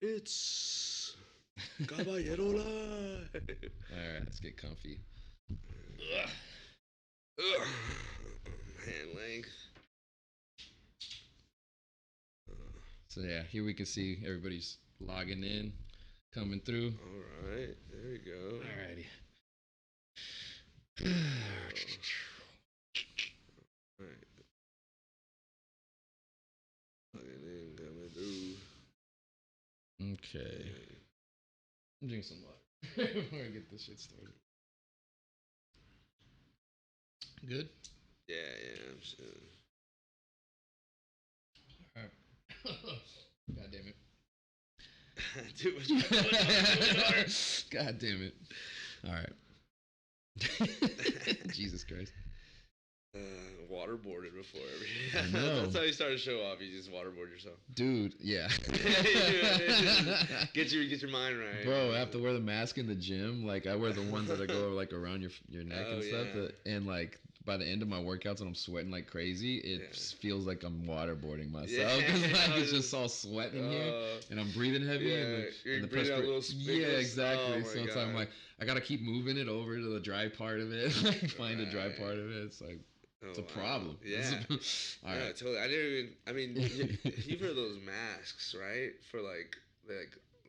It's Caballero Live. Alright, let's get comfy. Hand length. So yeah, here we can see everybody's logging in, coming through. Alright, there we go. Alrighty. Alright. Logging in, coming through. Okay. I'm drinking some water before I get this shit started. Good? Yeah, I'm sure. Alright. God damn it. Too much. God damn it. Alright. Jesus Christ. Waterboarded before. I know. That's how you start a show off. You just waterboard yourself. Dude, yeah. Get your mind right. Bro, I have to wear the mask in the gym. Like, I wear the ones that go like around your neck and stuff. Yeah. And like, by the end of my workouts when I'm sweating like crazy, it feels like I'm waterboarding myself. Because like, it's just all sweat in here. And I'm breathing heavy. Yeah, you're breathing out little spigots. Yeah, exactly. Oh, so it's like, I'm like, I got to keep moving it over to the dry part of it. Like, find the dry part of it. It's like, it's a problem. Yeah. All right. Yeah, totally. I didn't even. I mean, you've heard those masks, right? For like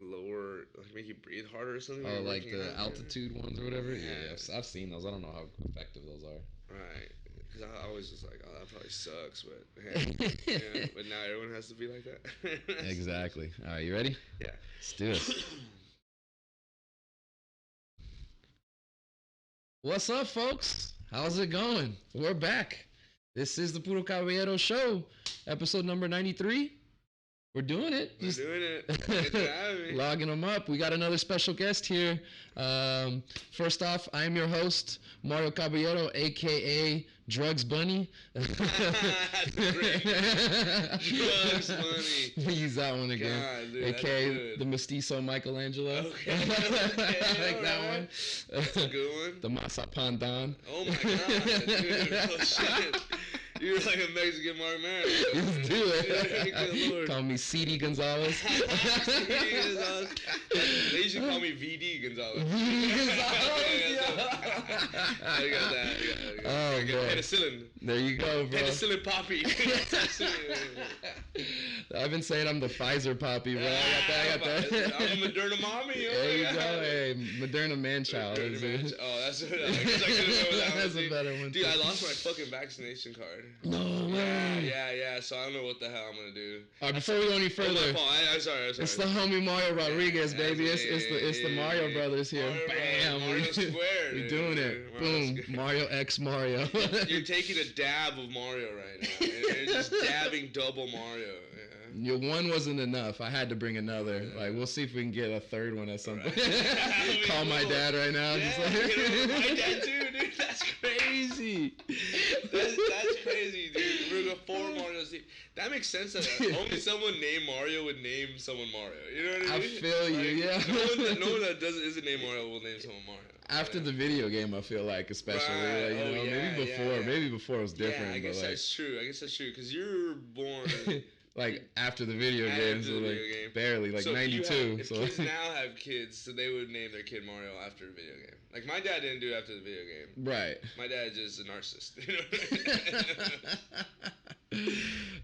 lower, like make you breathe harder or something. Oh, like the altitude ones or whatever. Yeah, I've seen those. I don't know how effective those are. Right. Because I was just like, oh, that probably sucks, but hey, but now everyone has to be like that. Exactly. All right, you ready? Yeah. Let's do it. What's up, folks? How's it going? We're back. This is the Puro Caballero Show, episode number 93. We're doing it. We're doing it. Thanks for having me. Logging them up. We got another special guest here. First off, I am your host, Mario Caballero, a.k.a. Drugs Bunny. That's great. Drugs Bunny. Use that one again. God, dude, a.k.a. the Mestizo Michelangelo. Okay. I like that one. That's a good one. The Mazapan Don. Oh my God, dude. Oh shit. You're like a Mexican Mark Maron. Let's do it. Good Lord. Call me CD Gonzalez. CD Gonzalez. They usually call me VD Gonzalez. VD Gonzalez. I got that. Oh, bro. Penicillin. There you go, bro. Penicillin Poppy. I've been saying I'm the Pfizer Poppy, bro. I got that. I'm a Moderna mommy. There you go. Hey, Moderna man-child. Oh, that's a better one. Dude, I lost my fucking vaccination card. No way. Yeah. So I don't know what the hell I'm gonna do. All right, before we go any further, I'm sorry. It's the homie Mario Rodriguez, baby. It's the Mario brothers here. Bam. Mario Square. We're doing it. Boom. Mario X Mario. You're taking a dab of Mario right now. You're just dabbing double Mario. Yeah. Your one wasn't enough. I had to bring another. Yeah. Like, we'll see if we can get a third one at some point. Call my dad right now. Yeah, my dad too, dude. That's crazy. That's crazy, dude. We're gonna 4 Marios. That makes sense that only someone named Mario would name someone Mario. You know what I mean? I feel you, yeah. No one that isn't named Mario will name someone Mario. After the video game, I feel like, especially. Right. Like, maybe before it was different. Yeah, I guess that's true. Because you're born... like after the video game, so like barely, like so 92. If kids now have kids, so they would name their kid Mario after the video game. Like my dad didn't do it after the video game. Right. My dad's just a narcissist.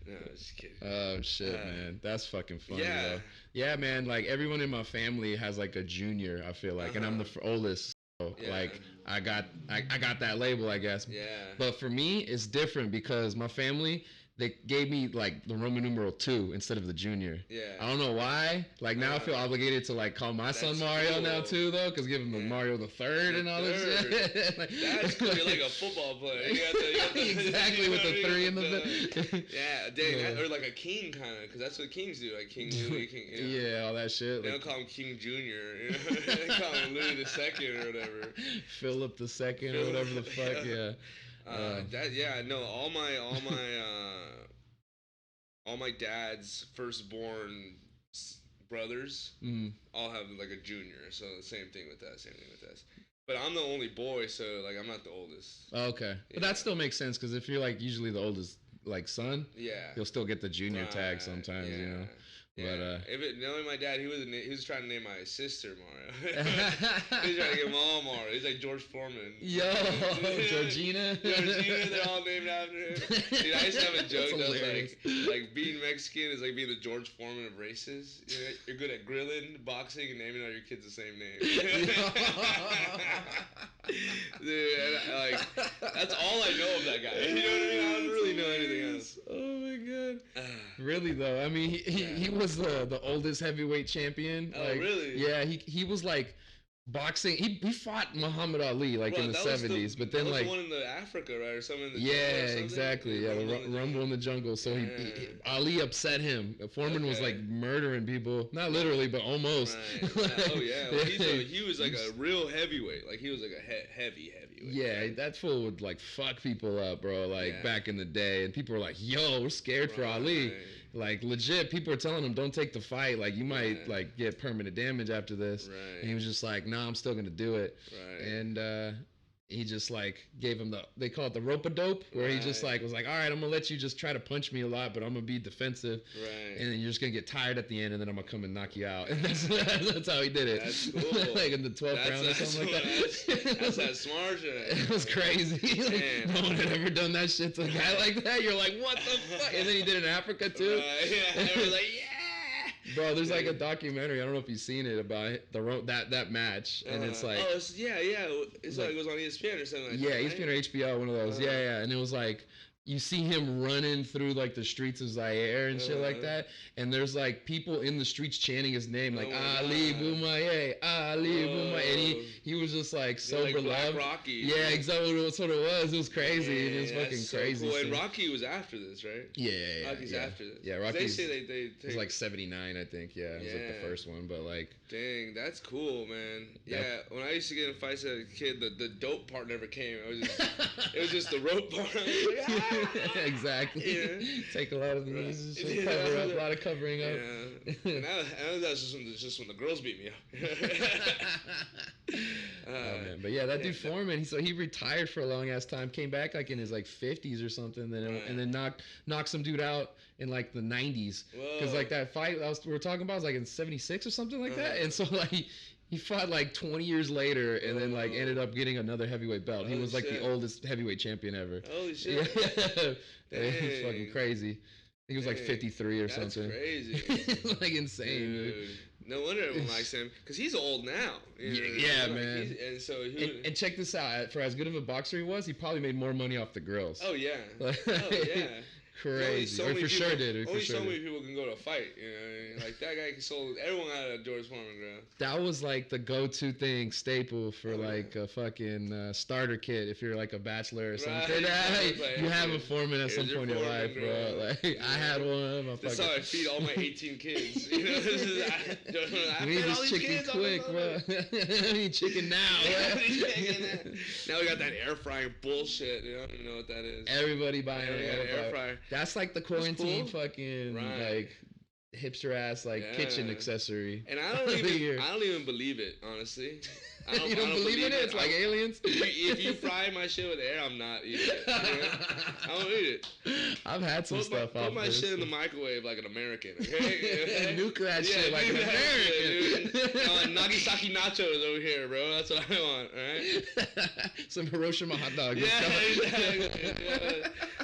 No, just kidding. Oh shit, man, that's fucking funny. Yeah, yeah, man. Like everyone in my family has like a junior. I feel like, and I'm the oldest. So, like I got that label, I guess. Yeah. But for me, it's different because my family, they gave me like the Roman numeral 2 instead of the junior. Yeah. I don't know why. Like now I feel obligated to like call my son Mario now too, though, because give him the Mario the third and all this shit. Like, that's cool. You're like a football player. You got exactly with the 3 in the yeah, dang, or like a king kind of, because that's what kings do, like King Louis, King. You know? Yeah, all that shit. They don't call him King Junior. You know? They call him Louis the II or whatever. Philip the II or whatever the fuck. Yeah. No, all my dad's firstborn brothers all have like a junior, so the same thing with us. But I'm the only boy, so like I'm not the oldest. Okay, but that still makes sense because if you're like usually the oldest like son, you'll still get the junior tag sometimes, you know. Yeah. But knowing my dad, he was trying to name my sister Mario. He was trying to get them all Mario. He's like George Foreman. Yo, Georgina. Georgina, they're all named after him. Dude, I used to have a joke that was like being Mexican is like being the George Foreman of races. You know, you're good at grilling, boxing, and naming all your kids the same name. Dude, and, like that's all I know of that guy. You know what I mean? I don't really know anything else. Oh my god. Really though, I mean, he was the oldest heavyweight champion. Oh, like, really? Yeah, he was like boxing. He fought Muhammad Ali like in the 70s, but then that was like the one in the Africa, right, or something. In the exactly. Yeah, the Rumble in the Jungle. So Ali upset him. Foreman was like murdering people, not literally, but almost. Right. Like, oh yeah, well, he was like a real heavyweight. Like he was like a heavyweight. Yeah, right? That fool would like fuck people up, bro. Like back in the day, and people were like, "Yo, we're scared for Ali." Like legit, people were telling him, "Don't take the fight. Like you might like get permanent damage after this." Right. And he was just like, "Nah, I'm still gonna do it." Right. And he just like gave him they call it the rope-a-dope, where he just like was like, all right, I'm gonna let you just try to punch me a lot, but I'm gonna be defensive. Right. And then you're just gonna get tired at the end, and then I'm gonna come and knock you out. And that's how he did it. That's cool. Like in the 12th round or something like that. That's that smart shit. It was crazy. Like, no one had ever done that shit to a guy like that. You're like, what the fuck? And then he did it in Africa too. Yeah. I was like, yeah. Bro, there's like a documentary. I don't know if you've seen it about that match, and it's like, yeah. It's like it was on ESPN or something like that. Yeah, ESPN or HBO, one of those. Yeah, and it was like you see him running through like the streets of Zaire and shit like that, and there's like people in the streets chanting his name like Ali Boumaier, Ali Boumaier, and he was just like so like beloved. Black Rocky. Yeah, exactly. That's what it was. It was crazy. It was fucking so crazy. Cool. And Rocky was after this, right? Yeah. Rocky's after this. Yeah, Rocky's. They say they it was like 79, I think. Yeah, it was like the first one, but like. Dang, that's cool, man. Yeah, when I used to get in fights as a kid, the dope part never came. It was just the rope part. Exactly. Yeah. Take a lot of knees and shit. Cover up, a lot of covering up. Yeah. And that's just when the girls beat me up. Oh man, but yeah, that dude Foreman. He retired for a long ass time. Came back like in his like 50s or something. And then knocked some dude out in like the 90s. Because like that fight we were talking about was like in 76 or something like that. And so like he fought like 20 years later and then like ended up getting another heavyweight belt. He was like the oldest heavyweight champion ever. Holy shit. Yeah. It was fucking crazy. He was like 53 or something. That's crazy. Like insane, dude. No wonder everyone likes him because he's old now. Yeah, man. And so and check this out. For as good of a boxer he was, he probably made more money off the girls. Oh yeah. Oh yeah. Crazy. Only Or for sure did. Only so many people can go to a fight. You know, like that guy sold everyone out of George Foreman, bro. That was like the go-to thing, staple for like a fucking starter kit if you're like a bachelor or something. Right. You have a Foreman at some point in your life, bro. Like I had one. That's how I feed all my 18 kids. You know, I need this chicken quick, bro. I need chicken now. Now we got that air frying bullshit. You don't even know what that is. Everybody buying an air fryer. That's like the quarantine fucking like hipster ass like kitchen accessory. And I don't even believe it, honestly. You don't believe in it? It's like aliens? If you fry my shit with air, I'm not eating it. You know? I don't eat it. I've had some stuff off Put my shit in the microwave like an American, okay? Nuke that shit like an American. Nagasaki nachos over here, bro. That's what I want, alright? Some Hiroshima hot dogs. Yeah, exactly.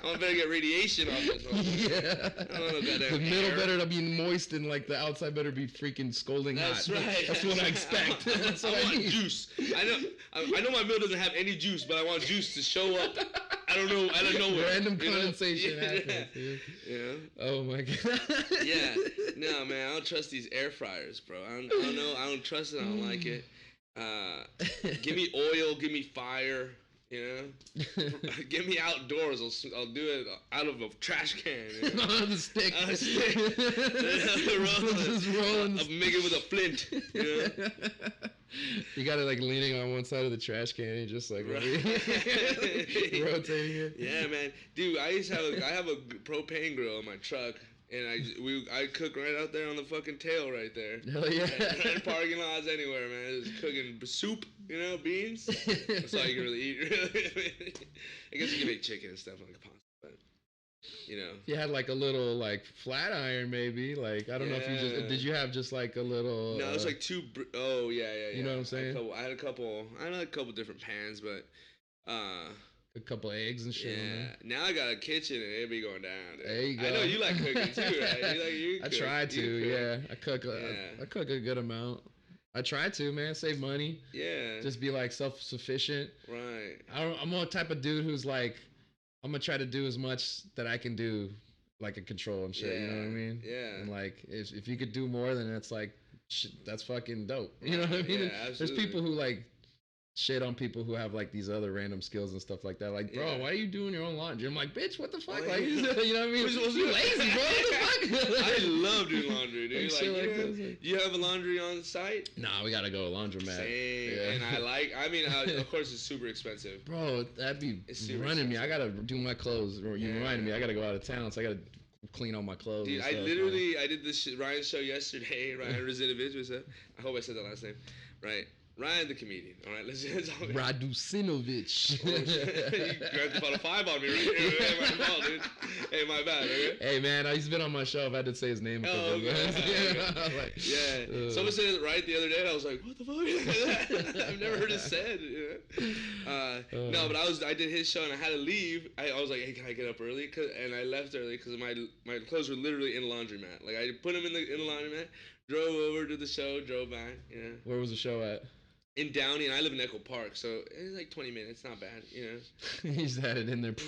I'm better get radiation off this one. Yeah. I don't know the middle better to be moist and like the outside better be freaking scalding hot. That's right. That's what I expect. That's what I need. Juice. I know my meal doesn't have any juice, but I want juice to show up. I don't know where. Random condensation happens, dude. Yeah. Oh my god. Yeah. No, man, I don't trust these air fryers, bro. I don't know. I don't trust it. I don't like it. Give me oil. Give me fire. You know, get me outdoors. I'll do it out of a trash can. You know? On the stick. On a stick. Just rolling. I'll make it with a flint. You know? You got it like leaning on one side of the trash can and just like rotating it. Yeah, man. Dude, I have a propane grill in my truck. And I cook right out there on the fucking tail right there. Hell yeah. And parking lots anywhere, man. Just cooking soup, you know, beans. That's all you can really eat, really. I guess you can make chicken and stuff like pasta. But You know. If you had like a little like flat iron, maybe. Like I don't know if you just did. You have just like a little. No, it's like two. Oh yeah. You know what I'm saying? I had a couple different pans, but. A couple eggs and shit. Yeah. Now I got a kitchen and it'll be going down. Dude. There you go. I know you like cooking too, right? You I try to. Yeah. I cook a good amount. I try to, man. Save money. Yeah. Just be like self-sufficient. Right. I'm the type of dude who's like, I'm gonna try to do as much that I can do, like in control and shit. You know what I mean? Yeah. And like, if you could do more, then it's like, shit, that's fucking dope. You know what I mean? Yeah, absolutely. There's people who like shit on people who have like these other random skills and stuff like that. Like, bro, why are you doing your own laundry? I'm like, bitch, what the fuck? Like, you know what I mean? You lazy, bro. What the fuck? I love doing laundry, dude. Like, you have a laundry on site? Nah, we gotta go to laundromat. Same. Yeah. And of course, it's super expensive. Bro, that'd be running me. I gotta do my clothes. You reminded me. I gotta go out of town, so I gotta clean all my clothes. Dude, I did this Ryan's show yesterday. Ryan Razinovich. I hope I said that last name right. Ryan the comedian. All right, let's talk. Radusinovich. You grabbed about a 5 on me right here. Hey, my fault, dude. Hey, my bad. Okay? Hey, man, he's been on my show. I've had to say his name a couple times. Yeah. Someone said it right the other day, and I was like, what the fuck? I've never heard it said. No, but I did his show, and I had to leave. I was like, hey, can I get up early? And I left early because my clothes were literally in the laundromat. Like, I put them in the laundromat, drove over to the show, drove back. Yeah. Where was the show at? In Downey, and I live in Echo Park, so it's like 20 minutes, not bad, you know. He just had it in there. Go.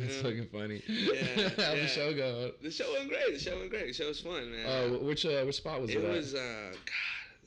That's fucking funny. Yeah. How'd the show go? The show went great. The show was fun, man. Oh, which spot was it? It was the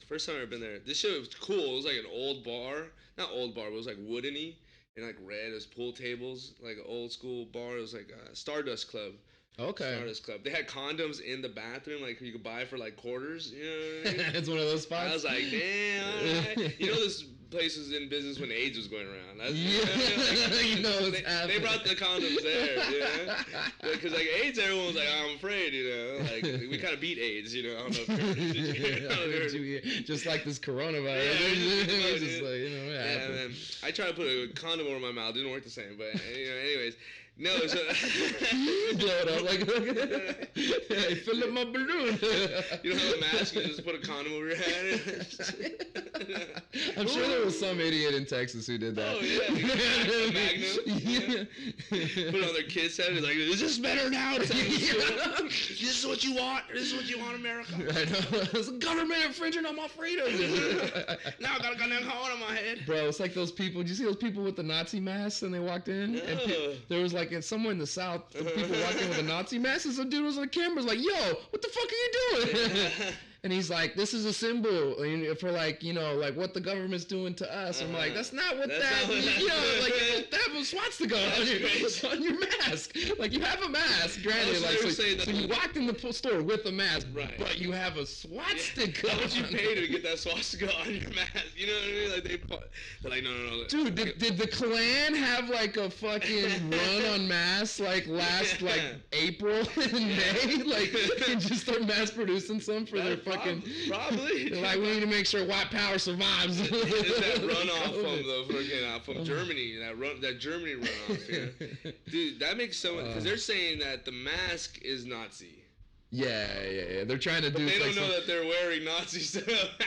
first time I've ever been there. This show was cool. It was like an old bar, not old bar, but it was like woodeny and like red. It was pool tables, like an old school bar. It was like a Stardust Club. Okay. Stardust Club. They had condoms in the bathroom, like you could buy for like quarters. You know what I mean? It's one of those spots. I was like, damn. You know, this place was in business when AIDS was going around. You know, they brought the condoms there. Yeah. Because like AIDS, everyone was like, I'm afraid. You know, like we kind of beat AIDS. You know, I don't know. Just like this coronavirus. Man. I tried to put a condom over my mouth. Didn't work the same. But anyways. No, so blow it up like hey, fill up my balloon. You don't have a mask, you just put a condom over your head. I'm sure there was some idiot in Texas who did that. Oh yeah, Magnum. Yeah. Put it on their kid's head. It's like, is this better now? This is what you want. This is what you want, America. I know. It's a government infringing on my freedom. Now I got a goddamn horn on my head. Bro, it's like those people. Did you see those people with the Nazi masks and they walked in? No. And there was like somewhere in the South, the people walked in with a Nazi mask, and some dude was on the camera, was like, yo, what the fuck are you doing? And he's like, this is a symbol for like, you know, like what the government's doing to us. I'm like, that's not what like that was swastika on your mask. Like you have a mask, granted. Like so you walked in the store with a mask, right? But you have a swastika. How much you pay to get that swastika on your mask? You know what I mean? Like they're like, no. Dude, did the Klan have like a fucking run on masks like last like April and May? Like and just start mass producing some for their fucking probably. Like we need to make sure white power survives. It's that runoff from Germany. That Germany runoff. Yeah. Dude, that makes so much because they're saying that the mask is Nazi. Yeah. They're trying to do. They don't know that they're wearing Nazi stuff.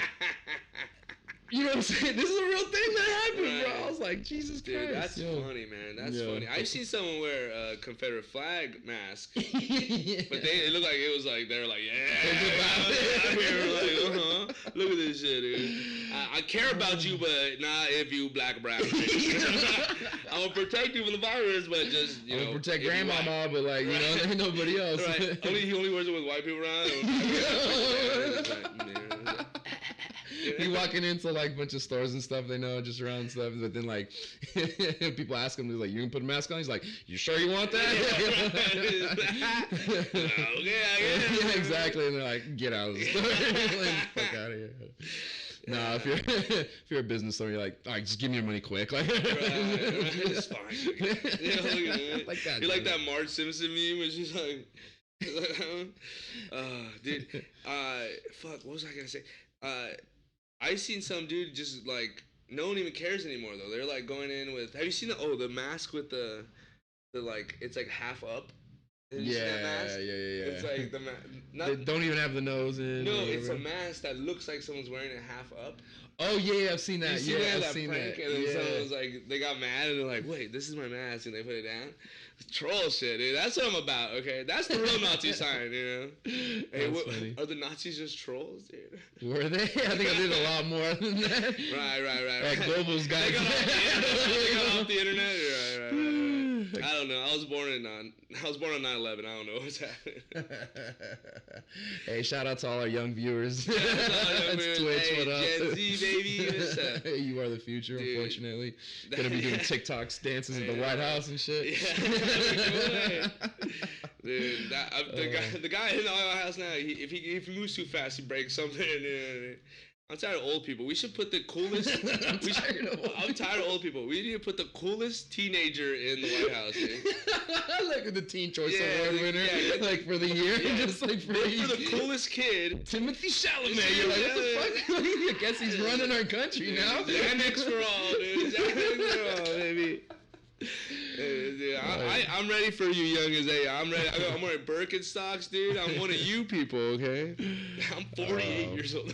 You know what I'm saying? This is a real thing that happened, bro. I was like, Jesus Christ. Dude, that's funny, man. That's funny. I've seen someone wear a Confederate flag mask, but it looked like it was like, they were like, I'm here, like, look at this shit, dude. I care about you, but not if you black or brown. I'm going to protect you from the virus, but just, you know. I'm going to protect grandmama, but like, you know, there ain't nobody else. Right. He only wears it with white people around. He walking into like a bunch of stores and stuff they know just around stuff, but then like people ask him, he's like, "You can put a mask on?" He's like, "You sure you want that?" Okay, I guess. Yeah, exactly. And they're like, "Get out of the store, like, fuck out of here." Nah, if you're a business owner, you're like, all right, just give me your money quick. Like, it's fine. Like that. You like that Marge Simpson meme? Where she's like, dude, fuck, what was I gonna say? I seen some dude just like no one even cares anymore though. They're like going in with. Have you seen the mask with the like it's like half up. Yeah. It's like they don't even have the nose in. No, it's a mask that looks like someone's wearing it half up. Oh yeah, I've seen that. I've seen prank, that. And then someone was like, they got mad and they're like, "Wait, this is my mask," and they put it down. Troll shit, dude. That's what I'm about. Okay, that's the real Nazi sign, Hey, are the Nazis just trolls, dude? Were they? I think I did a lot more than that. Right. Like Goebbels guys. They got off the internet. Right. I don't know. I was born on 9/11. I don't know what's happening. Hey, shout out to all our young viewers. That's Twitch, hey, what up? Gen Z, baby. What's up? You are the future, dude. Unfortunately. Gonna be doing TikToks, dances at the White House and shit. Yeah. Dude, the guy in the White House now, if he moves too fast, he breaks something. I'm tired of old people. We should put the coolest. I'm tired of old people. We need to put the coolest teenager in the White House. Like the Teen Choice Award winner, like for the year, just like for the coolest kid, Timothy Chalamet. You're like, what the fuck? I guess he's running our country now. Xanax for all, dude. Xanax for all, baby. Dude, I'm ready for you, young as I'm ready. I'm wearing Birkenstocks, dude. I'm one of you people, okay? I'm 48 years old.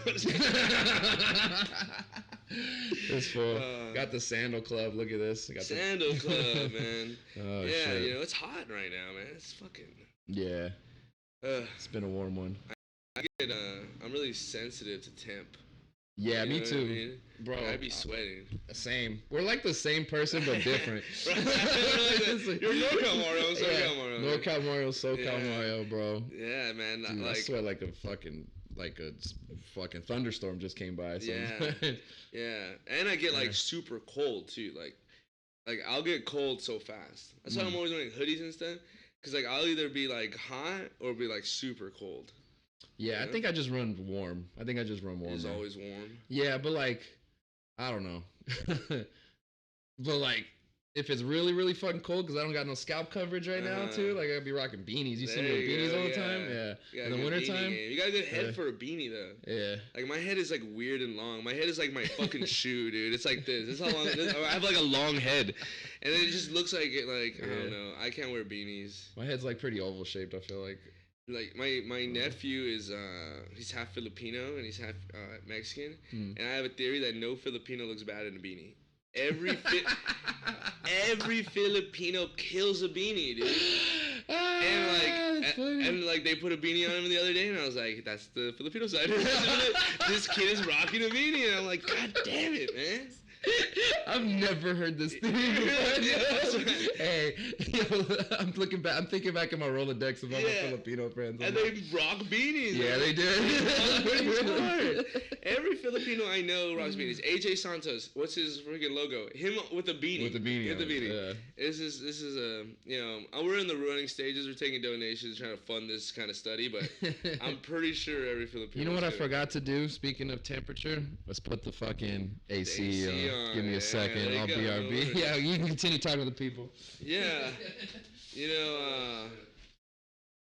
This fool got the Sandal Club. Look at this. Sandal Club, man. Oh, yeah, shit. it's hot right now, man. It's fucking. Yeah. It's been a warm one. I'm really sensitive to temp. Yeah, me too, I mean? Bro. I'd be sweating. Same. We're like the same person, but different. You're NorCal Mario, SoCal Mario. NorCal Mario, SoCal Mario, bro. Yeah, man. Dude, I sweat like a fucking thunderstorm just came by. So. Yeah. And I get like super cold too. Like I'll get cold so fast. That's why I'm always wearing hoodies and stuff. Cause like I'll either be like hot or be like super cold. Yeah, I think I just run warm. It's always warm. Yeah, but like, I don't know. But like, if it's really, really fucking cold, because I don't got no scalp coverage right now, too. Like, I'd be rocking beanies. You see me with beanies all the time? Yeah. In the wintertime? You got a good head for a beanie, though. Yeah. Like, my head is, like, weird and long. My head is like my fucking shoe, dude. It's like this. This is how long. I have, like, a long head. And it just looks like it, like, I don't know. I can't wear beanies. My head's, like, pretty oval shaped, I feel like. Like my nephew is he's half Filipino and he's half Mexican, and I have a theory that no Filipino looks bad in a beanie. Every Filipino kills a beanie, dude. And like they put a beanie on him the other day, and I was like, that's the Filipino side. This kid is rocking a beanie, and I'm like, God damn it, man. I've never heard this thing before. Hey, I'm thinking back in my Rolodex of all my Filipino friends. And they rock beanies. Yeah, man. they did. Every Filipino I know rocks beanies. AJ Santos, what's his freaking logo? Him with a beanie. With the beanie. Yeah. This is a we're in the running stages. We're taking donations, trying to fund this kind of study, but I'm pretty sure every Filipino. You know what I forgot to do? Speaking of temperature, let's put the fucking AC on. Give me a second. I'll BRB. Yeah, you can continue talking to the people. Yeah.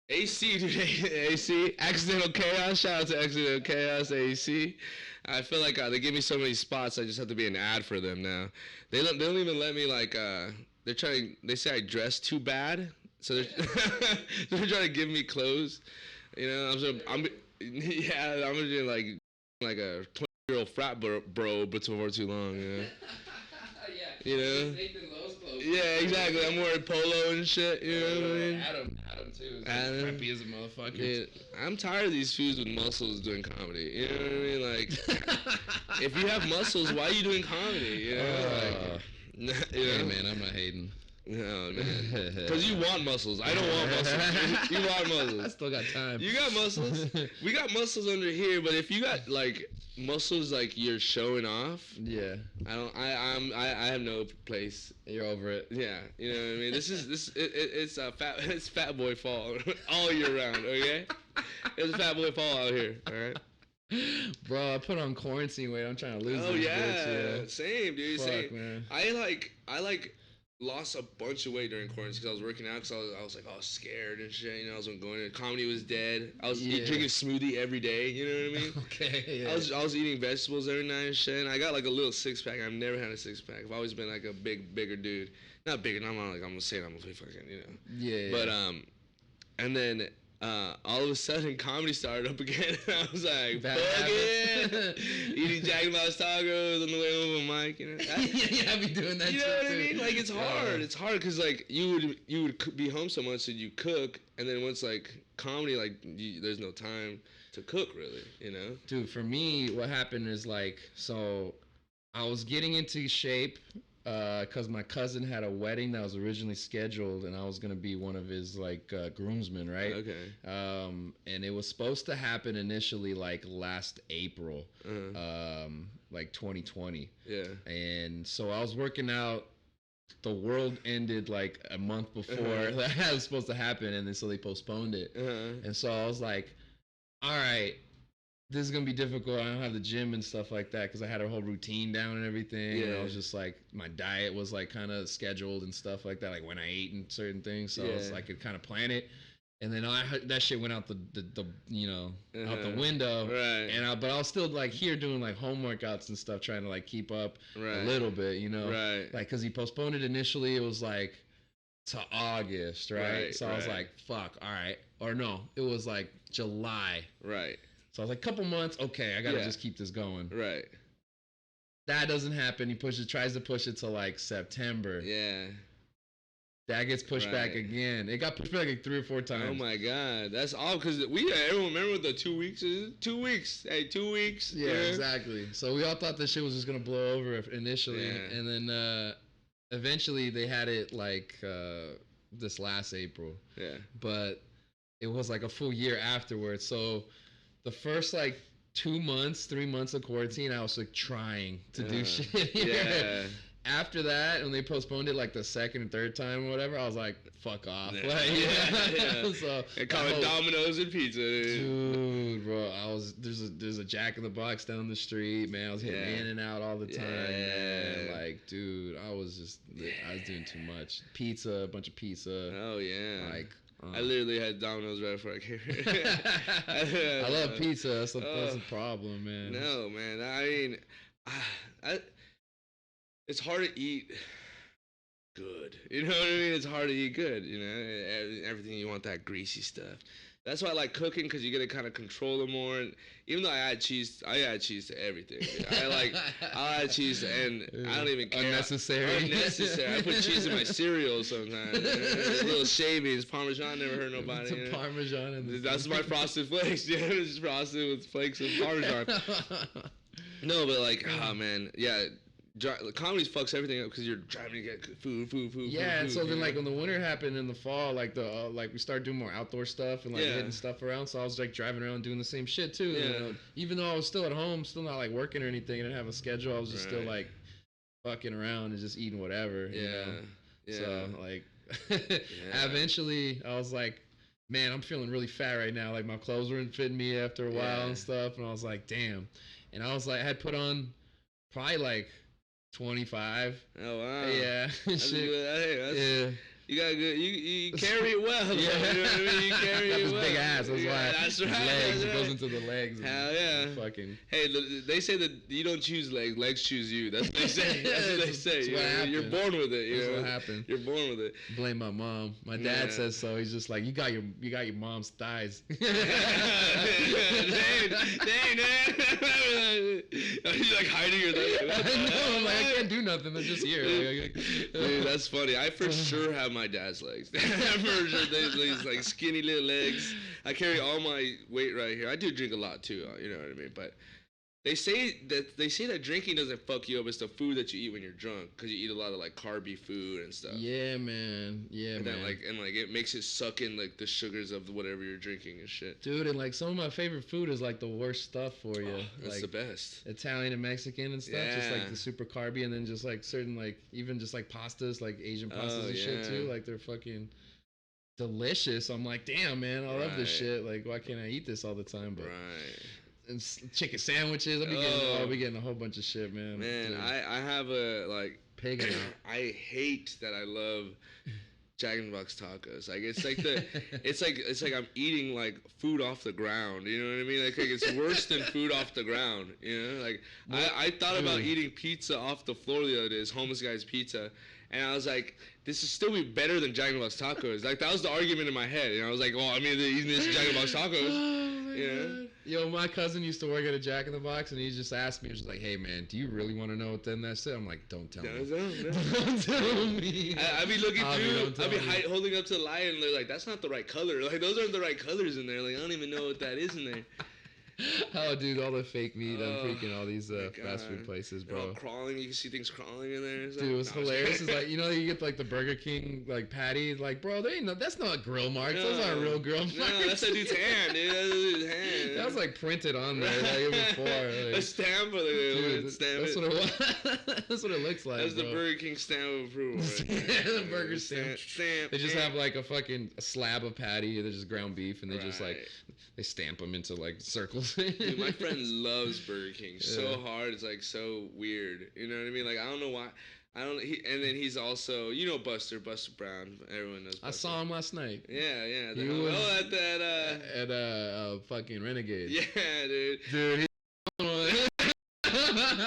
AC, dude. AC. Accidental Chaos. Shout out to Accidental Chaos, AC. I feel like they give me so many spots, I just have to be an ad for them now. They don't even let me, like, they say I dress too bad, so they're trying to give me clothes. I'm gonna be like a 20-year-old frat bro before too long, Yeah, exactly. I'm wearing polo and shit, you know what I mean? Adam too. Preppy as a motherfucker. Dude, I'm tired of these fools with muscles doing comedy. You know what I mean? Like, if you have muscles, why are you doing comedy? Hey man, I'm not hating. No, man. Because you want muscles. I don't want muscles. You want muscles. I still got time. You got muscles. We got muscles under here, but if you got, like, muscles like you're showing off, I have no place. You're over it. Yeah, you know what I mean. It's fat boy fall all year round. Okay, it's a fat boy fall out here. All right. Bro, I put on quarantine weight. I'm trying to lose. Oh yeah, same dude. Fuck, same. Man. I like lost a bunch of weight during quarantine because I was working out because I was like all scared and shit. You know, I wasn't going to. Comedy was dead. I was drinking smoothie every day. You know what I mean? Okay. Yeah. I was eating vegetables every night and shit. And I got like a little 6-pack. I've never had a 6-pack. I've always been like a bigger dude. Not bigger. Not like I'm gonna say I'm gonna fucking Yeah. But and then. All of a sudden, comedy started up again. I was like, fuck it. Eating Jack in the Box tacos on the way over a mic, you know? Yeah, I be doing that. You know what I mean? Like, it's hard. It's hard because, like, you would be home so much, so you cook, and then once, like, comedy, like, there's no time to cook, really, you know? Dude, for me, what happened is, like, so I was getting into shape because my cousin had a wedding that was originally scheduled, and I was gonna be one of his like groomsmen, right? Okay. And it was supposed to happen initially like last April, like 2020. Yeah. And so I was working out. The world ended like a month before that was supposed to happen, and then so they postponed it. And so I was like, all right, this is gonna be difficult. I don't have the gym and stuff like that because I had a whole routine down and everything. Yeah. And I was just like, my diet was like kind of scheduled and stuff like that, like when I ate and certain things. So I could kind of plan it. And then that shit went out the out the window. Right. And but I was still like here doing like home workouts and stuff, trying to like keep up a little bit, you know. Right. Like because he postponed it initially, it was like to August, right? So I was like, fuck, all right. Or no, it was like July. Right. So I was like, couple months, okay, I gotta just keep this going. Right. That doesn't happen. He tries to push it to like September. Yeah. That gets pushed back again. It got pushed back like 3 or 4 times. Oh my God, that's all because everyone remember what the 2 weeks is? 2 weeks. Hey, 2 weeks. Yeah, exactly. So we all thought this shit was just gonna blow over initially, and then eventually they had it like this last April. Yeah. But it was like a full year afterwards. So the first like 2 months, 3 months of quarantine, I was like trying to do shit. Yeah. After that, when they postponed it like the second and third time or whatever, I was like, fuck off. Yeah. Like, So they call it Domino's and pizza. Dude, bro, there's a Jack in the Box down the street, man. I was hitting in and out all the time, man. Like, dude, I was doing too much. Pizza, a bunch of pizza. Oh yeah. Like. I literally had Domino's right before I came here. I love pizza. That's a problem, man. No, man. I mean, it's hard to eat good. You know what I mean? It's hard to eat good. You know, everything you want that greasy stuff. That's why I like cooking because you get to kind of control it more. And even though I add cheese to everything. I add cheese and I don't even care. Unnecessary. I put cheese in my cereal sometimes. Little shavings, Parmesan never hurt nobody. Some Parmesan. That's my Frosted Flakes. Yeah, it's just frosted with flakes of Parmesan. No, but like, oh man, yeah. Comedy fucks everything up because you're driving to get food. Yeah, and so then like when the winter happened in the fall, like we started doing more outdoor stuff and like hitting stuff around. So I was like driving around doing the same shit too. Yeah. You know? Even though I was still at home, still not like working or anything, I didn't have a schedule. I was just still like fucking around and just eating whatever. You know? Yeah. So like, eventually I was like, man, I'm feeling really fat right now. Like my clothes weren't fitting me after a while and stuff, and I was like, damn. And I was like, I had put on probably like 25. Oh wow. Yeah. You got good. You carry it well. You know what I mean? You carry it well. Big ass. That's why. That's right. Legs. It goes into the legs. Hell yeah. Fucking. Hey, they say that you don't choose legs. Legs choose you. That's what they say. That's what they say. You're born with it. That's what happened. You're born with it. Blame my mom. My dad says so. He's just like, you got your mom's thighs. Dang, are you like hiding your legs? I know. I'm like, I can't do nothing. They're just here. Dude, that's funny. I for sure have my dad's legs. I'm for sure these like skinny little legs. I carry all my weight right here. I do drink a lot too. You know what I mean? But they say that drinking doesn't fuck you up. It's the food that you eat when you're drunk because you eat a lot of like carby food and stuff. Yeah, man. Yeah, and man. Then, like it makes it suck in like the sugars of whatever you're drinking and shit. Dude, and like some of my favorite food is like the worst stuff for you. That's like, the best. Italian and Mexican and stuff. Just like the super carby, and then just like certain like even just like pastas, like Asian pastas and shit too. Like they're fucking delicious. I'm like, damn, man, I love this shit. Like, why can't I eat this all the time? But and chicken sandwiches. I'll be getting a whole bunch of shit, man. Man, I have a like pigging out. I hate that I love Jack in the Box tacos. Like it's like I'm eating like food off the ground. You know what I mean? Like it's worse than food off the ground. You know, like I thought about eating pizza off the floor the other day. This homeless guy's pizza, and I was like, this is still be better than Jack in the Box tacos. Like that was the argument in my head, and I was like, well, I mean, they're eating this Jack in the Box tacos. Oh my God. Yo, my cousin used to work at a Jack in the Box, and he just asked me, he was like, hey man, do you really want to know what then that's it? I'm like, don't tell me. Don't tell me. I be looking through, I be holding up to the light, and they're like, that's not the right color. Like those aren't the right colors in there. Like I don't even know what that is in there. Oh, dude, all the fake meat on freaking all these fast food places, bro. They're all crawling. You can see things crawling in there. Dude, it was hilarious. It's like, you know, you get like the Burger King like patty. Like, bro, that's not grill marks. Those aren't real grill marks. No, that's a dude's hand, dude. That's a dude's hand. That was like printed on there like before. Like, a stamp. That's what it was. That's what it looks like. That's the Burger King stamp of approval. The burger stamp. They just have like a slab of patty. They're just ground beef, and they just like they stamp them into like circles. Dude, my friend loves Burger King so hard. It's like so weird. You know what I mean? Like I don't know why. And then he's also, you know, Buster Brown. Everyone knows Buster. I saw him last night. Yeah. At fucking Renegade. Yeah, dude. Dude.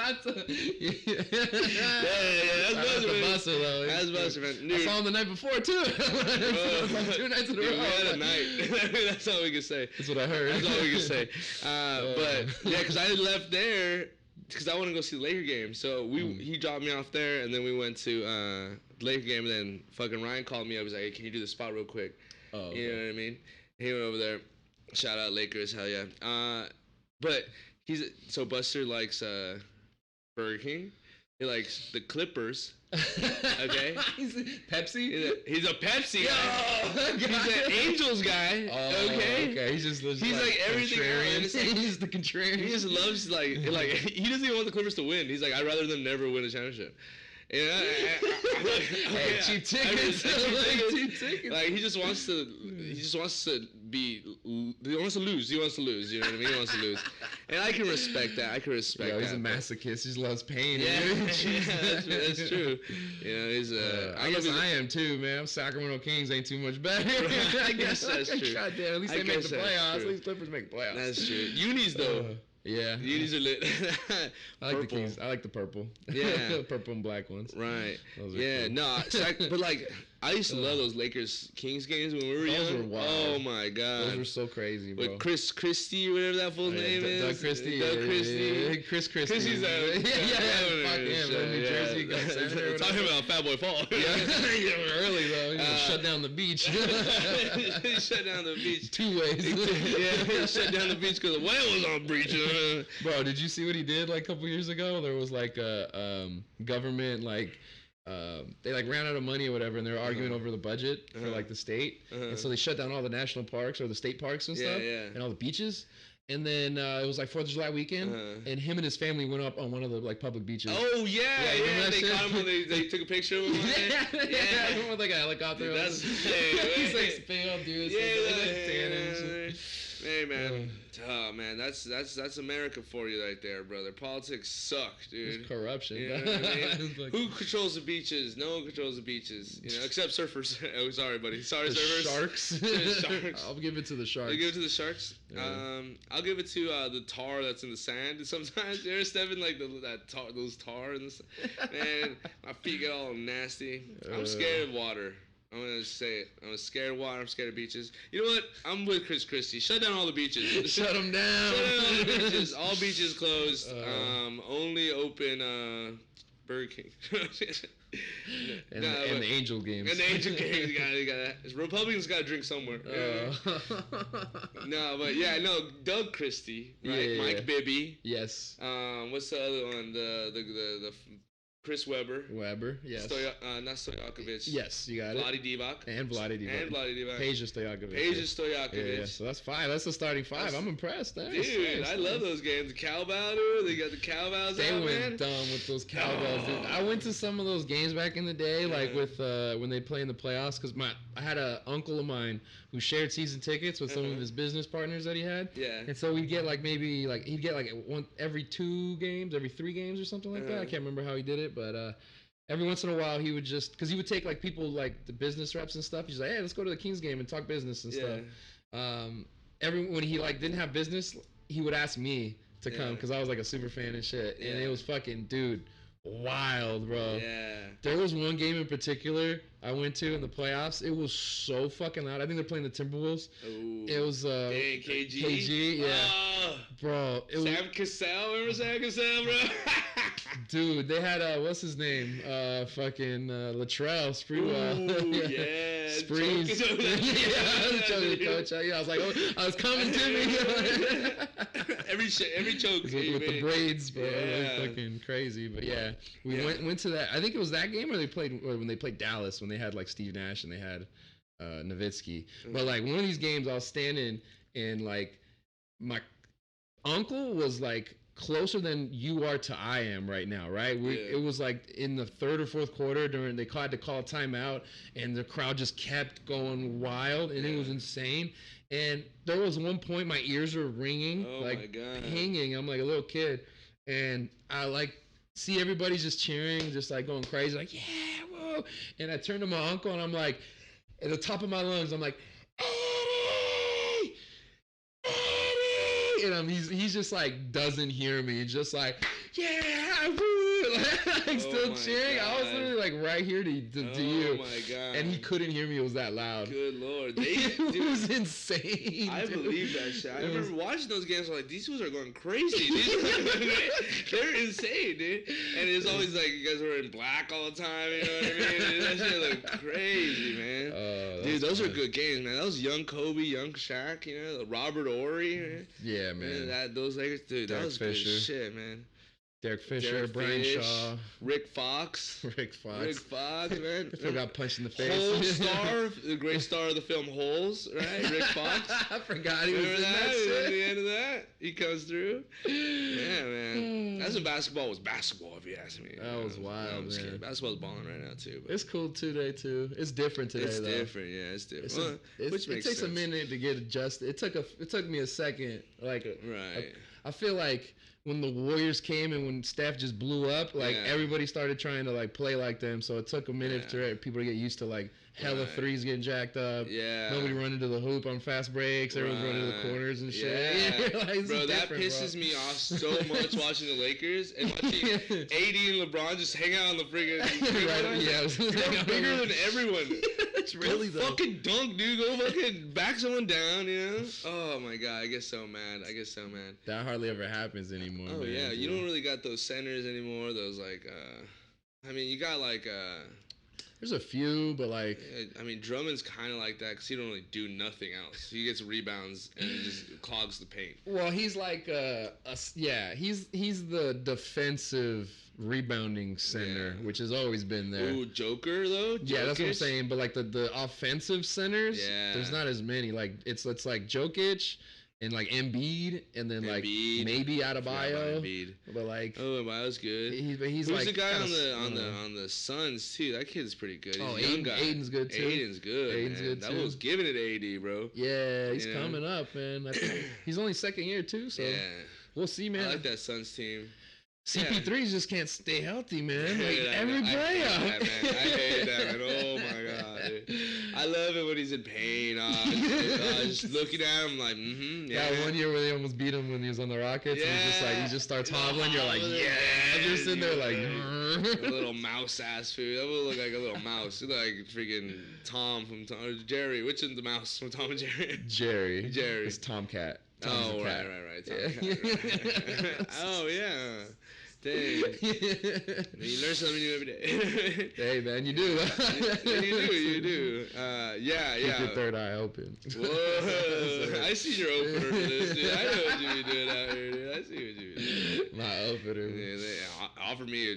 That's Buster, though. That's Buster, man. Dude. I saw him the night before too. Like 2 nights in a row. We had a night. That's all we can say. That's what I heard. That's all we can say. But yeah, because I left there because I want to go see the Laker game. So he dropped me off there, and then we went to the Laker game. And then fucking Ryan called me up. He was like, "Hey, can you do the spot real quick?" Oh, okay. You know what I mean? He went over there. Shout out Lakers, hell yeah. But so Buster likes Burger King. He likes the Clippers. Okay. He's Pepsi? He's a Pepsi guy. He's an Angels guy. Oh, okay. He's like everything else. He's the contrarian. He just loves like he doesn't even want the Clippers to win. He's like, I'd rather them never win a championship. You know, cheap tickets. Cheap tickets. Like he just wants to lose. He wants to lose. You know what I mean? He wants to lose. And I can respect that. He's a masochist. He just loves pain. Yeah, that's true. You know, he's I guess I am too, man. Sacramento Kings ain't too much better. I guess that's true. God damn, at least they make the playoffs. At least Clippers make the playoffs. That's true. Unis though. Yeah. Unis are lit. I like the Kings. I like the purple. Yeah. Purple and black ones. Right. Those are cool. No. But like, I used to love those Lakers Kings games when we were young. Those were wild. Oh my God. Those were so crazy, bro. With Chris Christie, whatever that fool's name is. Doug Christie. Chris Christie. Christie's fuck him. New Jersey got senator. Talking about Fat Boy Fall. Yeah, early though. Shut down the beach. Shut down the beach. 2 ways. Yeah, shut down the beach because the whale was on breach. Bro, did you see what he did like a couple years ago? There was like a government they like ran out of money or whatever, and they were arguing over the budget for like the state, and so they shut down all the national parks or the state parks and stuff, and all the beaches. And then it was like 4th of July weekend, and him and his family went up on one of the like public beaches. Oh yeah. They caught him when they took a picture of him. Yeah. With like a helicopter. Dude, he's like spilled, dude. Hey man, oh man, that's America for you right there, brother. Politics suck, dude. It's corruption. You know what I mean? Who controls the beaches? No one controls the beaches. You know, except surfers. Oh, sorry, buddy. Sorry, surfers. Sharks. I'll give it to the Sharks. You give it to the Sharks. Yeah. I'll give it to the tar that's in the sand. Sometimes you ever step in like those tar and man, my feet get all nasty. I'm scared of water. I'm gonna say it. I'm scared of water. I'm scared of beaches. You know what? I'm with Chris Christie. Shut down all the beaches. Shut them down. Shut down all the beaches. All beaches closed. Only open Burger King. and the Angel games. And the Angel games. You got Republicans got to drink somewhere. No, but Doug Christie, right? Yeah. Mike Bibby. Yes. What's the other one? The Chris Webber, yes. Not Stojakovic. Yes, you got Vlade Divac. And Vlade Divac. Peja Stojakovic. Yeah, so that's 5. That's the starting 5. I'm impressed. Dude, I love those games. The cowbell, dude. They got the cowbells They out, went dumb with those cowbells, dude. I went to some of those games back in the day, like with when they play in the playoffs, because I had an uncle of mine who shared season tickets with some of his business partners that he had. Yeah. And so we'd get he'd get like one every 2 games, every 3 games or something like that. I can't remember how he did it, but every once in a while he would just, because he would take like people like the business reps and stuff. He's like, hey, let's go to the Kings game and talk business and stuff. When he like didn't have business, he would ask me to come because I was like a super fan and shit. And it was fucking, dude, wild, bro. Yeah. There was one game in particular I went to in the playoffs. It was so fucking loud. I think they're playing the Timberwolves. Ooh. It was KG, yeah. Bro, Sam Cassell, remember Sam Cassell, bro? Dude, they had what's his name? Fucking Latrell Sprewell. Yeah. Sprees. Coach. Yeah, I was like, I was coming to me. every choke with the braids, bro. Yeah. Fucking crazy. But yeah, we went to that. I think it was that game, or when they played Dallas, when they had like Steve Nash and they had Nowitzki. But like one of these games, I was standing and like my uncle was like closer than you are to I am right now, right? It was like in the third or fourth quarter they had to call a timeout, and the crowd just kept going wild, and it was insane. And there was one point my ears were ringing, pinging. I'm like a little kid, and I like see everybody's just cheering, just like going crazy, like yeah, whoa. And I turned to my uncle, and I'm like, at the top of my lungs, I'm like, Eddie! And he's just like doesn't hear me, just like yeah, woo, like still cheering. God. I was literally like right here to you. Oh my god! And he couldn't hear me. It was that loud. Good lord, it was insane. I believe that shit. I remember watching those games. Like these dudes are going crazy. They're insane, dude. And it's always like you guys were in black all the time. You know what I mean? That shit looked crazy, man. Dude, those are good games, man. That was young Kobe, young Shaq. You know, Robert Horry. Yeah, man. Those Lakers, dude. That was Fisher. Good shit, man. Derek Fisher, Brian Shaw, Rick Fox, man. I got punched in the face. Hole star, the great star of the film Holes, right? Rick Fox. I forgot he was in that shit. At the end of that, he comes through. Yeah, man. That's when basketball was basketball, if you ask me. That was wild, man. Basketball's balling right now too. But. It's cool today too. It's different today. It's though. Different, yeah. It's different. It takes a minute to get adjusted. It took me a second. I feel like when the Warriors came and when Steph just blew up, like everybody started trying to like play like them. So it took a minute for people to get used to like hella threes getting jacked up. Yeah. Nobody running to the hoop on fast breaks. Everyone's running to the corners and shit. Yeah. Like, bro, that pisses me off so much watching the Lakers and watching AD and LeBron just hang out on the friggin' You're bigger than everyone. It's really though. Fucking dunk, dude. Go fucking back someone down, you know? Oh my god, I get so mad. That hardly ever happens anymore. Oh man, yeah, you don't really got those centers anymore. Those like, I mean, you got like there's a few, but like, I mean, Drummond's kind of like that because he don't really do nothing else. He gets rebounds and just clogs the paint. Well, he's like he's the defensive rebounding center, which has always been there. Ooh, Joker though. Yeah, that's what I'm saying. But like the offensive centers, there's not as many. Like it's like Jokic. And like Embiid, and then like maybe Adebayo, but like Adebayo's good. He's Who's like the guy on the Suns too? That kid's pretty good. He's a young guy. Aiden's good too. Aiden's good. That was giving it to AD, bro. Yeah, he's coming up, man. I think he's only second year too, so we'll see, man. I like that Suns team. CP3 just can't stay healthy, man. Like every player. I hate that, man. Oh my god, dude. I love it when he's in pain. Just looking at him like, yeah. That one year where they almost beat him when he was on the Rockets. Yeah. And he just starts hobbling. You're like, yeah. Just sitting there like, a little mouse ass food. That would look like a little mouse. Like freaking Tom from Jerry. Which is the mouse from Tom and Jerry? Jerry. It's Tomcat. Tom's right. Tomcat. Oh yeah. Dang. You learn something new every day. Hey man, you do. You do. Keep your third eye open. Whoa. I see your opener for this, dude. I know what you be doing out here, dude. I see what you be doing. My opener. Yeah, they offered me a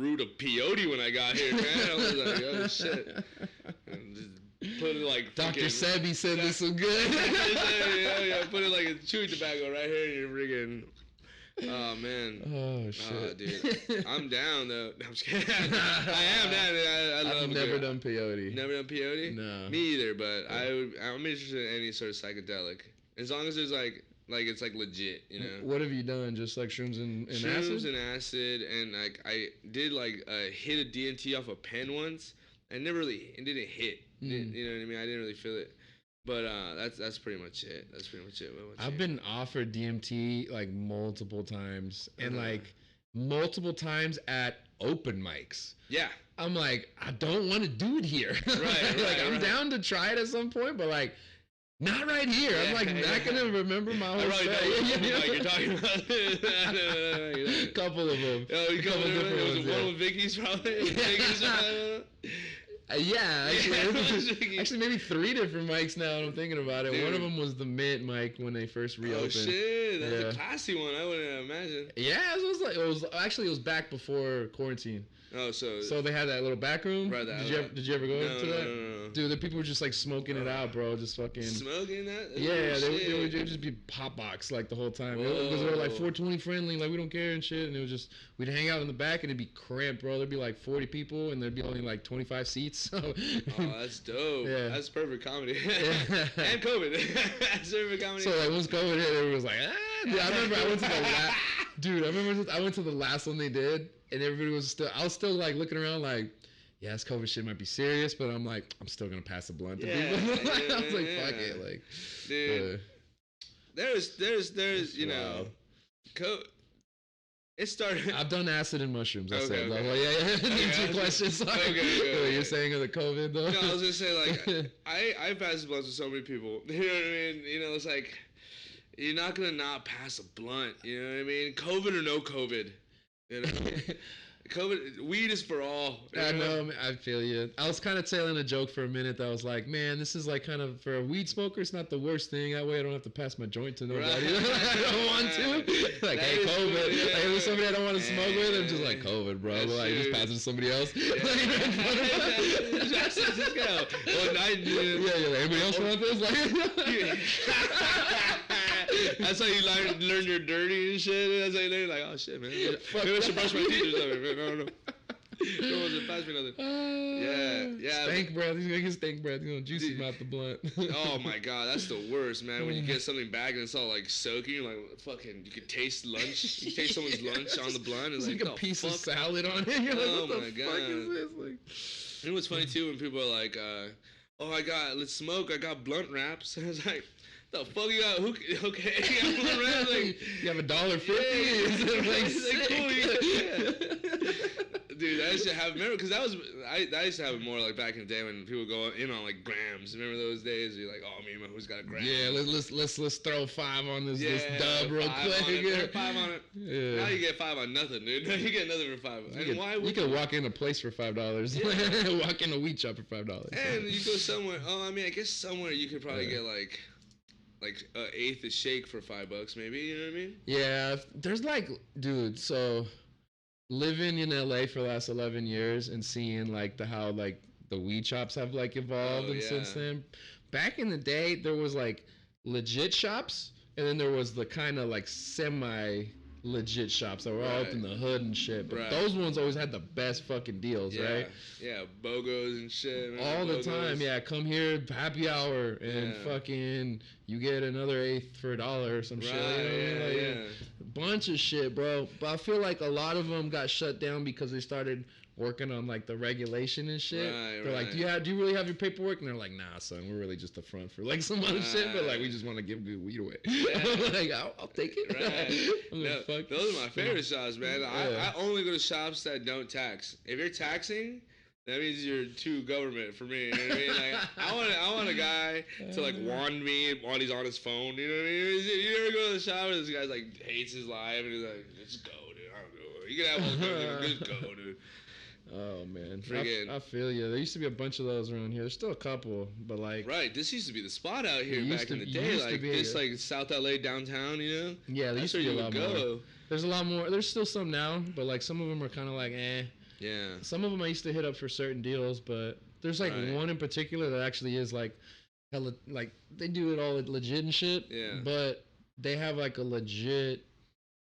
root of peyote when I got here, man. I was like, oh shit. And just put it like Dr. Sebi said this was good. Yeah, put it like a chewing tobacco right here in your friggin'. Oh man. Oh shit. Dude. I'm down though. No, I'm just kidding. I am down. I love I've never done peyote. Never done peyote? No. Me either, but I'm interested in any sort of psychedelic. As long as there's like Like it's like legit, you know. What have you done? Just like shrooms and acid? Shrooms and acid, and like I did like hit a DMT off a pen once. It didn't hit. You know what I mean? I didn't really feel it. But that's pretty much it. That's pretty much it. I've been offered DMT like multiple times, and like multiple times at open mics. Yeah. I'm like, I don't want to do it here. Right. I'm down to try it at some point, but like. Not right here. I'm like not gonna remember my whole story. Like you're talking about. Couple of them. Oh, you couple of different ones. One with Vicky's probably. Actually, maybe 3 different mics now. I'm thinking about it. Dude. One of them was the Mint mic when they first reopened. Oh shit, that's a classy one. I wouldn't imagine. Yeah, it was back before quarantine. Oh, so they had that little back room. Right. Did you ever go to that? No. Dude, the people were just like smoking it out, bro. Just fucking smoking that. Yeah, they would just be pop box like the whole time. Because they were like 420 friendly, like we don't care and shit. And it was just we'd hang out in the back and it'd be cramped, bro. There'd be like 40 people and there'd be only like 25 seats. So. Oh, that's dope. Yeah. That's perfect comedy. And COVID. That's perfect comedy. So like once COVID hit, everyone was like, Dude, I remember I went to the last. Dude, I went to the last one they did, and everybody was still. I was still like looking around, like, yeah, this COVID shit might be serious, but I'm like, I'm still gonna pass a blunt to people. I was like, fuck it, like, dude. There's you know, it started. I've done acid and mushrooms. I said, yeah. 2 questions. Okay. You're saying of the COVID though. No, I was gonna say like I passed blunts with so many people. You know what I mean? You know, it's like. You're not gonna not pass a blunt, you know what I mean? COVID or no COVID, you know? COVID, weed is for all. I know, I feel you. I was kind of telling a joke for a minute that I was like, man, this is like kind of, for a weed smoker, it's not the worst thing. That way I don't have to pass my joint to nobody. Right. I don't want to. Like, hey, COVID. Like, if there's somebody I don't want to smoke with, I'm just like, COVID, bro. Like, just pass it to somebody else. Just go. Anybody else want this? That's how you learn your dirty and shit. That's how you learn, like, oh shit, man. Maybe I should brush my teeth or something, man. I don't know. No one's pass me nothing. Yeah. Stank breath. He's gonna get stank breath. He's gonna juice him out the blunt. Oh my god, that's the worst, man. When you get something back and it's all like soaking, like fucking, you could taste lunch. You taste someone's lunch on the blunt. It's like a piece of salad on it. You're like, oh what my the god. fuck is this? Like, you know what's funny too when people are like, let's smoke. I got blunt wraps. And I was like. The fuck you got? Okay, like, you have $1.50. Dude, I used to have because I used to have it more like back in the day when people go in on like grams. Remember those days? You're like, oh, me, who's got a gram? Yeah, let's throw 5 on this dub real quick. 5 on it. Yeah. Now you get 5 on nothing, dude. You get nothing for 5. You could walk in a place for $5. Yeah. Walk in a weed shop for $5. And you go somewhere. Oh, I mean, I guess somewhere you could probably get like an eighth a shake for $5, maybe. You know what I mean? Yeah, there's like, dude. So living in LA for the last 11 years and seeing like how like the weed shops have like evolved since then. Back in the day, there was like legit shops, and then there was the kind of like semi legit shops that were all up in the hood and shit. But those ones always had the best fucking deals, right? Yeah, BOGOs and shit. All the time, yeah. Come here, happy hour, and fucking you get another eighth for $1 or some shit. You know what I mean? A bunch of shit, bro. But I feel like a lot of them got shut down because they started working on like the regulation and shit. They're like, do you really have your paperwork? And they're like, nah, son, we're really just a front for like some other shit, but like we just want to give good weed away. I'm like, I'll take it. Fuck. Those are my favorite shops, man. I only go to shops that don't tax. If you're taxing, that means you're too government for me. You know what I mean? Like, I want a guy to like wand me while he's on his phone. You know what I mean? You ever go to the shop and this guy's like hates his life and he's like, just go, dude. I don't know. You can have one, just go, dude. Oh man, I feel you. There used to be a bunch of those around here. There's still a couple, but like this used to be the spot out here back in the day, like this, like South LA downtown, you know. Yeah, there used to be a lot more. There's a lot more. There's still some now, but like some of them are kind of like Yeah. Some of them I used to hit up for certain deals, but there's like one in particular that actually is like hella, like they do it all legit and shit. Yeah. But they have like a legit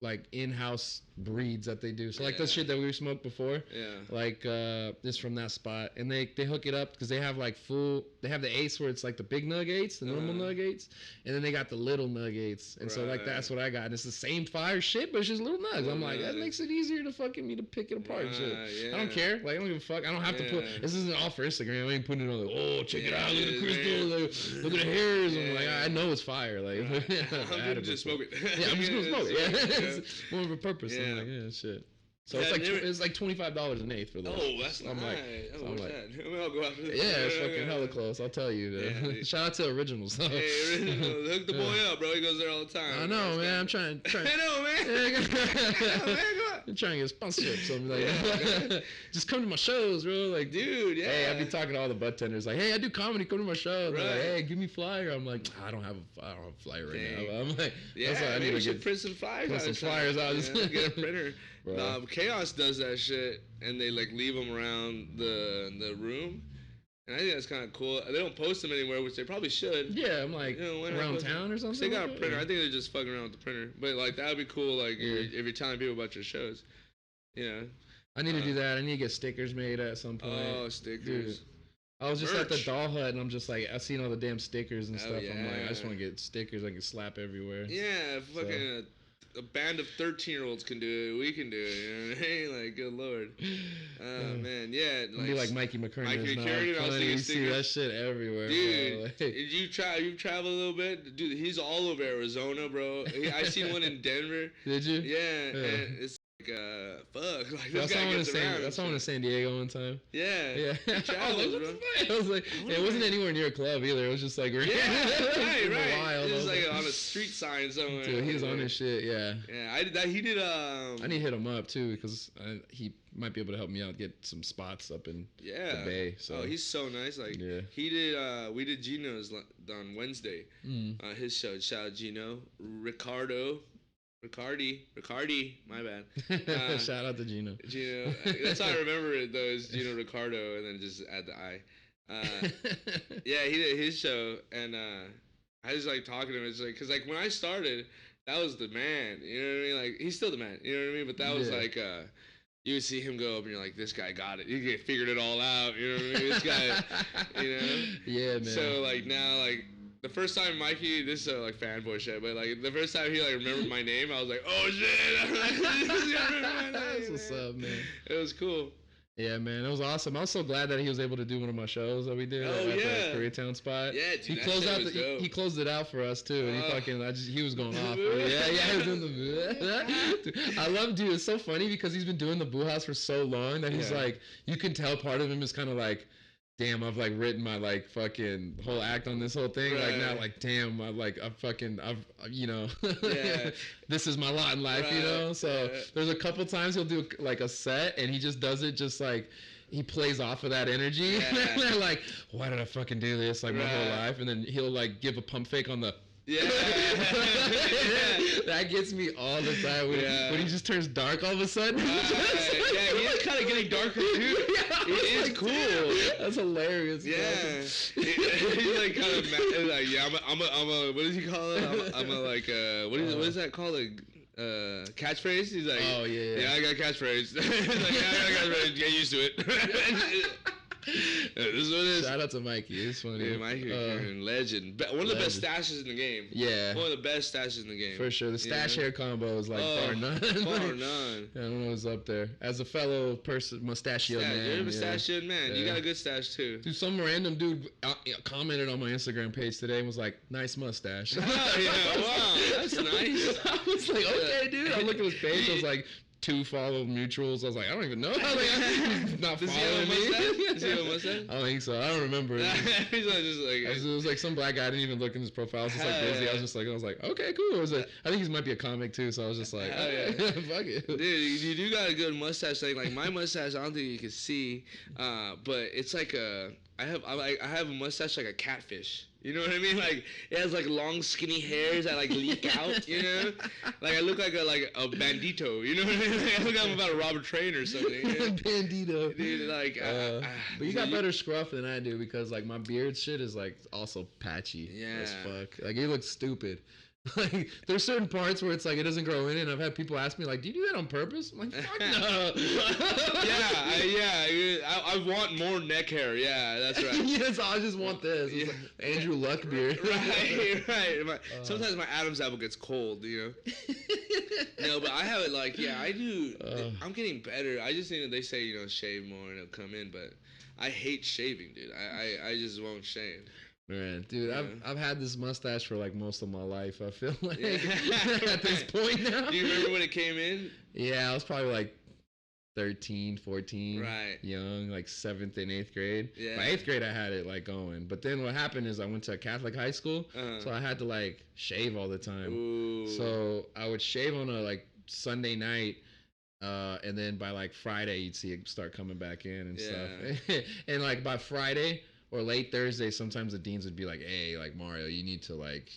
like in-house breeds that they do. So like the shit that we smoked before, like is from that spot, and they hook it up because they have like they have the eighths where it's like the big nuggets, the normal nuggets, and then they got the little nuggets, and so like that's what I got. And it's the same fire shit, but it's just little nugs. I'm like, that makes it easier to fucking me to pick it apart and shit. I don't care. Like I don't give a fuck. I don't have to put. This isn't all for Instagram. I ain't putting it on like, oh check it out, look at the crystal, look at the hairs. I'm like, I know it's fire. Like I'm just smoke it. Yeah, I'm just gonna smoke it. Yeah, it's more of a purpose. Yeah. I'm like, yeah, shit. So it's like $25 an eighth for those. Oh, that's nice. I'm like, I'll go after this. Yeah, it's fucking hella close. I'll tell you. Yeah, shout out to Originals. Hey, Originals, hook the boy up, bro. He goes there all the time. I know, man. I'm trying. I know, man. I'm trying to get sponsorship. So I'm like, just come to my shows, bro. Like, dude, yeah. Hey, I be talking to all the butt tenders. Like, hey, I do comedy. Come to my show. They're like, hey, give me flyer. I'm like, I don't have a flyer right now. I'm like, that's why I need to get print some flyers. Print some flyers out. Get a printer. Chaos does that shit, and they like leave them around the room, and I think that's kind of cool. They don't post them anywhere, which they probably should. Yeah, I'm like around town or something. They got a printer. I think they're just fucking around with the printer, but like that would be cool. Like if you're telling people about your shows, I need to do that. I need to get stickers made at some point. Oh, stickers. Dude. I was just at the doll hut, and I'm just like, I've seen all the damn stickers and stuff. I'm like, I just want to get stickers I can slap everywhere. Yeah, fucking. A band of 13-year-olds can do it. We can do it. You know what I mean? Like, good lord. Man, yeah. Like, be like Mikey McKernan. I was thinking, you see that shit everywhere, dude. Like, did you travel a little bit, dude? He's all over Arizona, bro. I seen one in Denver. Did you? Yeah. And it's like, fuck. Like, this guy gets around. I saw one in San Diego one time. Yeah. He travels, bro. I was like, it wasn't anywhere near a club either. It was just like, right. Wild. It was like on a street sign somewhere. Dude, he was on his shit, yeah. Yeah, I did that. He did. I need to hit him up too because he might be able to help me out get some spots up in the Bay. So. Oh, he's so nice. Like he did. We did Gino's on Wednesday. His show. Shout out Gino, Ricardi, my bad. Shout out to Gino. Gino, that's how I remember it though. Is Gino Ricardo, and then just add the I. Yeah, he did his show, and I was like talking to him. It's like, cause like when I started, that was the man. You know what I mean? Like he's still the man. You know what I mean? But that was like, you would see him go up, and you're like, this guy got it. He figured it all out. You know what I mean? This guy, you know? Yeah, man. So like now, like. The first time Mikey, this is like fanboy shit, but like the first time he like remembered my name, I was like, oh shit! That's what's up, man. It was cool. Yeah, man, it was awesome. I was so glad that he was able to do one of my shows that we did at the Koreatown spot. Yeah, dude, he closed out he closed it out for us too, and he was going off. He was doing the I love, dude. It's so funny because he's been doing the Boo House for so long that he's like, you can tell part of him is kind of like, damn, I've like written my like fucking whole act on this whole thing. Right. Like now, like damn, I've you know, this is my lot in life, you know. So there's a couple times he'll do like a set, and he just does it just like he plays off of that energy. Yeah. Like, why did I fucking do this like my whole life? And then he'll like give a pump fake on the. Yeah. That gets me all the time when he just turns dark all of a sudden. Yeah, he is kind of getting darker too. It is cool. That's hilarious. Yeah. He's like kind of mad, like, yeah, I'm a what does he call it? I'm a like what is that called? Catchphrase? He's like, oh yeah, I got catchphrase. Like, I got catchphrase. Get used to it. This is what it is. Shout out to Mikey. It's funny. Yeah, Mikey, legend. One of the best stashes in the game. Yeah. One of the best stashes in the game. For sure. The stash hair combo is like bar none. Bar none. I don't know what's up there. As a fellow mustachio man. You're a mustachio man. You got a good stash too. Dude, some random dude commented on my Instagram page today and was like, nice mustache. Yeah, wow. That's nice. I was like, okay, dude. I looked at his page. I was like, 2 follow mutuals. I was like, I don't even know. He's not following me. Does he have a mustache? I don't think so. I don't remember. He's not just like. It was like some black guy. I didn't even look in his profile. I was just like busy. I was like, okay, cool. I think he might be a comic too. So I was just like, fuck it. Dude, you do got a good mustache. Like my mustache, I don't think you can see, but it's like I have a mustache like a catfish. You know what I mean? Like it has like long skinny hairs that like leak out. You know, like I look like a bandito. You know what I mean? Like, I look like I'm about to rob a train or something. You know? Bandito. Dude, like. But you got better scruff than I do because like my beard shit is like also patchy as fuck. Like it looks stupid. Like, there's certain parts where it's like it doesn't grow in, and I've had people ask me like, "Do you do that on purpose?" I'm like, "Fuck no." I want more neck hair. Yeah, that's right. Yes, I just want this. It's like Andrew Luck beard. Right. Sometimes my Adam's apple gets cold, No, but I have it like, I do. I'm getting better. I just think that they say, shave more and it'll come in, but I hate shaving, dude. I just won't shave. Man, dude, I've had this mustache for like most of my life. I feel like at this point now. Do you remember when it came in? Yeah, I was probably like 13, 14. Right. Young, like 7th and 8th grade. Yeah. By 8th grade, I had it like going. But then what happened is I went to a Catholic high school, so I had to like shave all the time. Ooh. So I would shave on a like Sunday night. And then by like Friday, you'd see it start coming back in and stuff. And like by Friday or late Thursday, sometimes the deans would be like, "Hey, like Mario, you need to like,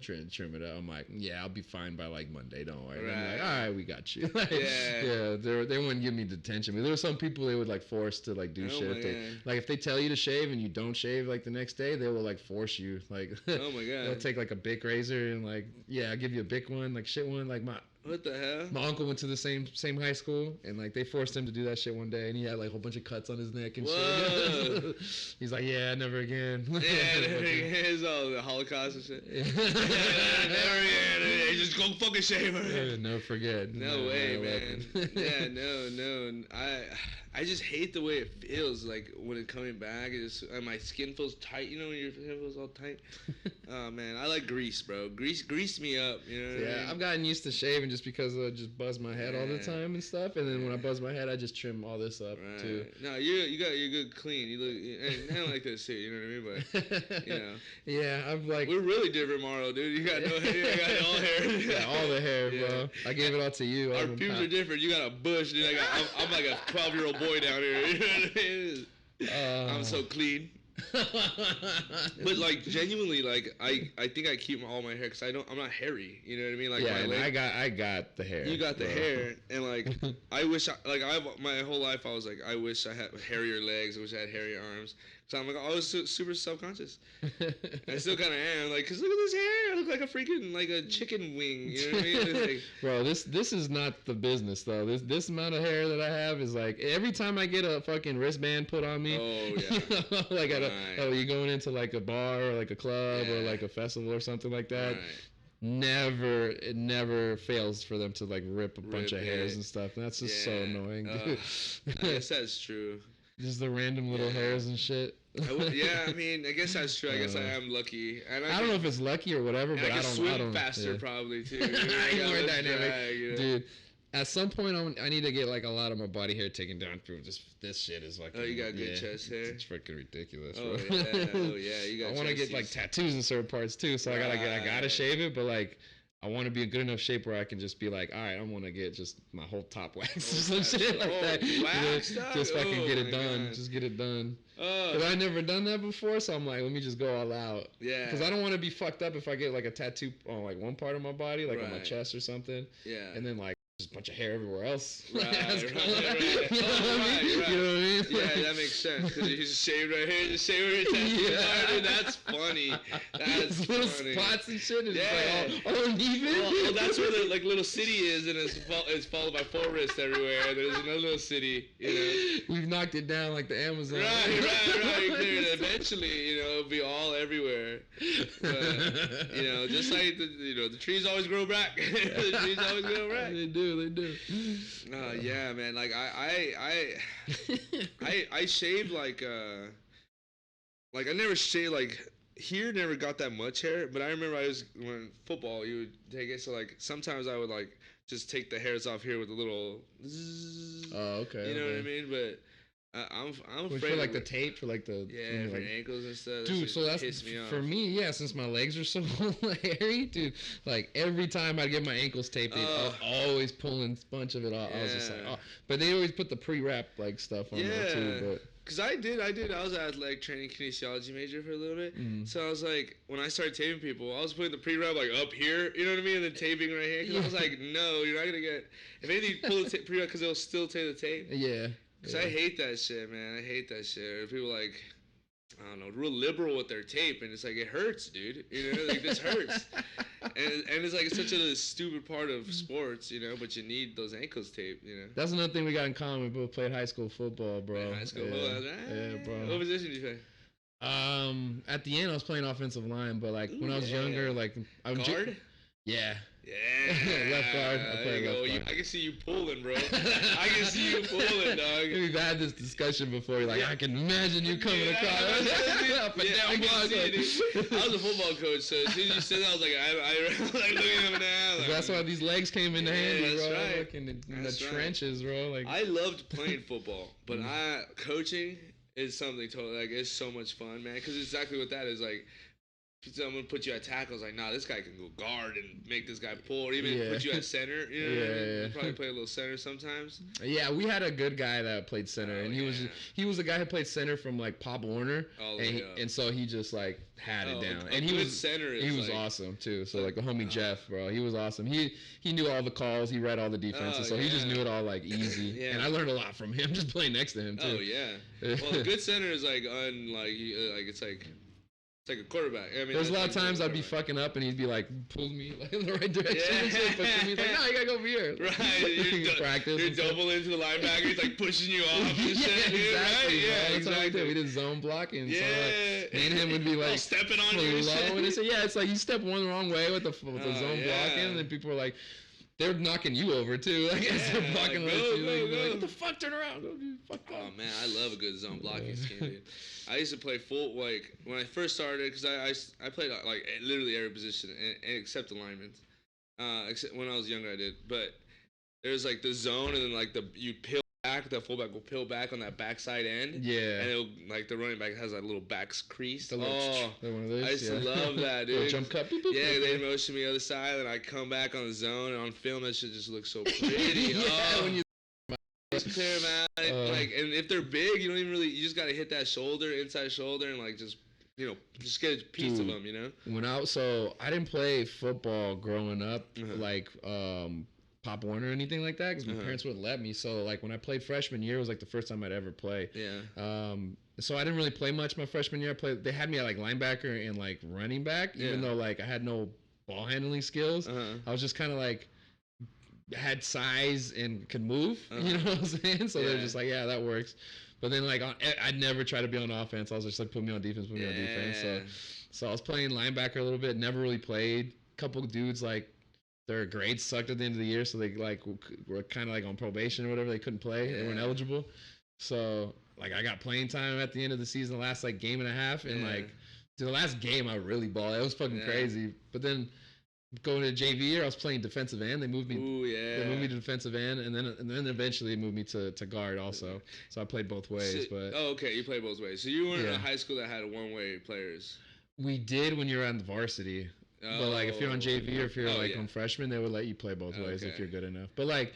trim it up." I'm like, "Yeah, I'll be fine by like Monday. Don't worry." Right. I'm like, "All right, we got you." Like, they wouldn't give me detention. I mean, there were some people they would like force to like do shit. If they tell you to shave and you don't shave like the next day, they will like force you. Like, oh my god, they'll take like a Bic razor and like, I'll give you a Bic one, like shit one, like my. What the hell? My uncle went to the same high school, and like they forced him to do that shit one day, and he had like a whole bunch of cuts on his neck and shit. He's like, "Yeah, never again." Never again. It's all the Holocaust and shit. Never again. Just go fucking shave her. Never forget. No way, man. No. I just hate the way it feels. Like when it's coming back, my skin feels tight. You know when your skin feels all tight. Oh man, I like grease, bro. Grease me up. You know what I mean? I've gotten used to shaving just because I just buzz my head all the time and stuff. And then when I buzz my head, I just trim all this up too. No, you're good clean. You look not like this too. You know what I mean? But Yeah, I'm like, we're really different, Marlo, dude. You got no hair. I got all hair. Yeah, all the hair, bro. I gave it all to you. Our pubes are different. You got a bush, dude. I'm like a 12-year-old boy down here. You know what I mean? I'm so clean. But like genuinely, like I think I keep all my hair because I'm not hairy. You know what I mean? Like I got the hair. You got the hair, and like I wish my whole life I was like I wish I had hairier legs. I wish I had hairier arms. So I'm like I was super self-conscious. I still kind of am, like, cause look at this hair. I look like a freaking like a chicken wing. You know what I mean? Like, bro, this is not the business though. This amount of hair that I have is like every time I get a fucking wristband put on me. Oh yeah. Like you're going into like a bar or like a club or like a festival or something like that. Right. It never fails for them to like rip a bunch of hairs and stuff. And that's just so annoying, dude. I guess that's true. Just the random little hairs and shit. I mean, I guess that's true. I guess I am lucky. And I don't know if it's lucky or whatever, but I don't swim faster probably too. More dynamic, dude. At some point, I need to get like a lot of my body hair taken down. This shit is like. Oh, you got good chest hair. It's freaking ridiculous. Oh bro. yeah, you got. I want to get like tattoos in certain parts too, so I gotta shave it, but like. I want to be in good enough shape where I can just be like, all right, I want to get just my whole top waxed or some shit like that. Just fucking get it done. God. Just get it done. Because I never done that before, so I'm like, let me just go all out. Yeah. Because I don't want to be fucked up if I get like a tattoo on like one part of my body, like on my chest or something. Yeah. And then like just a bunch of hair everywhere else. Right. You know what I mean? Yeah, that makes sense. Because you just shaved right here, just shaved where your tattoos are. That's funny. That's little funny. Spots and shit. And like all uneven. Well, that's where the like little city is, and it's followed by forests everywhere. There's another little city. We've knocked it down like the Amazon. Right. Eventually, it'll be all everywhere. But, just like the trees always grow back. The trees always grow back. They do. Yeah, man. Like I shaved like I never shaved like here. Never got that much hair, but I remember when football you would take it. So like sometimes I would like just take the hairs off here with a little. Oh, okay. You know what I mean? But I'm afraid for like the tape for like the for ankles and stuff. Dude, so that's for me. Yeah, since my legs are so hairy, dude. Like every time I get my ankles taped, they'd always pulling a bunch of it off. I was just like, but they always put the pre-wrap like stuff on there too. But cause I did. I was an athletic training kinesiology major for a little bit. Mm-hmm. So I was like, when I started taping people, I was putting the pre-wrap like up here. You know what I mean? And then taping right here. Cause I was like, no, you're not gonna get. If anything, pull the pre-wrap because it'll still tape the tape. Yeah. Cause I hate that shit, man. I hate that shit. People like, don't know, real liberal with their tape, and it's like it hurts, dude. You know, like this hurts, and it's like it's such a stupid part of sports, you know. But you need those ankles taped, you know. That's another thing we got in common. We both played high school football, bro. High school football, yeah, bro. What position did you play? At the end, I was playing offensive line, but like when I was younger, like I'm guard. Yeah. Left guard. I play left guard. I can see you pulling, bro. I can see you pulling, dog. We've had this discussion before. You're like, I can imagine you coming across up and down block. I was a football coach, so as soon as you said that, I was like, I like looking at him now. Like, that's why these legs came in handy, bro. Right. Like in the trenches, bro. Like I loved playing football, but coaching is something totally like it's so much fun, man. Because exactly what that is like. Someone put you at tackles, like, nah, this guy can go guard and make this guy pull, or even put you at center. You know what I mean? You probably play a little center sometimes. Yeah, we had a good guy that played center, and he was a guy who played center from like Pop Warner, and so he just like had it down. And he was awesome too. So like the homie Jeff, bro, he was awesome. He knew all the calls, he read all the defenses, so he just knew it all like easy. And I learned a lot from him just playing next to him too. Oh yeah. Well, a good center is like it's like. It's like a quarterback. I mean, there's a lot of times I'd be fucking up and he'd be like, pull me like in the right direction. But he's like, no, you gotta go over here. Right. You're double into the linebacker. He's like pushing you off and shit. Exactly. Right? Yeah, that's what we did. We did zone blocking. Yeah. So me and him would be like stepping on you. Low, and they say, it's like you step one wrong way with the zone blocking, and then people are like, they're knocking you over too. Like as they're blocking like, what the fuck? Turn around. Oh man, I love a good zone blocking scheme, dude. I used to play full like when I first started because I played like literally every position except the linemen. Except when I was younger I did, but there's like the zone and then like you peel back, the fullback will peel back on that backside end. Yeah. And it'll like the running back has that little back crease. One of those, I used to love that, dude. Jump cut. Yeah, they motion me the other side and I come back on the zone and on film that shit just looks so pretty. When you clear them out, and if they're big, you don't even really. You just gotta hit that inside shoulder, and like just get a piece of them, you know. I didn't play football growing up, like Pop Warner or anything like that, because my parents wouldn't let me. So like when I played freshman year, it was like the first time I'd ever play. Yeah. So I didn't really play much my freshman year. They had me at like linebacker and like running back, even though like I had no ball handling skills. I was just kind of like. Had size and could move, you know what I'm saying? So they're just like, yeah, that works. But then like I'd never try to be on offense. I was just like, put me on defense. So I was playing linebacker a little bit. Never really played. Couple dudes like their grades sucked at the end of the year, so they like were kind of like on probation or whatever. They couldn't play. They weren't eligible. So like I got playing time at the end of the season, the last like game and a half, and like the last game I really balled. It was fucking crazy. But then. Going to JV year, I was playing defensive end. They moved me. They moved me to defensive end, and then eventually they moved me to guard also. So I played both ways. You played both ways. So you weren't in a high school that had one-way players. We did when you were on the varsity. But like if you're on JV or if you're on freshman, they would let you play both ways if you're good enough. But like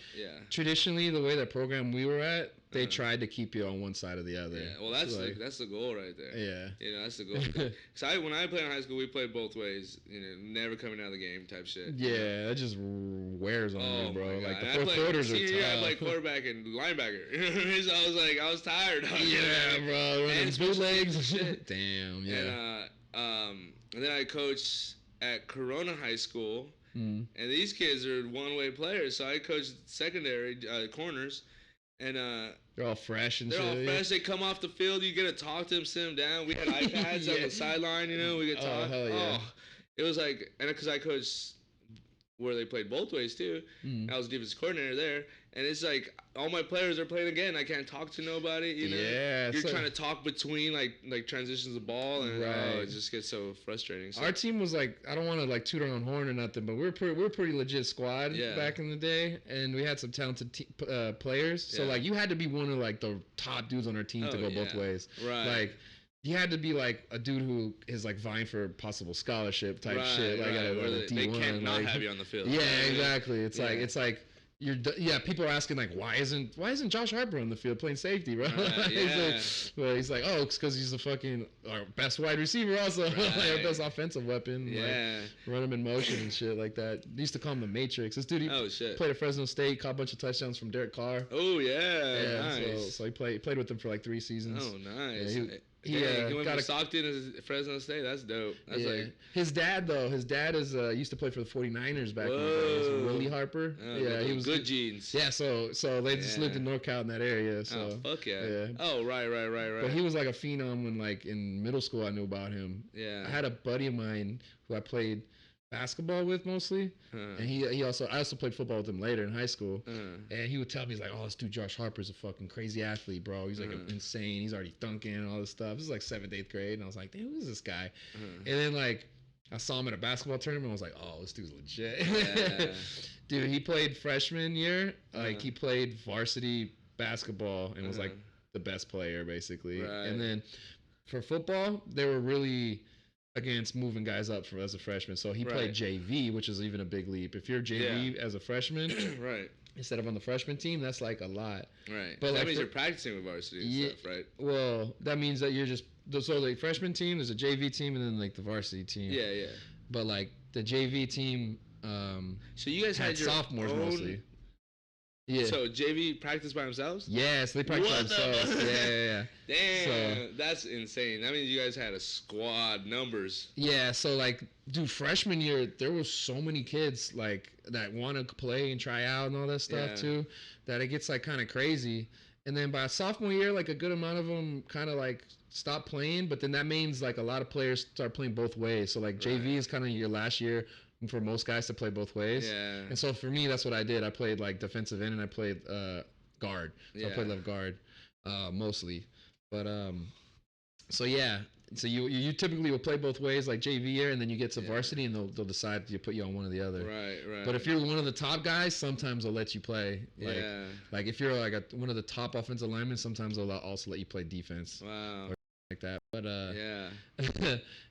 traditionally, the way that program we were at, they tried to keep you on one side or the other. Yeah, well that's the goal right there. Yeah, you know that's the goal. So when I played in high school, we played both ways. You know, never coming out of the game type shit. Yeah, that just wears on you, bro. Like the fourth quarters are tough. Yeah, I played quarterback and linebacker. So I was tired. Yeah, bro. Running bootlegs and shit. Damn. Yeah. And then I coached at Corona High School, and these kids are one-way players. So I coached secondary corners, and they're all fresh and they're all fresh. They come off the field. You get to talk to them, sit them down. We had iPads on the sideline. You know, we could talk. Hell yeah. It was like, and because I coached where they played both ways too. I was defensive coordinator there, and it's like all my players are playing again. I can't talk to nobody. You know, you're trying to talk between like transitions of ball, and it just gets so frustrating. So. Our team was like, I don't want to like toot our own horn or nothing, but we're pretty legit squad back in the day, and we had some talented players. So like you had to be one of like the top dudes on our team to go both ways. Right. Like. You had to be like a dude who is like vying for possible scholarship type shit. Like they can't not have you on the field. Yeah, exactly. It's like people are asking like, why isn't Josh Harper on the field playing safety, bro? He's like, oh, it's because he's the fucking our best wide receiver, also our best offensive weapon. Yeah, like, run him in motion and shit like that. They used to call him the Matrix. This dude, played at Fresno State, caught a bunch of touchdowns from Derek Carr. Oh yeah, nice. So he played with him for like 3 seasons. Oh nice. He went from Stockton to Fresno State. That's dope. That's like his dad though. His dad is used to play for the 49ers back in the days. Willie Harper. He was good genes. Yeah, so they just lived in NorCal in that area. So fuck yeah. Oh right. But he was like a phenom when like in middle school I knew about him. Yeah. I had a buddy of mine who I played basketball with mostly, and I also played football with him later in high school, and he would tell me, he's like, oh, this dude Josh Harper's a fucking crazy athlete, bro. He's like insane. He's already dunking and all this stuff. This is like 7th, 8th grade, and I was like, damn, who's this guy? And then like I saw him at a basketball tournament. I was like, oh, this dude's legit. Yeah. Dude, he played freshman year. Like he played varsity basketball and was like the best player basically. Right. And then for football, they were really against moving guys up as a freshman. So he played JV, which is even a big leap. If you're JV as a freshman, right, instead of on the freshman team, that's like a lot. Right. But that means you're practicing with varsity and stuff, right? Well, that means that you're just so the freshman team, there's a JV team and then like the varsity team. Yeah, yeah. But like the JV team, so you guys had your sophomores own... mostly. Yeah. So JV practiced by themselves? Yes, they practiced by themselves. Yeah. Damn, that's insane. That means you guys had a squad numbers. Yeah, so like, dude, freshman year there was so many kids like that want to play and try out and all that stuff too, that it gets like kind of crazy. And then by sophomore year, like a good amount of them kind of like stop playing, but then that means like a lot of players start playing both ways. So like JV is kind of your last year for most guys to play both ways. Yeah. And so for me, that's what I did. I played like defensive end and I played guard. So I played left guard mostly. But so yeah. So you typically will play both ways, like JV year, and then you get to varsity, and they'll decide to put you on one or the other. Right. But if you're one of the top guys, sometimes they'll let you play. Like if you're like one of the top offensive linemen, sometimes they'll also let you play defense. Wow. Or like that. But yeah,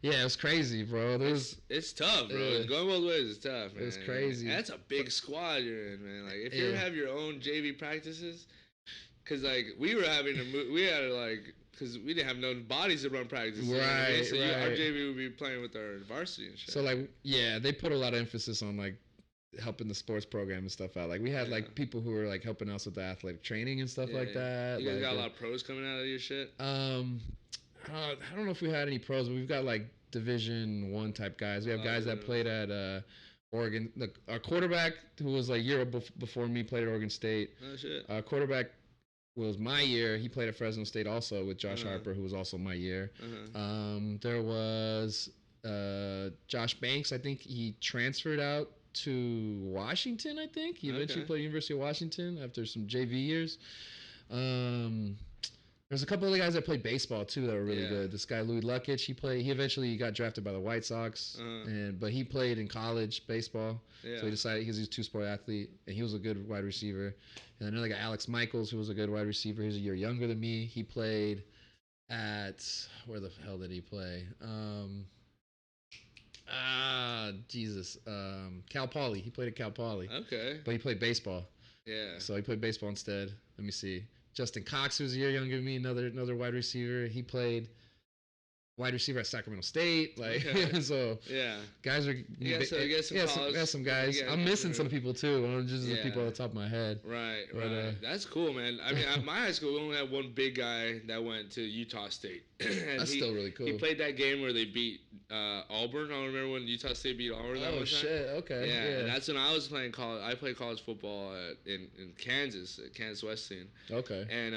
it was crazy, bro. It's tough, bro. Going both ways is tough, man. It was crazy. And that's a big squad you're in, man. Like if you have your own JV practices, because like we were having to move, we had to like. Because we didn't have no bodies to run practice. Right, so our JV would be playing with our varsity and shit. So, like, they put a lot of emphasis on, like, helping the sports program and stuff out. Like, we had, like, people who were, like, helping us with the athletic training and stuff like that. You guys got a lot of pros coming out of your shit? I don't know if we had any pros, but we've got, like, Division I type guys. We have guys that played at Oregon. Our quarterback, who was, like, a year before me, played at Oregon State. Oh, shit. Our quarterback was my year. He played at Fresno State also with Josh Harper, who was also my year. There was Josh Banks. I think he transferred out to Washington, I think. He eventually played University of Washington after some JV years. There's a couple other guys that played baseball too that were really good. This guy Louis Luckich, he eventually got drafted by the White Sox, but he played in college baseball. So he decided he's a two-sport athlete, and he was a good wide receiver. And another guy, Alex Michaels, who was a good wide receiver. He's a year younger than me. He played at where the hell did he play? Cal Poly. He played at Cal Poly. Okay. But he played baseball. Yeah. So he played baseball instead. Let me see. Justin Cox, who's a year younger than me, another wide receiver. He played wide receiver at Sacramento State. Like, so guys are. You got some guys. I'm missing some people too. I'm just the people on the top of my head. Right. That's cool, man. I mean, at my high school, we only had one big guy that went to Utah State. That's still really cool. He played that game where they beat Auburn. I don't remember when Utah State beat Auburn. Oh shit! Okay. Yeah, and that's when I was playing college. I played college football in Kansas, at Kansas Wesleyan. Okay. And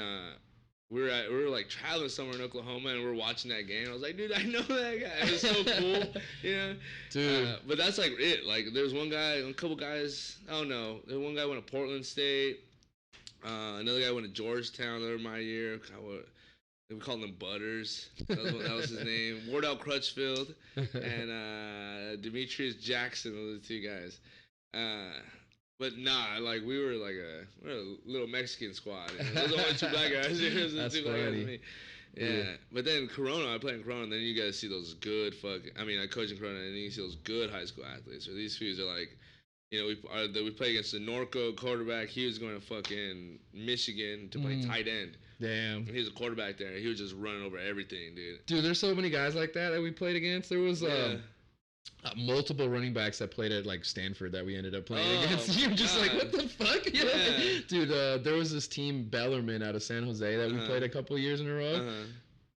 we were like traveling somewhere in Oklahoma, and we were watching that game. I was like, dude, I know that guy. It was so cool, you know. Dude. But that's like it. Like, there's a couple guys. I don't know. There one guy went to Portland State. Another guy went to Georgetown. They were my year. We called them Butters. That was his name. Wardell Crutchfield and Demetrius Jackson were the two guys. But nah, like we were a little Mexican squad. Those are the only two black guys. That's two funny. Black guys yeah, but then Corona, I played in Corona, and then you guys see those good I coach in Corona, and then you see those good high school athletes. So these fews are like, you know, we play against the Norco quarterback. He was going to fucking Michigan to play tight end. Damn. He was a quarterback there. He was just running over everything, dude. Dude, there's so many guys like that we played against. There was multiple running backs that played at like Stanford that we ended up playing against. You're just like, what the fuck? You know? Dude, there was this team Bellarmine out of San Jose that we played a couple years in a row.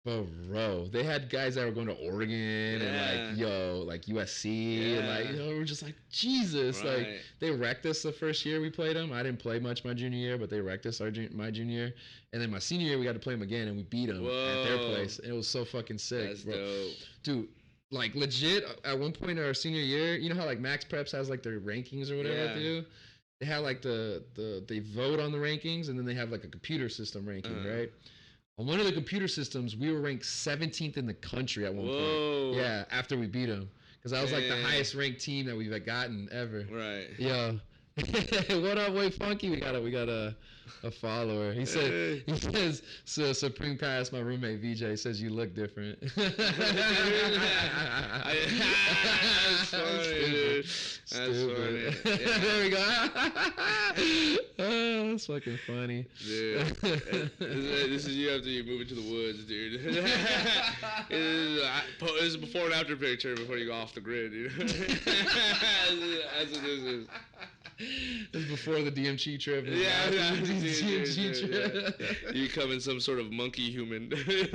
Bro, they had guys that were going to Oregon and like USC and like we're just like Jesus, like they wrecked us the first year we played them. I didn't play much my junior year, but they wrecked us my junior year, and then my senior year we got to play them again and we beat them at their place. And it was so fucking sick. That's bro. Dope. Dude. Like legit, at one point in our senior year, you know how like Max Preps has like their rankings or whatever they do. They have like they vote on the rankings and then they have like a computer system ranking, right? On one of the computer systems, we were ranked 17th in the country at one point. Yeah, after we beat them, because that was like the highest ranked team that we've gotten ever. Right. Yeah. What up, Way Funky? We got a follower. He says, so Supreme Kai asked my roommate VJ, says you look different. That's funny, dude. That's funny. Yeah. There we go. Oh, that's fucking funny. Dude. This is you after you move into the woods, dude. This is a before and after picture before you go off the grid, dude. That's what this is. This is before the DMT trip. Yeah, DMT trip. You become in some sort of monkey human. You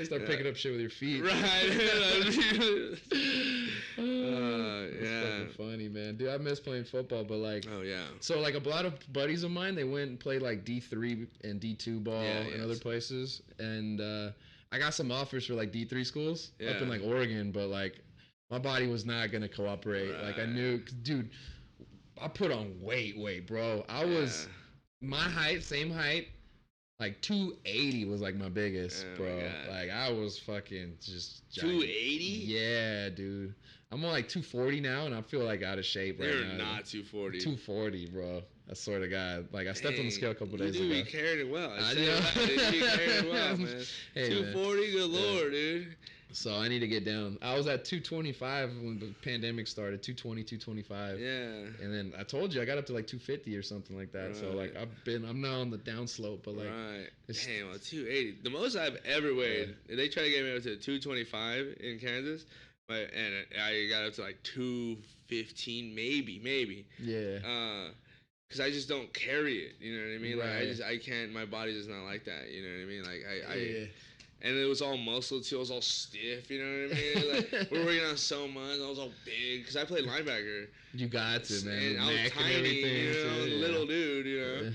start picking up shit with your feet. Right. Fucking funny, man. Dude, I miss playing football, but like, so like a lot of buddies of mine, they went and played like D3 and D2 ball in other places, and I got some offers for like D3 schools up in like Oregon, but like my body was not gonna cooperate. Like I knew, dude. I put on weight, bro. I was my height, same height, like 280 was like my biggest, bro. Like I was fucking just 280. Yeah, dude. I'm on like 240 now, and I feel like out of shape right now. You're not 240. 240, bro. I swear to God. Like I stepped on the scale a couple days ago. You carried it well. I know. You carried it well, man. Hey, 240, man. Good lord, dude. So I need to get down. I was at 225 when the pandemic started, 220, 225. Yeah. And then I told you I got up to like 250 or something like that. Right. So like I'm now on the downslope, but like. Right. Damn, well, 280. The most I've ever weighed, they tried to get me up to 225 in Kansas, and I got up to like 215, maybe. Yeah. Cause I just don't carry it, you know what I mean? Right. Like I can't. My body does not like that, you know what I mean? Like and it was all muscle too. I was all stiff, you know what I mean? Like we're working on so much. I was all big because I played linebacker. You got to, man. And I was tiny, you know, little dude, you know.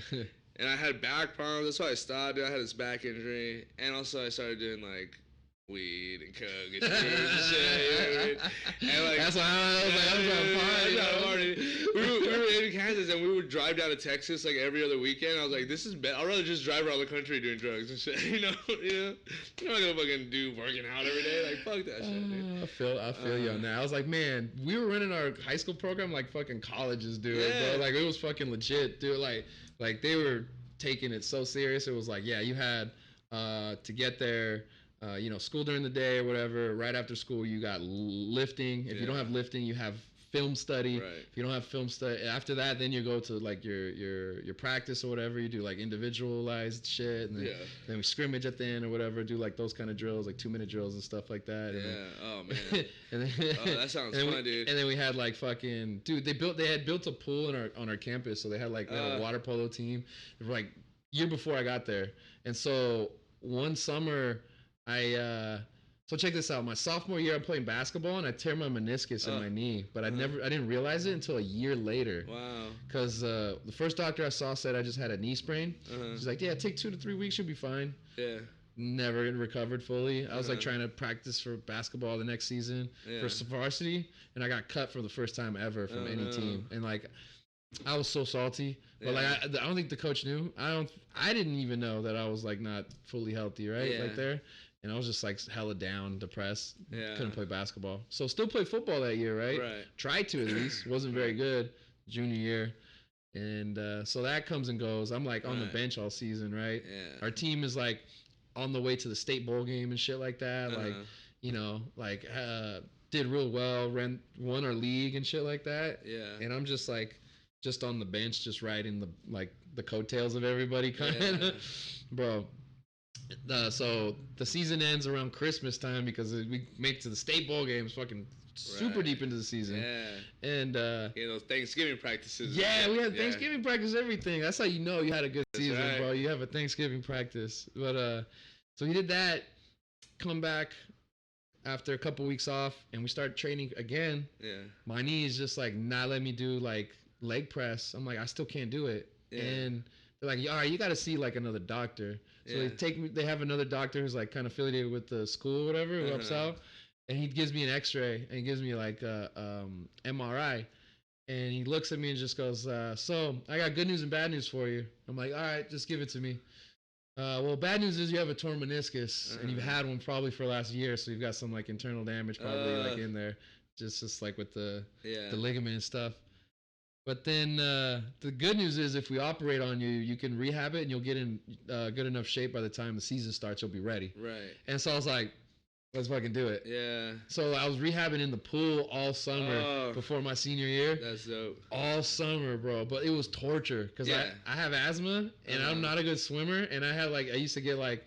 And I had back problems. That's why I stopped. I had this back injury, and also I started doing like weed and coke and shit. You know what I mean? And like that's why I was like, I'm trying to party. We were in Kansas and we would drive down to Texas like every other weekend. I was like, this is bad. I'd rather just drive around the country doing drugs and shit. You know. I'm not gonna fucking do working out every day. Like fuck that shit, dude. I feel you on that. I was like, man, we were running our high school program like fucking colleges do it, bro. Like it was fucking legit, dude. Like they were taking it so serious. It was like, yeah, you had to get there. School during the day or whatever. Right after school, you got lifting. If you don't have lifting, you have film study. Right. If you don't have film study, after that, then you go to like your practice or whatever. You do like individualized shit, and then we scrimmage at the end or whatever. Do like those kind of drills, like 2-minute drills and stuff like that. Yeah. Oh man. And then, that sounds fun, dude. And then we had like fucking dude. They had built a pool on our campus, so they had like a water polo team. Like year before I got there, and so one summer. So check this out. My sophomore year, I'm playing basketball, and I tear my meniscus in my knee, but I didn't realize it until a year later. Wow. Because the first doctor I saw said I just had a knee sprain. She's like, yeah, take 2 to 3 weeks, you'll be fine. Yeah. Never recovered fully. I was like trying to practice for basketball the next season for varsity, and I got cut for the first time ever from any team. And like, I was so salty, but like I don't think the coach knew. I didn't even know that I was like not fully healthy, right? Yeah. Like there. And I was just like hella down, depressed. Yeah. Couldn't play basketball. So still played football that year, right? Right. Tried to at least. Wasn't very good junior year. And so that comes and goes. I'm like on the bench all season, right? Yeah. Our team is like on the way to the state bowl game and shit like that. Like, did real well, won our league and shit like that. Yeah. And I'm just like, just on the bench, just riding the coattails of everybody kind of. Bro. So the season ends around Christmas time because we make it to the state bowl games fucking super deep into the season. Yeah. And those Thanksgiving practices. Yeah, we had Thanksgiving practice, everything. That's how you know you had a good season, bro. You have a Thanksgiving practice. But So he did that, come back after a couple weeks off, and we start training again. Yeah. My knee is just like not letting me do like leg press. I'm like, I still can't do it. Yeah. And they're like, all right, you got to see like another doctor. So they take me. They have another doctor who's like kind of affiliated with the school or whatever, who helps out. And he gives me an X-ray and he gives me like a MRI. And he looks at me and just goes, so I got good news and bad news for you. I'm like, all right, just give it to me. Well, bad news is you have a torn meniscus and you've had one probably for the last year. So you've got some like internal damage probably like in there, just like with the ligament and stuff. But then the good news is if we operate on you, you can rehab it and you'll get in good enough shape by the time the season starts, you'll be ready. Right. And so I was like, let's fucking do it. Yeah. So I was rehabbing in the pool all summer before my senior year. That's dope. All summer, bro. But it was torture because I have asthma and I'm not a good swimmer. And I used to get like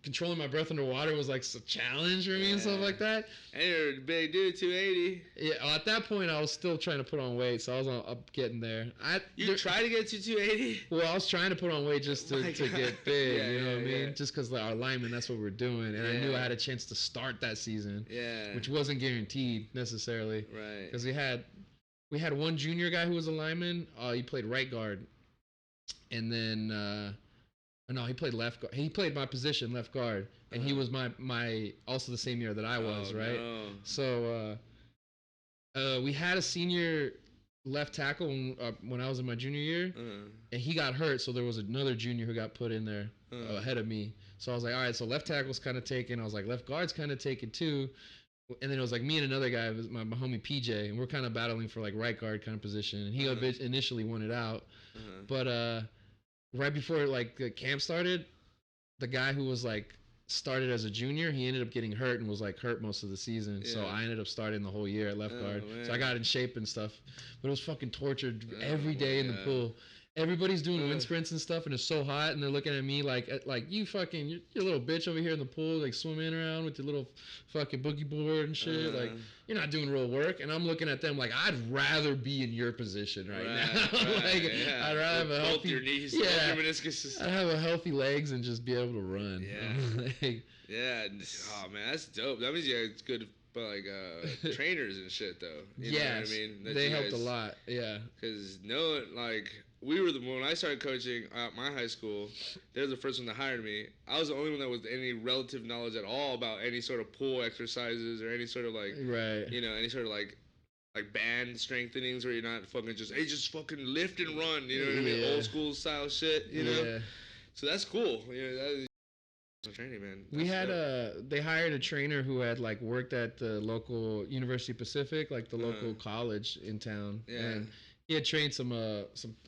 controlling my breath underwater was like a challenge for me and stuff like that. And you're a big dude, 280. Yeah, at that point I was still trying to put on weight, so I was up getting there. You tried to get to 280? Well, I was trying to put on weight just to get big, you know what I mean? Just because our lineman, that's what we're doing. And I knew I had a chance to start that season, which wasn't guaranteed necessarily. Right. Because we had one junior guy who was a lineman. He played right guard. And then... no, he played left guard. He played my position, left guard, and he was my also the same year that I was, right? No. So we had a senior left tackle when I was in my junior year, and he got hurt. So there was another junior who got put in there ahead of me. So I was like, all right, so left tackle's kind of taken. I was like, left guard's kind of taken too. And then it was like me and another guy, my homie PJ, and we're kind of battling for like right guard kind of position. And he initially won it out, but right before like the camp started, the guy who was like started as a junior, he ended up getting hurt and was like hurt most of the season. So I ended up starting the whole year at left guard. Man. So I got in shape and stuff, but it was fucking tortured every day in the pool. Everybody's doing wind sprints and stuff, and it's so hot, and they're looking at me like you fucking, you're a little bitch over here in the pool, like swimming around with your little fucking boogie board and shit. Like, you're not doing real work. And I'm looking at them like, I'd rather be in your position right now. Like, I'd rather have a healthy... Both your knees, your meniscus. I'd have a healthy legs and just be able to run. Yeah. Like, oh, man, that's dope. That means you had good... But like trainers and shit though. You know what I mean? They helped a lot. Yeah. Because when I started coaching at my high school, they were the first one that hired me. I was the only one that was any relative knowledge at all about any sort of pool exercises or any sort of like, any sort of like band strengthenings where you're not fucking just fucking lift and run. You know what I mean? Old school style shit. You know. Yeah. So that's cool. You know, training, man. We had they hired a trainer who had like worked at the local University Pacific, like the local college in town. Yeah. And he had trained some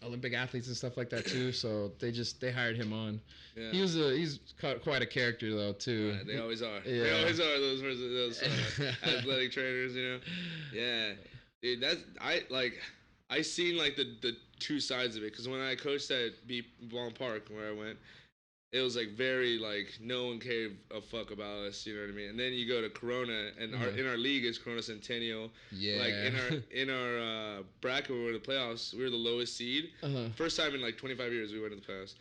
Olympic athletes and stuff like that too. So they hired him on. Yeah. He's quite a character though too. They always are. Yeah. They always are those athletic trainers, you know. Yeah. Dude, I seen like the two sides of it, because when I coached at Ballin Park where I went, it was like very like no one gave a fuck about us, you know what I mean? And then you go to Corona, and in our league is Corona Centennial. Yeah. Like in our bracket when we were in the playoffs, we were the lowest seed. First time in like 25 years we went to the playoffs.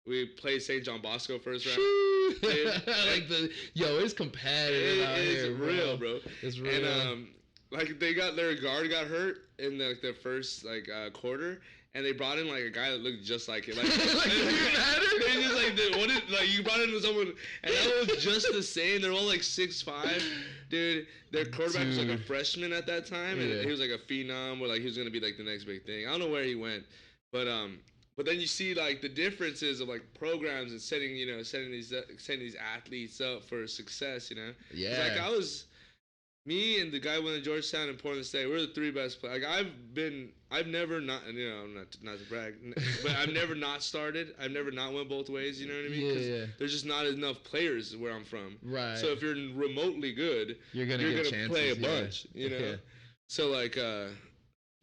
We played St. John Bosco first round. It's competitive. It's real, bro. It's real. And like their guard got hurt in the first quarter. And they brought in like a guy that looked just like it. Like, they just like you brought in someone, and that was just the same. They're all like 6'5", dude. Their quarterback was like a freshman at that time, and he was like a phenom, or like he was gonna be like the next big thing. I don't know where he went, but then you see like the differences of like programs and setting these athletes up for success. You know, like me and the guy who went to Georgetown and Portland State, we're the three best players. Like I've never not to brag, but I've never not started. I've never not went both ways. You know what I mean? Yeah. There's just not enough players where I'm from. Right. So if you're remotely good, you're gonna play a bunch. You know. Yeah. So like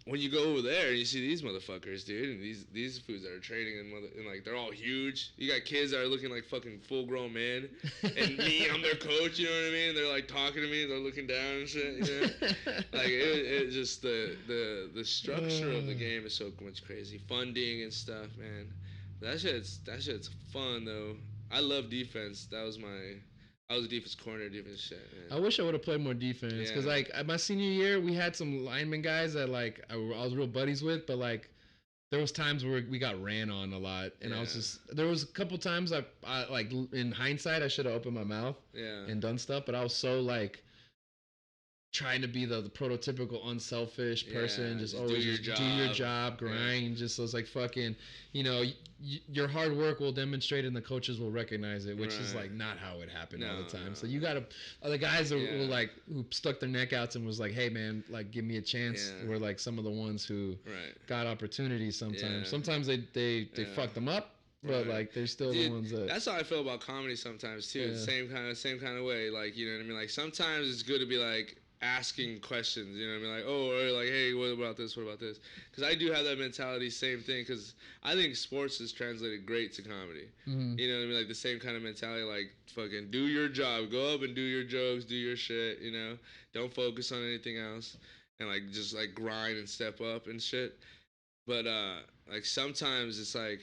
when you go over there and you see these motherfuckers, dude, and these foods that are training and like they're all huge. You got kids that are looking like fucking full grown men, and me, I'm their coach. You know what I mean? And they're like talking to me, they're looking down and shit. You know? Like it just the structure of the game is so much crazy, funding and stuff, man. That shit's fun though. I love defense. I was a defense corner, defense shit. Man. I wish I would have played more defense because like my senior year we had some lineman guys that like I was real buddies with, but like there was times where we got ran on a lot, and I was just there was a couple times I like in hindsight I should have opened my mouth and done stuff, but I was so like trying to be the prototypical unselfish person, just always do your job, grind. Just was like fucking, you know, your hard work will demonstrate and the coaches will recognize it, which is like not how it happened all the time. No. So you gotta, the guys who like who stuck their neck out and was like, hey man, like give me a chance. Were like some of the ones who got opportunities sometimes. Sometimes they fucked them up. But like they're still the ones that. That's how I feel about comedy sometimes too. Same kind of way. Like, you know what I mean? Like sometimes it's good to be like asking questions, you know what I mean? Like, oh, or like, hey, what about this? What about this? Because I do have that mentality, same thing, because I think sports is translated great to comedy. Mm-hmm. You know what I mean? Like the same kind of mentality, like fucking do your job, go up and do your jokes, do your shit, you know? Don't focus on anything else. And like just like grind and step up and shit. But like sometimes it's like,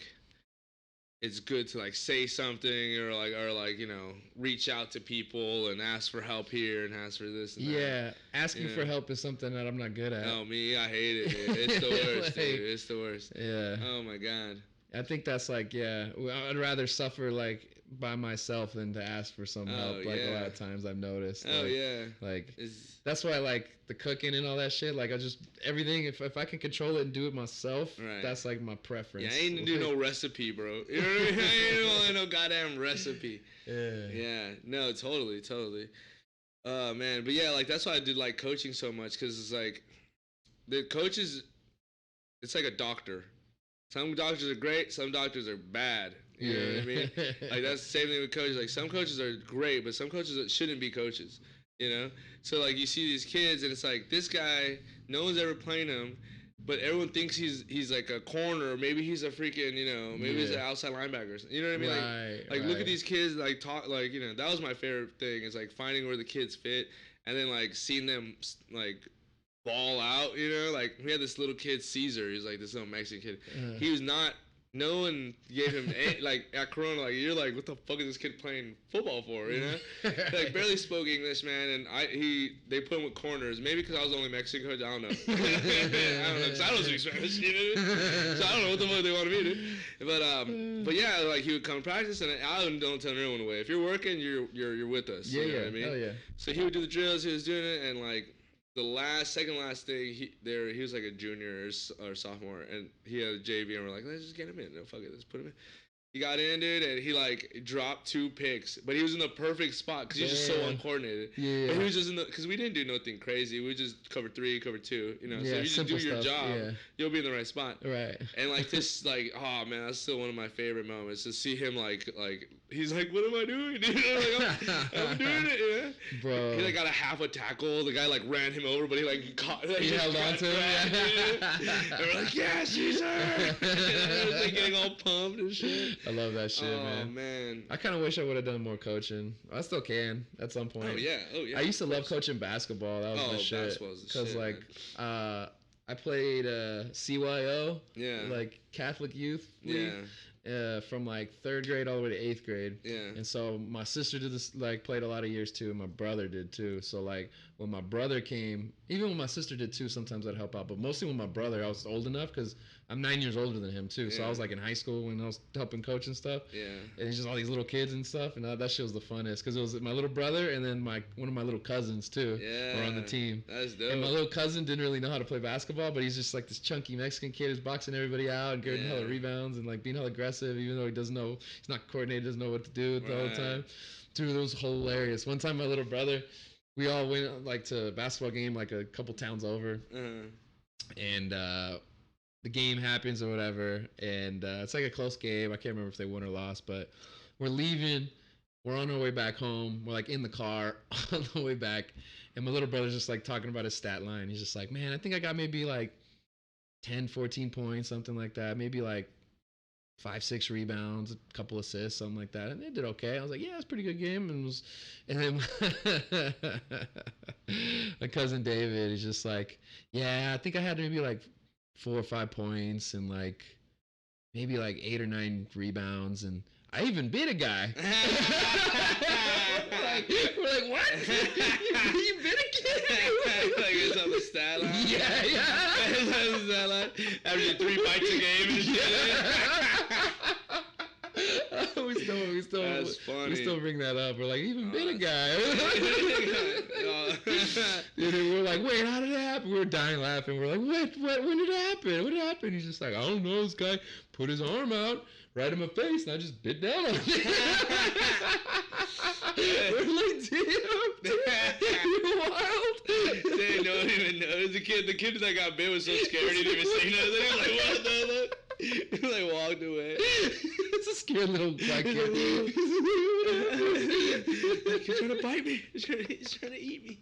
it's good to like say something or like you know, reach out to people and ask for help here and ask for this and that. Asking for help is something that I'm not good at. Oh, me, I hate it, dude. It's the worst, like, dude. It's the worst. Yeah. Oh my god. I think that's like I'd rather suffer like by myself than to ask for some help. Like a lot of times I've noticed. Like that's why I like the cooking and all that shit. Like I just everything if I can control it and do it myself, that's like my preference. Yeah, I ain't do no recipe, bro. You know what I mean? I ain't no goddamn recipe. Yeah. No, totally. Oh man, but yeah, like that's why I did like coaching so much because it's like the coaches. It's like a doctor. Some doctors are great, some doctors are bad. You know what I mean? Like that's the same thing with coaches. Like some coaches are great, but some coaches shouldn't be coaches. You know? So like you see these kids and it's like this guy, no one's ever playing him, but everyone thinks he's like a corner, or maybe he's a freaking, you know, maybe he's an outside linebacker. You know what I mean? Like look at these kids like talk like, you know, that was my favorite thing is like finding where the kids fit and then like seeing them like ball out, you know, like we had this little kid Caesar. He was like this little Mexican kid. He was not. No one gave him like at Corona. Like you're like, what the fuck is this kid playing football for? You know, like barely spoke English, man. And they put him with corners. Maybe because I was the only Mexican coach. I don't know. I don't know because I don't speak Spanish. You know, so I don't know what the fuck they wanted me to do. But yeah, like he would come practice, and I don't turn everyone away. If you're working, you're with us. Yeah, you know what I mean? Hell yeah. So he would do the drills. He was doing it, and like. The second last thing, he was like a junior or sophomore, and he had a JV, and we're like, let's just get him in. No, fuck it, let's put him in. He got in, dude, and he like dropped 2 picks, but he was in the perfect spot because he's just so uncoordinated. Yeah. But he was just because we didn't do nothing crazy. We just covered 3, covered 2, you know. So if you just do your job, you'll be in the right spot. Right. And like this, like, oh man, that's still one of my favorite moments to see him like he's like, what am I doing? Like, I'm doing it, yeah. Bro. He like got a half a tackle. The guy like ran him over, but he like caught. Like, he held on to him. And we're like, yeah, Caesar. Like getting all pumped and shit. I love that shit, man. Oh, man. I kind of wish I would have done more coaching. I still can at some point. Oh, yeah. I used to love coaching basketball. That was my shit. Because, like, I played CYO, like Catholic Youth League. From like 3rd grade all the way to 8th grade. Yeah. And so my sister did this, like played a lot of years too, and my brother did too. So like when my brother came, even when my sister did too, sometimes I'd help out. But mostly when my brother, I was old enough because I'm 9 years older than him too. So I was like in high school when I was helping coach and stuff. Yeah. And it's just all these little kids and stuff, and that shit was the funnest because it was my little brother and then one of my little cousins too were on the team. That's dope. And my little cousin didn't really know how to play basketball, but he's just like this chunky Mexican kid who's boxing everybody out and getting hella rebounds and like being hella aggressive, even though he doesn't know, he's not coordinated, doesn't know what to do the whole time. Dude, it was hilarious. One time my little brother, we all went like to a basketball game like a couple towns over, and the game happens or whatever, and it's like a close game. I can't remember if they won or lost, but we're leaving. We're on our way back home. We're like in the car on the way back, and my little brother's just like talking about his stat line. He's just like, man, I think I got maybe like 10, 14 points, something like that. Maybe like 5, 6 rebounds, a couple assists, something like that. And they did okay. I was like, yeah, it's a pretty good game. And then my cousin David is just like, yeah, I think I had maybe like 4 or 5 points and like maybe like 8 or 9 rebounds. And I even bit a guy. we're like, what? You bit a kid? Like it's on the stat line. Yeah. It's on the stat line. After 3 bites a game and shit. we still bring that up. We're like, even bit a guy. And we're like, wait, how did it happen? We're dying laughing. We're like, what? When did it happen? What happened? He's just like, I don't know. This guy put his arm out right in my face, and I just bit down on it. We're like, damn, you're wild. They don't even know. The kid that got bit was so scared he didn't even say nothing. He was like, what the fuck? He like walked away. It's a scared little black kid. He's trying to bite me. He's trying to eat me.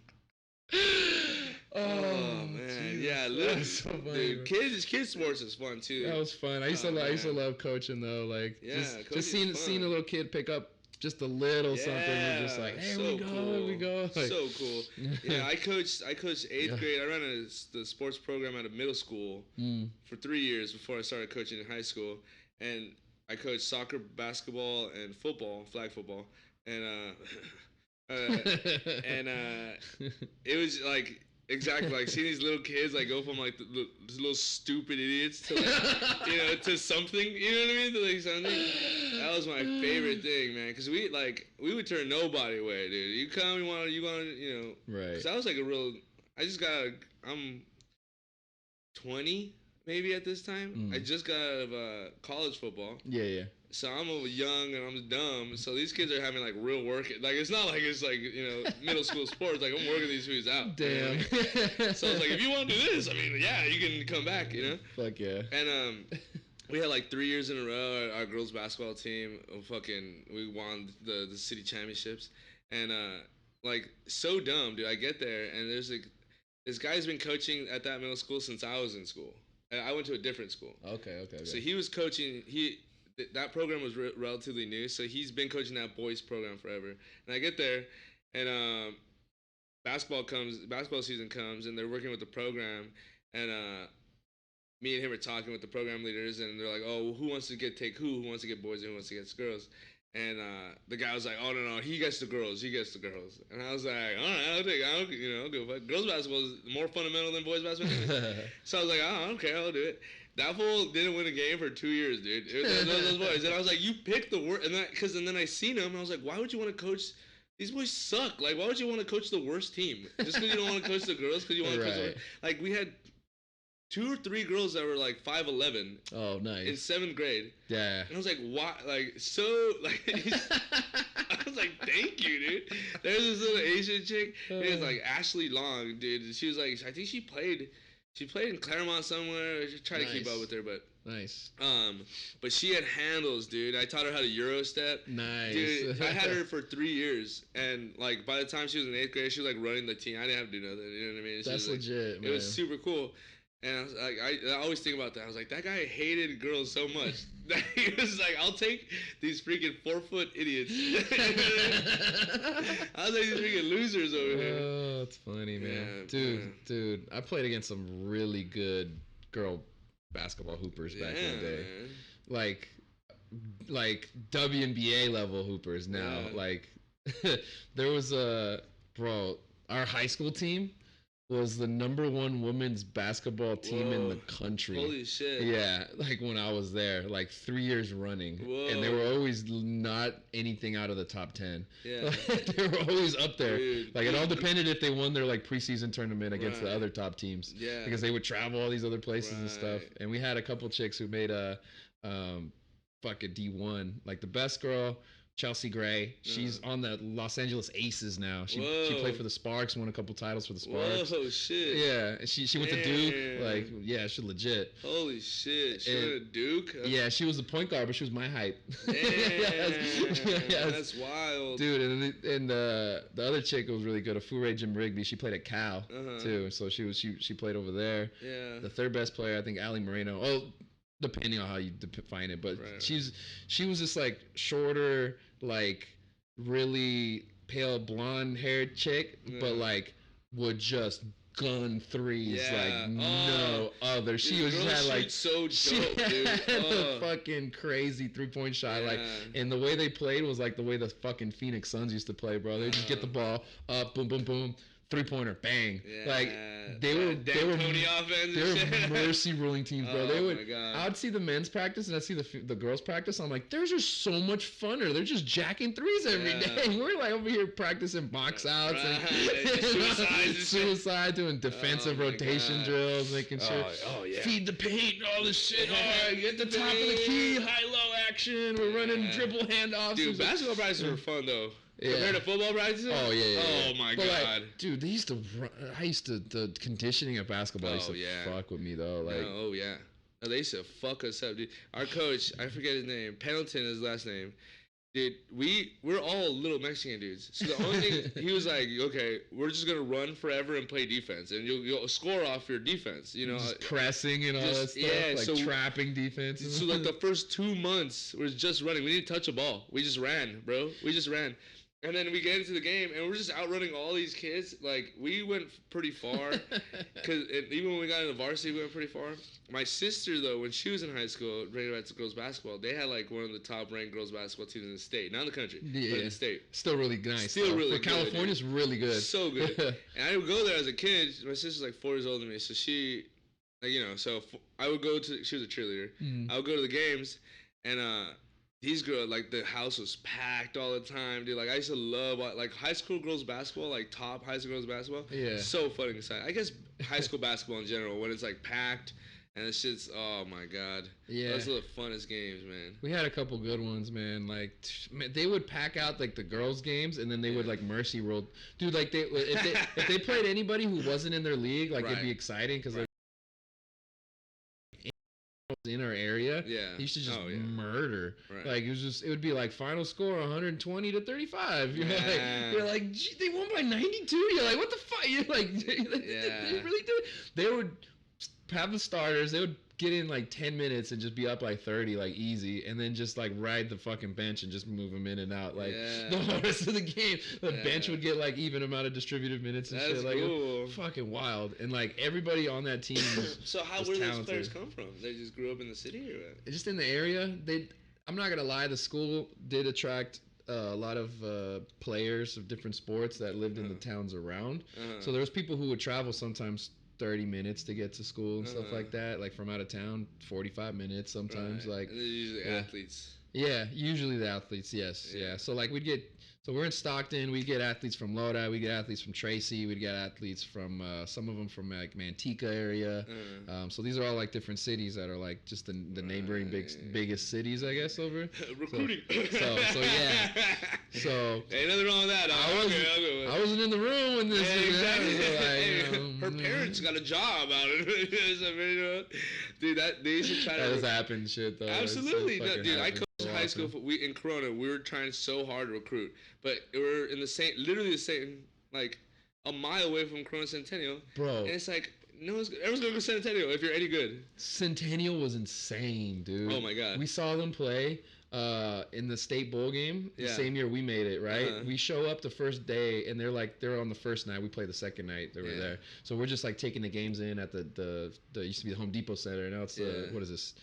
Oh man, geez. Yeah, look, so funny, dude. Kids sports is fun too. That was fun. I used to love coaching though. Like, just seeing a little kid pick up just a little something. We're just like, hey, so here we go. Like, so cool. Yeah, I coached 8th grade. I ran the sports program at a middle school for 3 years before I started coaching in high school, and I coached soccer, basketball, and football, flag football, and it was like exactly like seeing these little kids like go from like these little stupid idiots to like, to something, you know what I mean, to like something. That was my favorite thing, man, because we would turn nobody away, dude. You come, you want, right? Because I was like I'm 20 maybe at this time. I just got out of college football. Yeah. So I'm young and I'm dumb. So these kids are having like real work. Like it's not like it's like middle school sports. Like I'm working these dudes out. Damn. You know what I mean? So I was like, if you want to do this, I mean, yeah, you can come back. Fuck yeah. And we had like 3 years in a row. Our girls basketball team, we won the city championships. And like so dumb, dude. I get there and there's like this guy's been coaching at that middle school since I was in school. And I went to a different school. Okay. So he was coaching. That program was relatively new, so he's been coaching that boys program forever. And I get there, and basketball season comes, and they're working with the program, and me and him are talking with the program leaders, and they're like, "Oh, who wants to take who? Who wants to get boys and who wants to get girls?" And the guy was like, "Oh no, he gets the girls. And I was like, "All right, I'll go. Girls basketball is more fundamental than boys basketball." So I was like, "Oh, okay, I'll do it." That fool didn't win a game for 2 years, dude. It was those boys, and I was like, "You picked the worst." And then I seen him, and I was like, "Why would you want to coach? These boys suck. Like, why would you want to coach the worst team? Just because you don't want to coach the girls? Because you want to coach like we had 2 or 3 girls that were like 5'11". Oh, nice. In 7th grade. Yeah. And I was like, why? Like, so, like, I was like, thank you, dude. There's this little Asian chick. It was like Ashley Long, dude. She was like, I think she played in Claremont somewhere. I just try to keep up with her, but. Nice. But she had handles, dude. I taught her how to Euro step. Nice. Dude, I had her for 3 years, and like by the time she was in 8th grade, she was like running the team. I didn't have to do nothing. You know what I mean? That's legit, man. It was super cool. And I was like, I always think about that. I was like, that guy hated girls so much that he was like, I'll take these freaking 4-foot idiots. I'll take these freaking losers over here. Oh, it's funny, man. Yeah, dude, I played against some really good girl basketball hoopers back in the day. Man. Like WNBA level hoopers now. Yeah. Like, there was our high school team was the #1 women's basketball team in the country. Holy shit. Yeah, like when I was there, like 3 years running. Whoa. And they were always not anything out of the top 10. Yeah. They were always up there. Dude. Like it all depended if they won their like preseason tournament against the other top teams. Yeah. Because they would travel all these other places and stuff. And we had a couple chicks who made a fucking D1. Like the best girl, Chelsea Gray. She's on the Los Angeles Aces now. She played for the Sparks, won a couple titles for the Sparks. Whoa, shit. Yeah, she went to Duke. Like, yeah, she's legit. Holy shit. She went to Duke? Yeah, she was the point guard, but she was my height. Damn. Yes. That's wild. Dude, and the other chick was really good, Afure Jim Rigby. She played at Cal, too. So she played over there. Yeah. The third best player, I think, Allie Moreno. Oh, depending on how you define it, but she was just like shorter, like really pale blonde haired chick, but like would just gun threes like no other. She was just had like so dope, she dude. had a fucking crazy 3-point shot, like, and the way they played was like the way the fucking Phoenix Suns used to play, bro. They just get the ball up, boom, boom, boom. 3-pointer, bang! Like they were mercy ruling teams, bro. I'd see the men's practice and I'd see the girls practice. I'm like, they're just so much funner. They're just jacking threes every day. We're like over here practicing box outs and suicide, doing defensive rotation drills, making sure feed the paint, all this shit. Get the top of the key, high-low action. We're running dribble handoffs. Dude, basketball practices were fun though. Yeah. Compared to football practices? Oh, yeah. Oh, my God. Like, dude, the conditioning at basketball used to fuck with me, though. Like, No, they used to fuck us up, dude. Our coach, I forget his name, Pendleton is his last name. Dude, we're all little Mexican dudes. So the only thing, he was like, okay, we're just going to run forever and play defense. And you'll score off your defense, you know. Just pressing and all that stuff. Yeah, like trapping defense. So like the first 2 months, we're just running. We didn't touch a ball. We just ran, bro. We just ran. And then we get into the game, and we're just outrunning all these kids. Like, we went pretty far. Because even when we got into varsity, we went pretty far. My sister, though, when she was in high school, rated at girls basketball, they had, like, one of the top-ranked girls basketball teams in the state. Not in the country, but in the state. Still really nice. Still really good. California's really good. So good. And I would go there as a kid. My sister's, like, 4 years older than me, so she, like, you know, so I would go to, she was a cheerleader. I would go to the games, and, these girls, like, the house was packed all the time, dude. Like, I used to love, like, high school girls basketball, like, top high school girls basketball. Yeah. So fucking exciting. I guess high school basketball in general, when it's, like, packed, and it's just, oh, my God. Yeah. Those are the funnest games, man. We had a couple good ones, man. Like, they would pack out, like, the girls' games, and then they would, like, mercy roll. Dude, like, if they played anybody who wasn't in their league, like, it'd be exciting, because, like, in our area, he used to just murder. Like, it would be like final score 120-35. You're like, gee, they won by 92. You're like, what the fuck? You're like, they really did. They would have the starters. They would get in like 10 minutes and just be up like 30, like easy, and then just like ride the fucking bench and just move them in and out like the rest of the game. The bench would get like even amount of distributed minutes and shit. Like, cool. Fucking wild. And like everybody on that team was so where do those players come from? They just grew up in the city or what? Just in the area. I'm not gonna lie, the school did attract a lot of players of different sports that lived in the towns around. So there was people who would travel sometimes 30 minutes to get to school and stuff like that, like from out of town, 45 minutes sometimes. Like, and they're usually athletes. Yeah, usually the athletes, yes. Yeah. So like we're in Stockton, we get athletes from Lodi, we get athletes from Tracy, we get athletes from some of them from like Manteca area. So these are all like different cities that are like just the neighboring biggest cities, I guess, over. Recruiting. So yeah. So ain't nothing wrong with that. I wasn't in the room when this her parents got a job out of it. Dude, they used to try to. That has happened, shit though. Absolutely, no, dude. I coached high school. In Corona, we were trying so hard to recruit, but we're in literally the same, like a mile away from Corona Centennial, bro. And it's like everyone's gonna go Centennial if you're any good. Centennial was insane, dude. Oh my God. We saw them play in the state bowl game the same year we made it, right? We show up the first day and they're on the first night. We play the second night. They were there. So we're just like taking the games in at the used to be the Home Depot Center. Now it's what is this?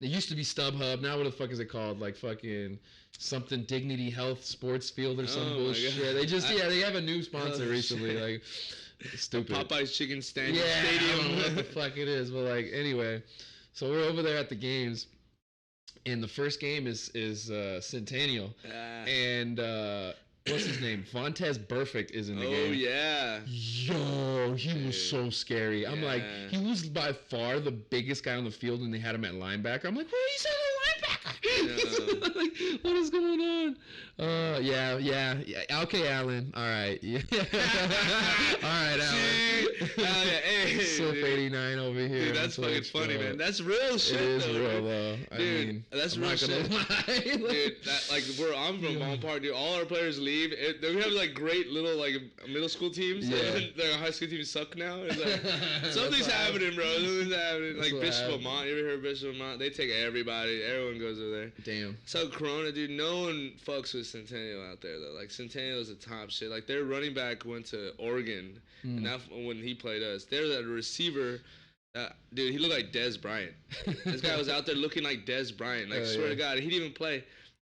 It used to be StubHub. Now what the fuck is it called? Like fucking something Dignity Health Sports Field or some bullshit. They just they have a new sponsor recently. Like stupid. Popeyes Chicken Stand Stadium. I don't know what the fuck it is, but like anyway. So we're over there at the games. And the first game is Centennial, and what's his name? Vontez Burfict is in the game. Oh yeah. Yo, he was so scary. I'm like, he was by far the biggest guy on the field, and they had him at linebacker. I'm like, bro, he's at linebacker. Like, what is going on? Yeah. Okay, Alan. All right. Yeah. All right, Alan. Surf 89 over here. Dude, that's fucking funny, man. That's real shit. It is real, though. Dude, that's real shit. Dude, I'm from Ball Park, dude. All our players leave. We have like great little like middle school teams. Yeah. Their high school teams suck now. It's like something's happening, bro. Something's happening. Like Bishop Vermont. You ever heard of Bishop Vermont? They take everybody. Everyone goes over there. Damn. So Corona, dude. No one fucks with Centennial out there though. Like Centennial is the top shit. Like their running back went to Oregon, and that when he played us, they're the receiver. Dude, he looked like Dez Bryant. This guy was out there looking like Dez Bryant. Like, swear to God, he didn't even play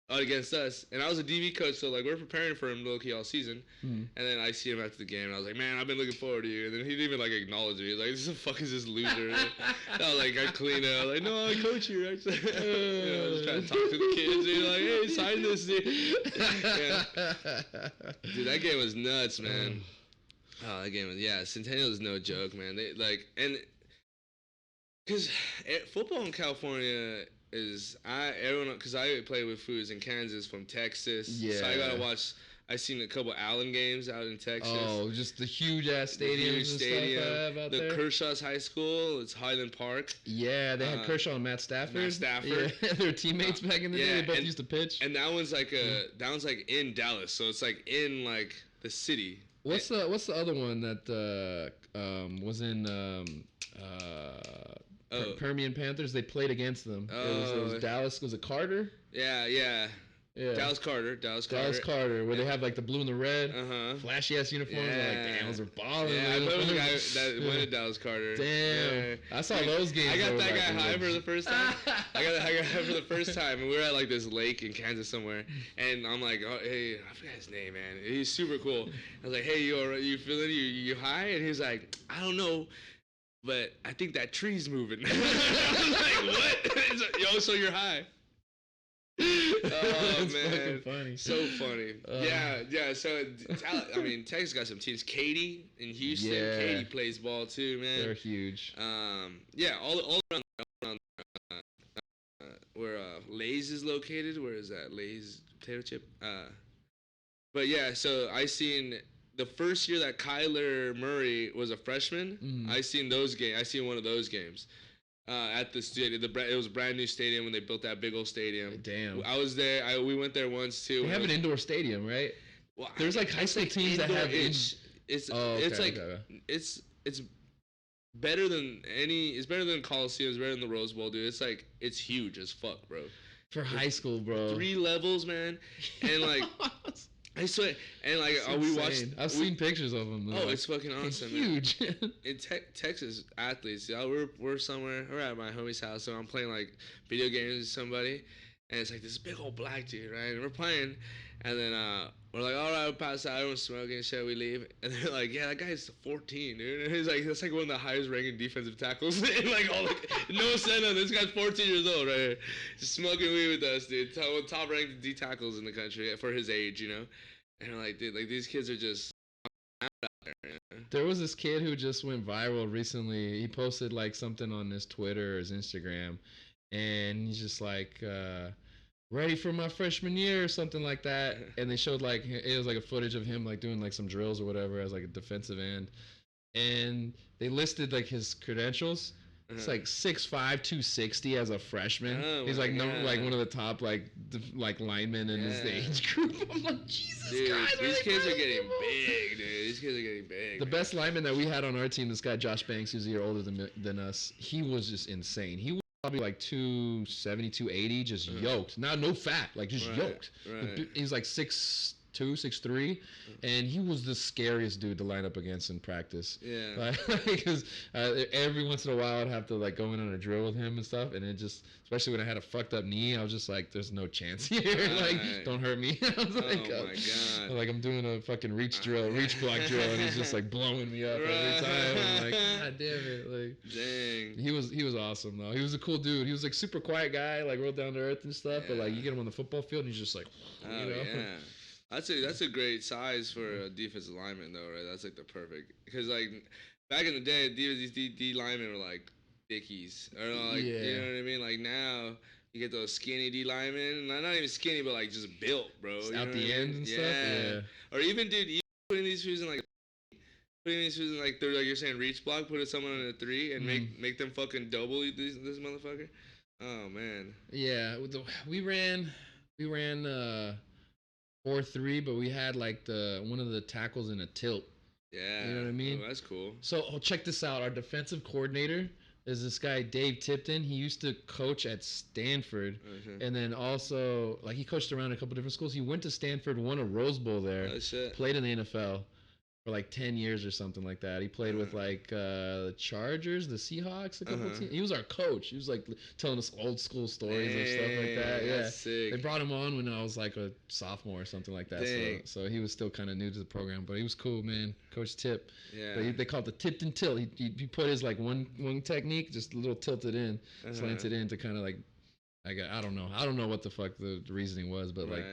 against us. And I was a DB coach, so, like, we're preparing for him low-key all season. And then I see him after the game, and I was like, man, I've been looking forward to you. And then he didn't even, like, acknowledge me. He was like, this the fuck is this loser? I was like, I clean up. Like, no, I coach you, actually. I was trying to talk to the kids. And like, hey, sign this, dude. Dude, that game was nuts, man. Oh, that game was, Centennial is no joke, man. They, like, and... Because football in California is, because I play with foods in Kansas from Texas. Yeah. So I got to watch, I seen a couple Allen games out in Texas. Oh, just the huge-ass stadiums and stuff out there. Kershaw's High School, it's Highland Park. Yeah, they had Kershaw and Matt Stafford. Yeah, they were teammates back in the day. They both used to pitch. And that one's like in Dallas, so it's like in like the city. What's the other one that was in Permian Panthers? They played against them. It was Dallas. Was it Carter? Yeah. Dallas Carter, where they have like the blue and the red, flashy ass uniforms. Yeah. Like, damn, those are balling. Yeah, I know the guy that went to Dallas Carter. Damn, yeah. I saw those games. I got that guy high for the first time. I got high for the first time, and we were at like this lake in Kansas somewhere, and I'm like, oh, hey, I forgot his name, man. He's super cool. I was like, hey, you feeling you high? And he's like, I don't know. But I think that tree's moving. I was like, what? Like, yo, so you're high. Oh, man. Funny. So funny. Yeah. So, I mean, Texas got some teams. Katy in Houston. Yeah. Katy plays ball, too, man. They're huge. All around where Lay's is located. Where is that? Lay's potato chip? But, yeah, so I seen... The first year that Kyler Murray was a freshman, I seen those games. I seen one of those games at the stadium. It was a brand new stadium when they built that big old stadium. Damn. I was there. We went there once too. They have an indoor stadium, right? Well, there's like high school teams that have. It's better than any. It's better than Coliseum. It's better than the Rose Bowl, dude. It's huge as fuck, bro. For high school, bro. 3 levels, man, and like. I swear, and like we watched. I've seen pictures of them. Oh, it's fucking awesome. It's huge. In Texas athletes, we're somewhere. We're at my homie's house, so I'm playing like video games with somebody, and it's like this big old black dude, right? And we're playing, and then we're like, all right, we'll pass out, everyone's smoking, shall we leave? And they're like, yeah, that guy's 14, dude. And he's like, that's like one of the highest ranking defensive tackles. And like, no sense, this guy's 14 years old, right here, just smoking weed with us, dude. Top ranked D tackles in the country for his age, you know. And we're like, dude, like these kids are just out there. Yeah. There was this kid who just went viral recently. He posted like something on his Twitter or his Instagram, and he's just like, ready for my freshman year or something like that. And they showed like, it was like a footage of him like doing like some drills or whatever as like a defensive end. And they listed like his credentials. It's like 6'5", 260 as a freshman. He's like like one of the top like linemen in his age group. I'm like, Jesus Christ, these kids are getting big, dude. These kids are getting big. The best lineman that we had on our team, this guy Josh Banks, who's a year older than us. He was just insane. He was probably like 270, 280, just yoked. No fat, like just yoked. Right. He's like 6'2", 6'3", and he was the scariest dude to line up against in practice. Yeah. Because every once in a while I'd have to like go in on a drill with him and stuff, and it just, especially when I had a fucked up knee, I was just like, there's no chance here. Like, don't hurt me. I was like, oh my God. Like I'm doing a fucking reach block drill, and he's just like blowing me up every time. I'm like, God damn it. Like, dang. He was awesome though. He was a cool dude. He was like super quiet guy, like real down to earth and stuff, but like you get him on the football field and he's just like, you know. Yeah. That's a great size for a defensive lineman though, right? That's like the perfect, because like back in the day, these D linemen were like dickies, or like you know what I mean. Like now you get those skinny D linemen, not even skinny, but like just built, bro. Just out the ends and stuff. Yeah. Or even dude, even putting these shoes in like putting these dudes in like they're like you're saying reach block, putting someone on a 3 and make them fucking double this motherfucker. Oh man. Yeah, we ran 4-3, but we had like one of the tackles in a tilt. Yeah. You know what I mean? Oh, that's cool. So check this out. Our defensive coordinator is this guy Dave Tipton. He used to coach at Stanford, and then also like he coached around a couple different schools. He went to Stanford, won a Rose Bowl there, played in the NFL for like 10 years or something like that. He played with like the Chargers, the Seahawks, a couple teams. He was our coach. He was like telling us old school stories and stuff like that. Yeah, sick. They brought him on when I was like a sophomore or something like that. So he was still kind of new to the program, but he was cool, man. Coach Tip. Yeah. They call it the Tipton tilt. He put his like one technique, just a little tilted in, slanted in to kind of like. I don't know. I don't know what the fuck the reasoning was, but like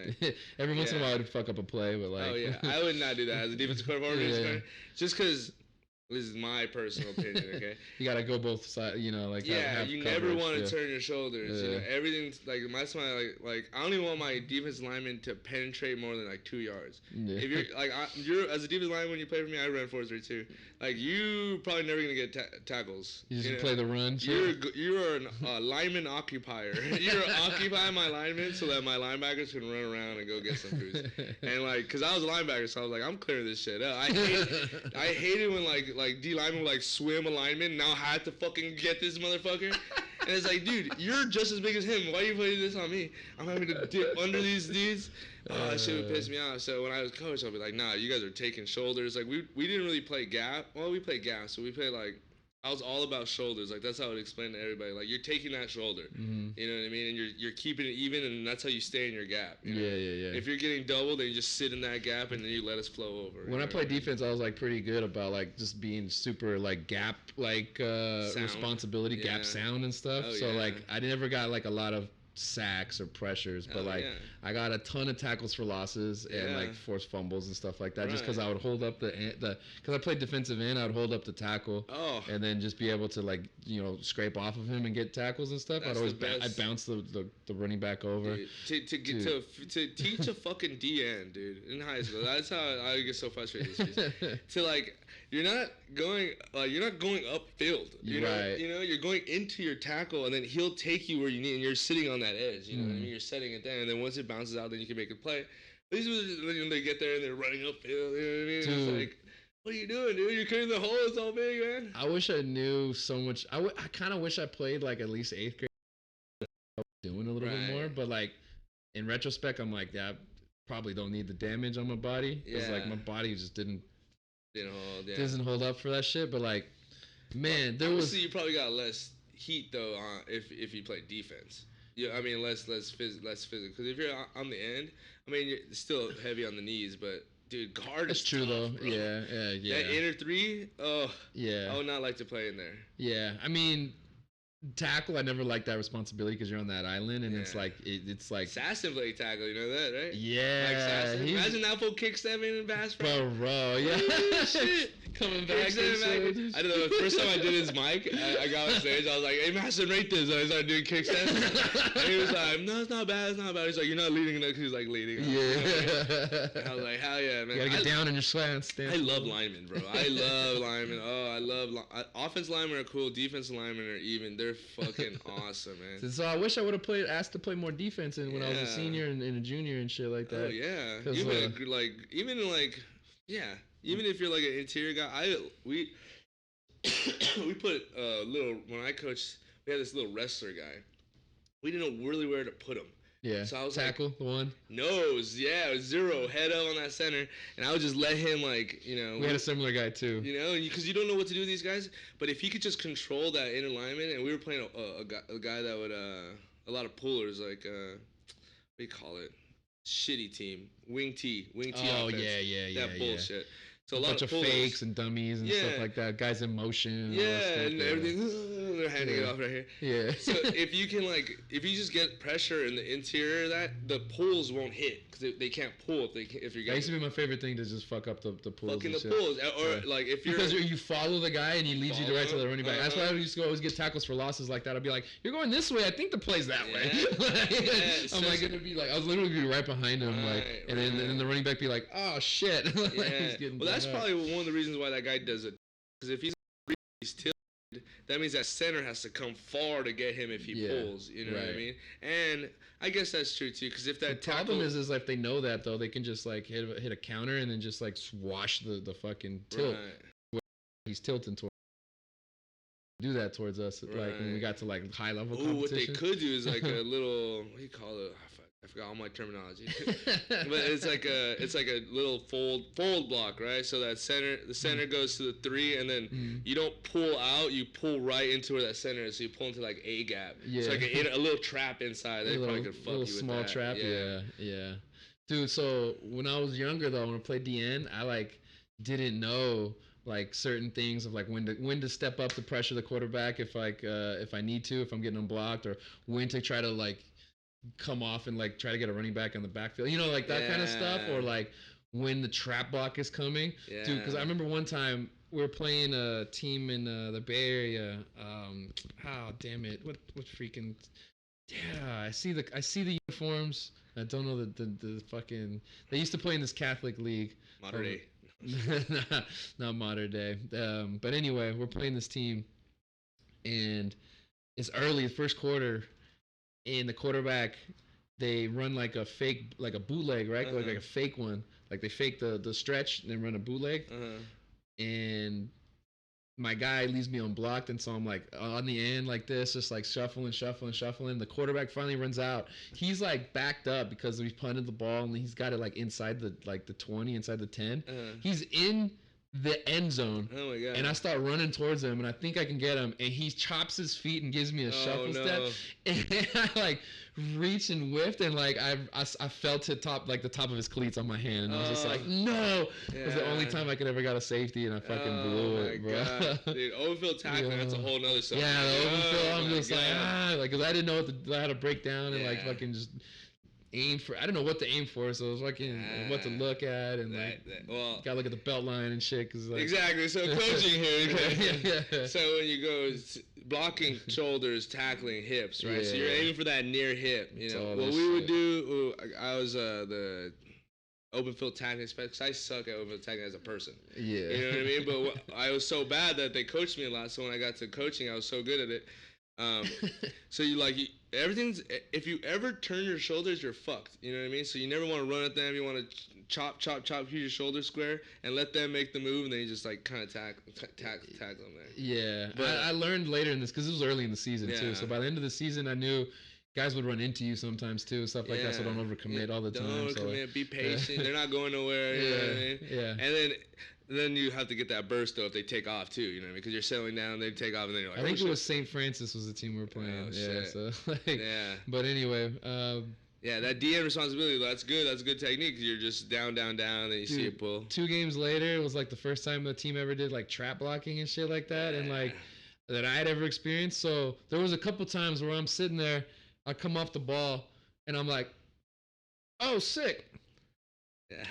every once in a while I'd fuck up a play, but like. Oh yeah, I would not do that as a defensive coordinator. Just because this is my personal opinion. Okay. You gotta go both sides, you know, like. Yeah, have you coverage. never want to turn your shoulders. You know, everything's like that's my like I don't even want my defensive lineman to penetrate more than like 2 yards. Yeah. If you're like you're as a defensive lineman when you play for me, I ran 4-3 too. Like you probably never gonna get tackles. You just play the run. You're a lineman occupier. You're occupying my linemen so that my linebackers can run around and go get some food. And like, cause I was a linebacker, so I was like, I'm clearing this shit up. I hate it when like D linemen like swim a lineman. Now I have to fucking get this motherfucker. And it's like, dude, you're just as big as him. Why are you putting this on me? I'm having to dip under these dudes. Oh, that shit would piss me off. So when I was coach, I'll be like, nah, you guys are taking shoulders. Like we didn't really play gap. Well, we played gap, so we played like. I was all about shoulders. Like that's how I would explain to everybody. Like you're taking that shoulder, you know what I mean, and you're keeping it even, and that's how you stay in your gap. You know? Yeah. If you're getting double, then you just sit in that gap, and then you let us flow over. When I played defense, I was like pretty good about like just being super like gap responsibility, gap sound and stuff. Like I never got like a lot of sacks or pressures, but I got a ton of tackles for losses and like forced fumbles and stuff like that, just because I would hold up because I played defensive end, I would hold up the tackle and then just be able to like scrape off of him and get tackles and stuff. I'd always I'd bounce the running back over. Dude, to teach a fucking DN, dude, in high school. That's how I get so frustrated. To like you're not going upfield. You know, you're going into your tackle, and then he'll take you where you need, and you're sitting on that edge. You know what I mean? You're setting it there, and then once it bounces out, then you can make a play. These when they get there and they're running upfield. You know what I mean? Dude. It's like, what are you doing, dude? You're clearing the hole. It's all big, man. I wish I knew so much. I kind of wish I played like at least 8th grade. Doing a little bit more, but like in retrospect, I'm like, yeah, I probably don't need the damage on my body. It's like my body just doesn't hold up for that shit. But like, man, obviously you probably got less heat though if you play defense. Yeah, I mean less physical. Because if you're on the end, I mean you're still heavy on the knees, but dude, guard is true tough, though. Bro. Yeah. That inner 3, I would not like to play in there. Yeah, I mean. Tackle, I never liked that responsibility because you're on that island, and it's like Assassin played tackle, you know that, right? Yeah. Imagine that full kick 7 and pass. Bro, yeah. Shit. Coming back. I don't know. The first time I did his mic, I got on stage. I was like, "Hey, Master, rate this." And I started doing kick 7. And he was like, "No, it's not bad. It's not bad." He's like, "You're not leading enough." He's like, "Leading." Yeah. I was like, "Hell yeah, man!" You gotta get down in your slants. I love linemen, bro. I love linemen. Oh, I love offense linemen are cool. Defense linemen are even. They're fucking awesome, man. So I wish I would have asked to play more defense when I was a senior and a junior and shit like that. Oh yeah. Even if you're like an interior guy, we put when I coached, we had this little wrestler guy. We didn't know really where to put him. Yeah. So I was tackle like, the one. Nose, 0, head up on that center, and I would just let him We had a similar guy too. Because you don't know what to do with these guys, but if he could just control that inner lineman, and we were playing a guy that would a lot of pullers what do you call it? Shitty team, wing T. Oh offense. Yeah. That bullshit. So a lot of fakes and dummies and stuff like that. Guys in motion. Yeah, and everything. They're handing it off right here. Yeah. So if you just get pressure in the interior of that, the pulls won't hit because they can't pull if you're getting. That used to be my favorite thing to just fuck up the pulls. Fucking the pulls, or like if you're because you follow the guy and he leads you direct to the running back. That's why I used to always get tackles for losses like that. I'd be like, "You're going this way. I think the play's that way." I'm like gonna be like, I was literally be right behind him, and then the running back be like, "Oh shit." Well, that's probably one of the reasons why that guy does it. Because if he's tilted, that means that center has to come far to get him if he pulls. You know what I mean? And I guess that's true too. Because if that problem is if they know that though, they can just like hit a counter and then just like swash the fucking tilt. Right. He's tilting towards. Do that towards us like when we got to like high level competition. What they could do is like a little what do you call it? I forgot all my terminology. But it's like a little fold block, right? So that the center goes to the 3, and then you don't pull out, you pull right into where that center is. So you pull into like a gap. Yeah. So like a little trap inside. They probably could fuck you with that. Small trap. Yeah. Dude, so when I was younger though, when I played DN, I like didn't know like certain things of like when to step up to pressure the quarterback if I need to, if I'm getting unblocked, or when to try to like come off and like try to get a running back on the backfield, like that kind of stuff, or like when the trap block is coming. Dude, because I remember one time we were playing a team in the Bay Area. Damn it, what freaking I see the uniforms. I don't know the fucking. They used to play in this Catholic league. Modern day. Not modern day. But anyway, we're playing this team, and it's early, the first quarter. And the quarterback, they run like a fake, like a bootleg, right? Like a fake one. Like they fake the stretch and then run a bootleg. And my guy leaves me unblocked, and so I'm like on the end like this, just like shuffling. The quarterback finally runs out. He's like backed up because we punted the ball, and he's got it like inside the 20, inside the 10. He's in the end zone. Oh my God. And I start running towards him, and I think I can get him, and he chops his feet and gives me a shuffle step, and I like reached and whiffed, and like I felt the top of his cleats on my hand, and I was just like, no. It was the only time I could ever got a safety, and I fucking blew it, bro. God. Dude, open field tackling, that's a whole nother subject. Yeah, the open field, I'm just like, because I didn't know how to break down and like fucking just aim for. I didn't know what to aim for, so it was fucking what to look at, and gotta look at the belt line and shit. Cause like, exactly. So coaching here. So when you go blocking shoulders, tackling hips, right? So you're aiming for that near hip. What we would do. I was the open field tackling specialist. I suck at open field tackling as a person. Yeah. You know what I mean? But I was so bad that they coached me a lot. So when I got to coaching, I was so good at it. So everything's, if you ever turn your shoulders, you're fucked. You know what I mean? So you never want to run at them. You want to chop, keep your shoulder square, and let them make the move, and then you just like kind of tackle them there. Yeah, but I learned later in this because it was early in the season too. So by the end of the season, I knew guys would run into you sometimes too, stuff like that. So don't overcommit all the time. Don't overcommit. Be patient. They're not going nowhere. You know what I mean? Yeah. And then you have to get that burst though if they take off too, you know what I mean? Because you're settling down, they take off, and then you're like, I think it was St. Francis was the team we were playing. So but anyway, that DN responsibility, that's good. That's a good technique. You're just down, and then you see it pull. 2 games later, it was like the first time the team ever did like trap blocking and shit like that, and like that I had ever experienced. So there was a couple times where I'm sitting there, I come off the ball, and I'm like, oh, sick.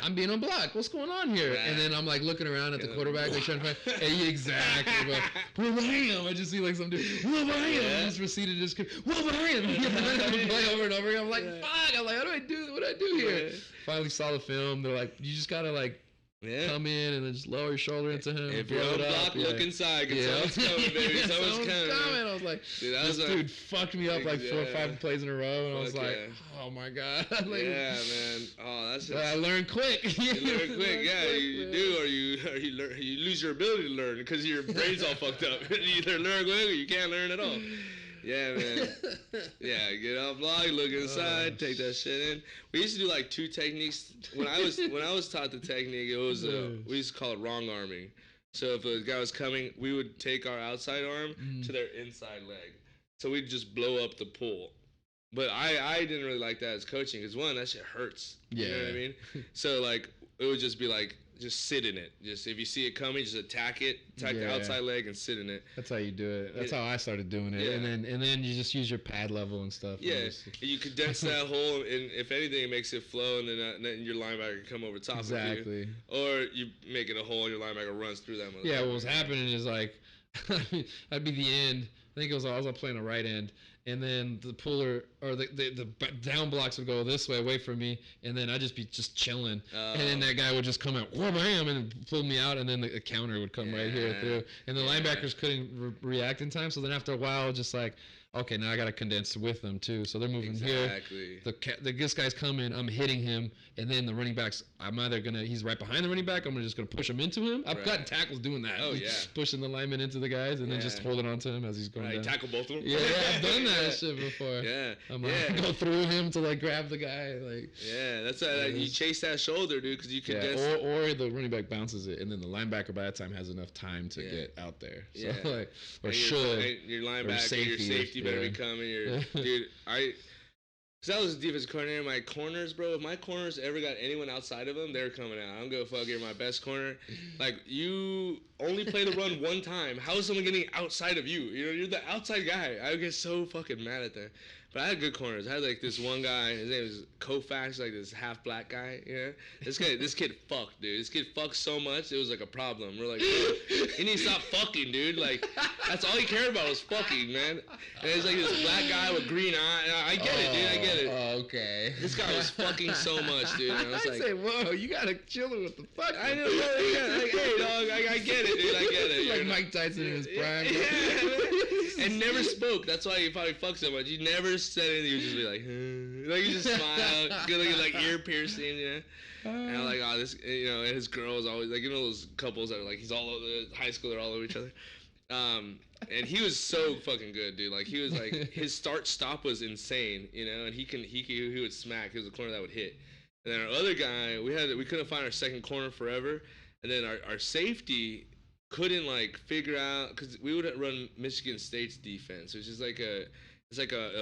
I'm being unblocked. What's going on here? And then I'm like looking around at the quarterback, like trying to find. Exactly. Where behind him? I just see like some dude. Where behind him? I just proceeded to just. Where behind him? Play over and over again. I'm like, fuck. I'm like, how do I do? What do I do here? Finally saw the film. They're like, you just gotta like. Come in and then just lower your shoulder into him. If you're unblocked, look inside. Someone's coming, baby. Someone's coming. I was like, dude fucked me up like 4 or 5 plays in a row, and I was like, oh my God. Like, man. Oh, that's just. I learned quick. You learn quick. You do, or you lose your ability to learn because your brain's all fucked up. You either learn quick or you can't learn at all. Yeah, man. Get off block, look inside, take that shit in. We used to do like 2 techniques. When I was taught the technique, it was we used to call it wrong arming. So if a guy was coming, we would take our outside arm to their inside leg. So we'd just blow up the pull. But I didn't really like that as coaching because one, that shit hurts. You know what I mean? So like it would just be like just sit in it. Just if you see it coming, just attack it, attack the outside leg, and sit in it. That's how you do it. That's how I started doing it. Yeah. And then you just use your pad level and stuff. Yeah, you condense that hole, and if anything, it makes it flow, and then your linebacker can come over top of you. Exactly. Or you make it a hole, and your linebacker runs through that. Yeah, what was happening is like, I'd be the end. I think I was playing a right end. And then the puller or the down blocks would go this way away from me, and then I'd just be chilling, and then that guy would just come out, wham, and pull me out, and then the counter would come right here through, and the linebackers couldn't react in time. So then after a while, just like, okay, now I got to condense with them too. So they're moving here. This guy's coming. I'm hitting him, and then the running backs. I'm either he's right behind the running back. I'm just gonna push him into him. I've gotten tackles doing that. Oh yeah, pushing the lineman into the guys, and then just holding on to him as he's going down. Tackle both of them. Yeah, I've done that shit before. Yeah, I'm like, go through him to like grab the guy. Like, yeah, that's you chase that shoulder, dude, because you can. Or the running back bounces it, and then the linebacker by that time has enough time to get out there. So like, or and should your linebacker, your safety better be coming. Dude, because I was a defensive coordinator. My corners, bro, if my corners ever got anyone outside of them, they're coming out. I don't give a fuck. You're my best corner. Like, you only play the run one time. How is someone getting outside of you? You know, you're the outside guy. I get so fucking mad at that. But I had good corners. I had like this one guy. His name was Kofax, like this half black guy. You know, this kid fucked, dude. This kid fucked so much it was like a problem. We're like, bro, he needs to stop fucking, dude. Like, that's all he cared about was fucking, man. And it's like this black guy with green eye. And I get it, dude. I get it. Oh, okay. This guy was fucking so much, dude. And I was like, say, whoa, you gotta chill with the fuck. I know, like, hey, dog, I get it, dude. I get it. Like Mike Tyson in his prime. Yeah, and never spoke. That's why he probably fucked so much. He never said anything. He would just be like, like you just smile, good looking, like ear piercing, you know. And I'm like, oh, this, you know, and his girl is always like, you know, those couples that are like, he's all over high school, they're all over each other. And he was so fucking good, dude. Like, he was like, his stop was insane, you know. And he would smack. He was a corner that would hit. And then our other guy, we couldn't find our second corner forever. And then our safety couldn't like figure out, because we would run Michigan State's defense, which is like a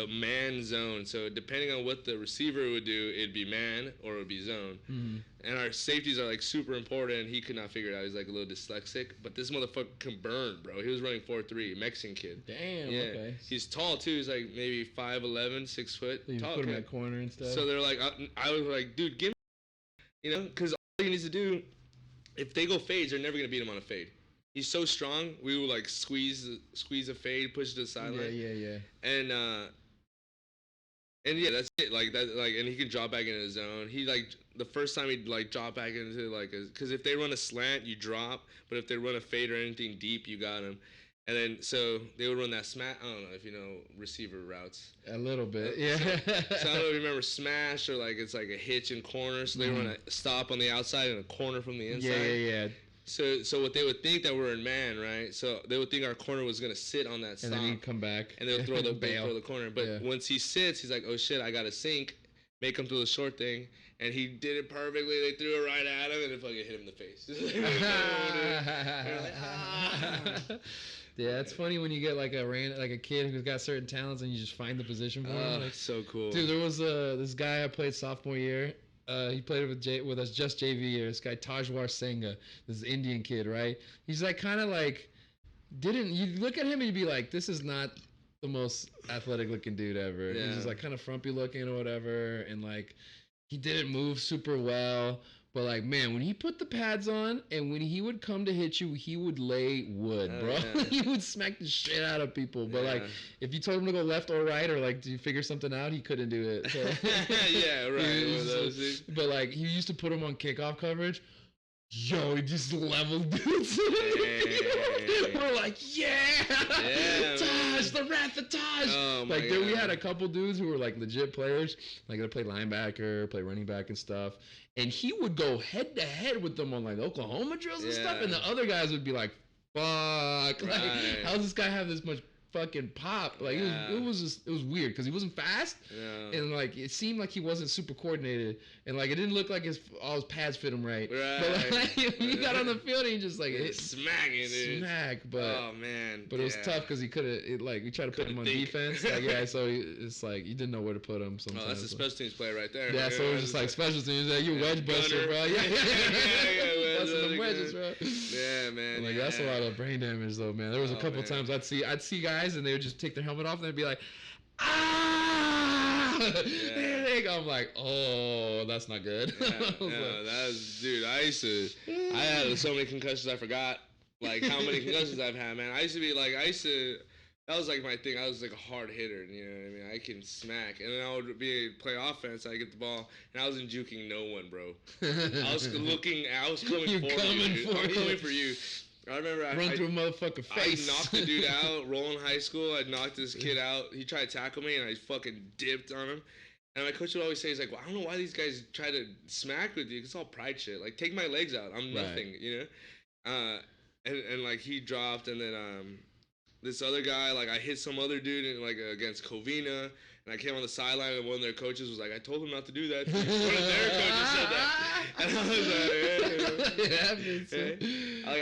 man zone. So depending on what the receiver would do, it'd be man or it would be zone. Mm-hmm. And our safeties are like super important. He could not figure it out. He's like a little dyslexic. But this motherfucker can burn, bro. He was running 4.3, Mexican kid. Damn. Yeah. Okay. He's tall too. He's like maybe 5'11", 6 foot. So you tall put him kid. at corner and stuff. So they're like, I was like, dude, give me, you know, because all he needs to do, if they go fades, they're never gonna beat him on a fade. He's so strong. We would like squeeze a fade, push it to the sideline. Yeah. And yeah, that's it. Like that. Like, and he can drop back into the zone. He like the first time he'd like drop back into like, because if they run a slant, you drop. But if they run a fade or anything deep, you got him. And then so they would run that smash. I don't know if you know receiver routes. A little bit, yeah. So I don't know if you remember smash, or like it's like a hitch and corner. So they run a stop on the outside and a corner from the inside. Yeah. So what they would think that we're in man, right? So they would think our corner was gonna sit on that stop, and then he'd come back, and they'll throw the corner. But once he sits, he's like, oh shit, I gotta sink, make him through the short thing, and he did it perfectly. They threw it right at him, and it fucking hit him in the face. Yeah, it's funny when you get like a kid who's got certain talents, and you just find the position for him. Like, so cool. Dude, there was this guy I played sophomore year. He played with us just JV year. This guy Tajwar Senga, this Indian kid, right? He's like kind of like you look at him and you'd be like, this is not the most athletic looking dude ever. Yeah. He's just like kind of frumpy looking or whatever, and like he didn't move super well. But like, man, when he put the pads on and when he would come to hit you, he would lay wood, bro. Yeah. He would smack the shit out of people. But like, if you told him to go left or right, or like, do you figure something out, he couldn't do it. So, yeah, right. But like, he used to put him on kickoff coverage. Yo, he just leveled dudes. We're like, yeah, Taj, the Wrath of Taj. Oh, like, we had a couple dudes who were like legit players, like they play linebacker, play running back and stuff. And he would go head to head with them on like Oklahoma drills and stuff. And the other guys would be like, fuck, like, how does this guy have this much fucking popped. Like it was weird because he wasn't fast, and like it seemed like he wasn't super coordinated, and like it didn't look like all his pads fit him right. But like he got on the field and he just like hit smack. But oh man, but it was tough because he couldn't. Like we tried to put him on defense. Like so it's like you didn't know where to put him. Sometimes. Oh, that's a special teams player right there. Yeah, so it was just like special teams. Like, you wedge buster, bro. Yeah, busting them wedges, bro. Yeah, man. Like that's a lot of brain damage, though, man. There was a couple times I'd see guys and they would just take their helmet off and they'd be like, ah. I'm like, oh, that's not good. That was, dude. I had so many concussions I forgot like how many concussions I've had, man. That was like my thing. I was like a hard hitter, you know what I mean? I can smack. And then I would play offense. I get the ball, and I wasn't juking no one, bro. I was coming for you. I was coming for you. I remember run through a motherfucking face. I knocked the dude out. Rolling high school, I knocked this kid out. He tried to tackle me, and I fucking dipped on him. And my coach would always say, he's like, well, I don't know why these guys try to smack with you. It's all pride shit. Like, take my legs out. I'm nothing, you know? And like, he dropped, and then this other guy, like I hit some other dude in, like against Covina, and I came on the sideline and one of their coaches was like, I told him not to do that. One of their coaches said that. And I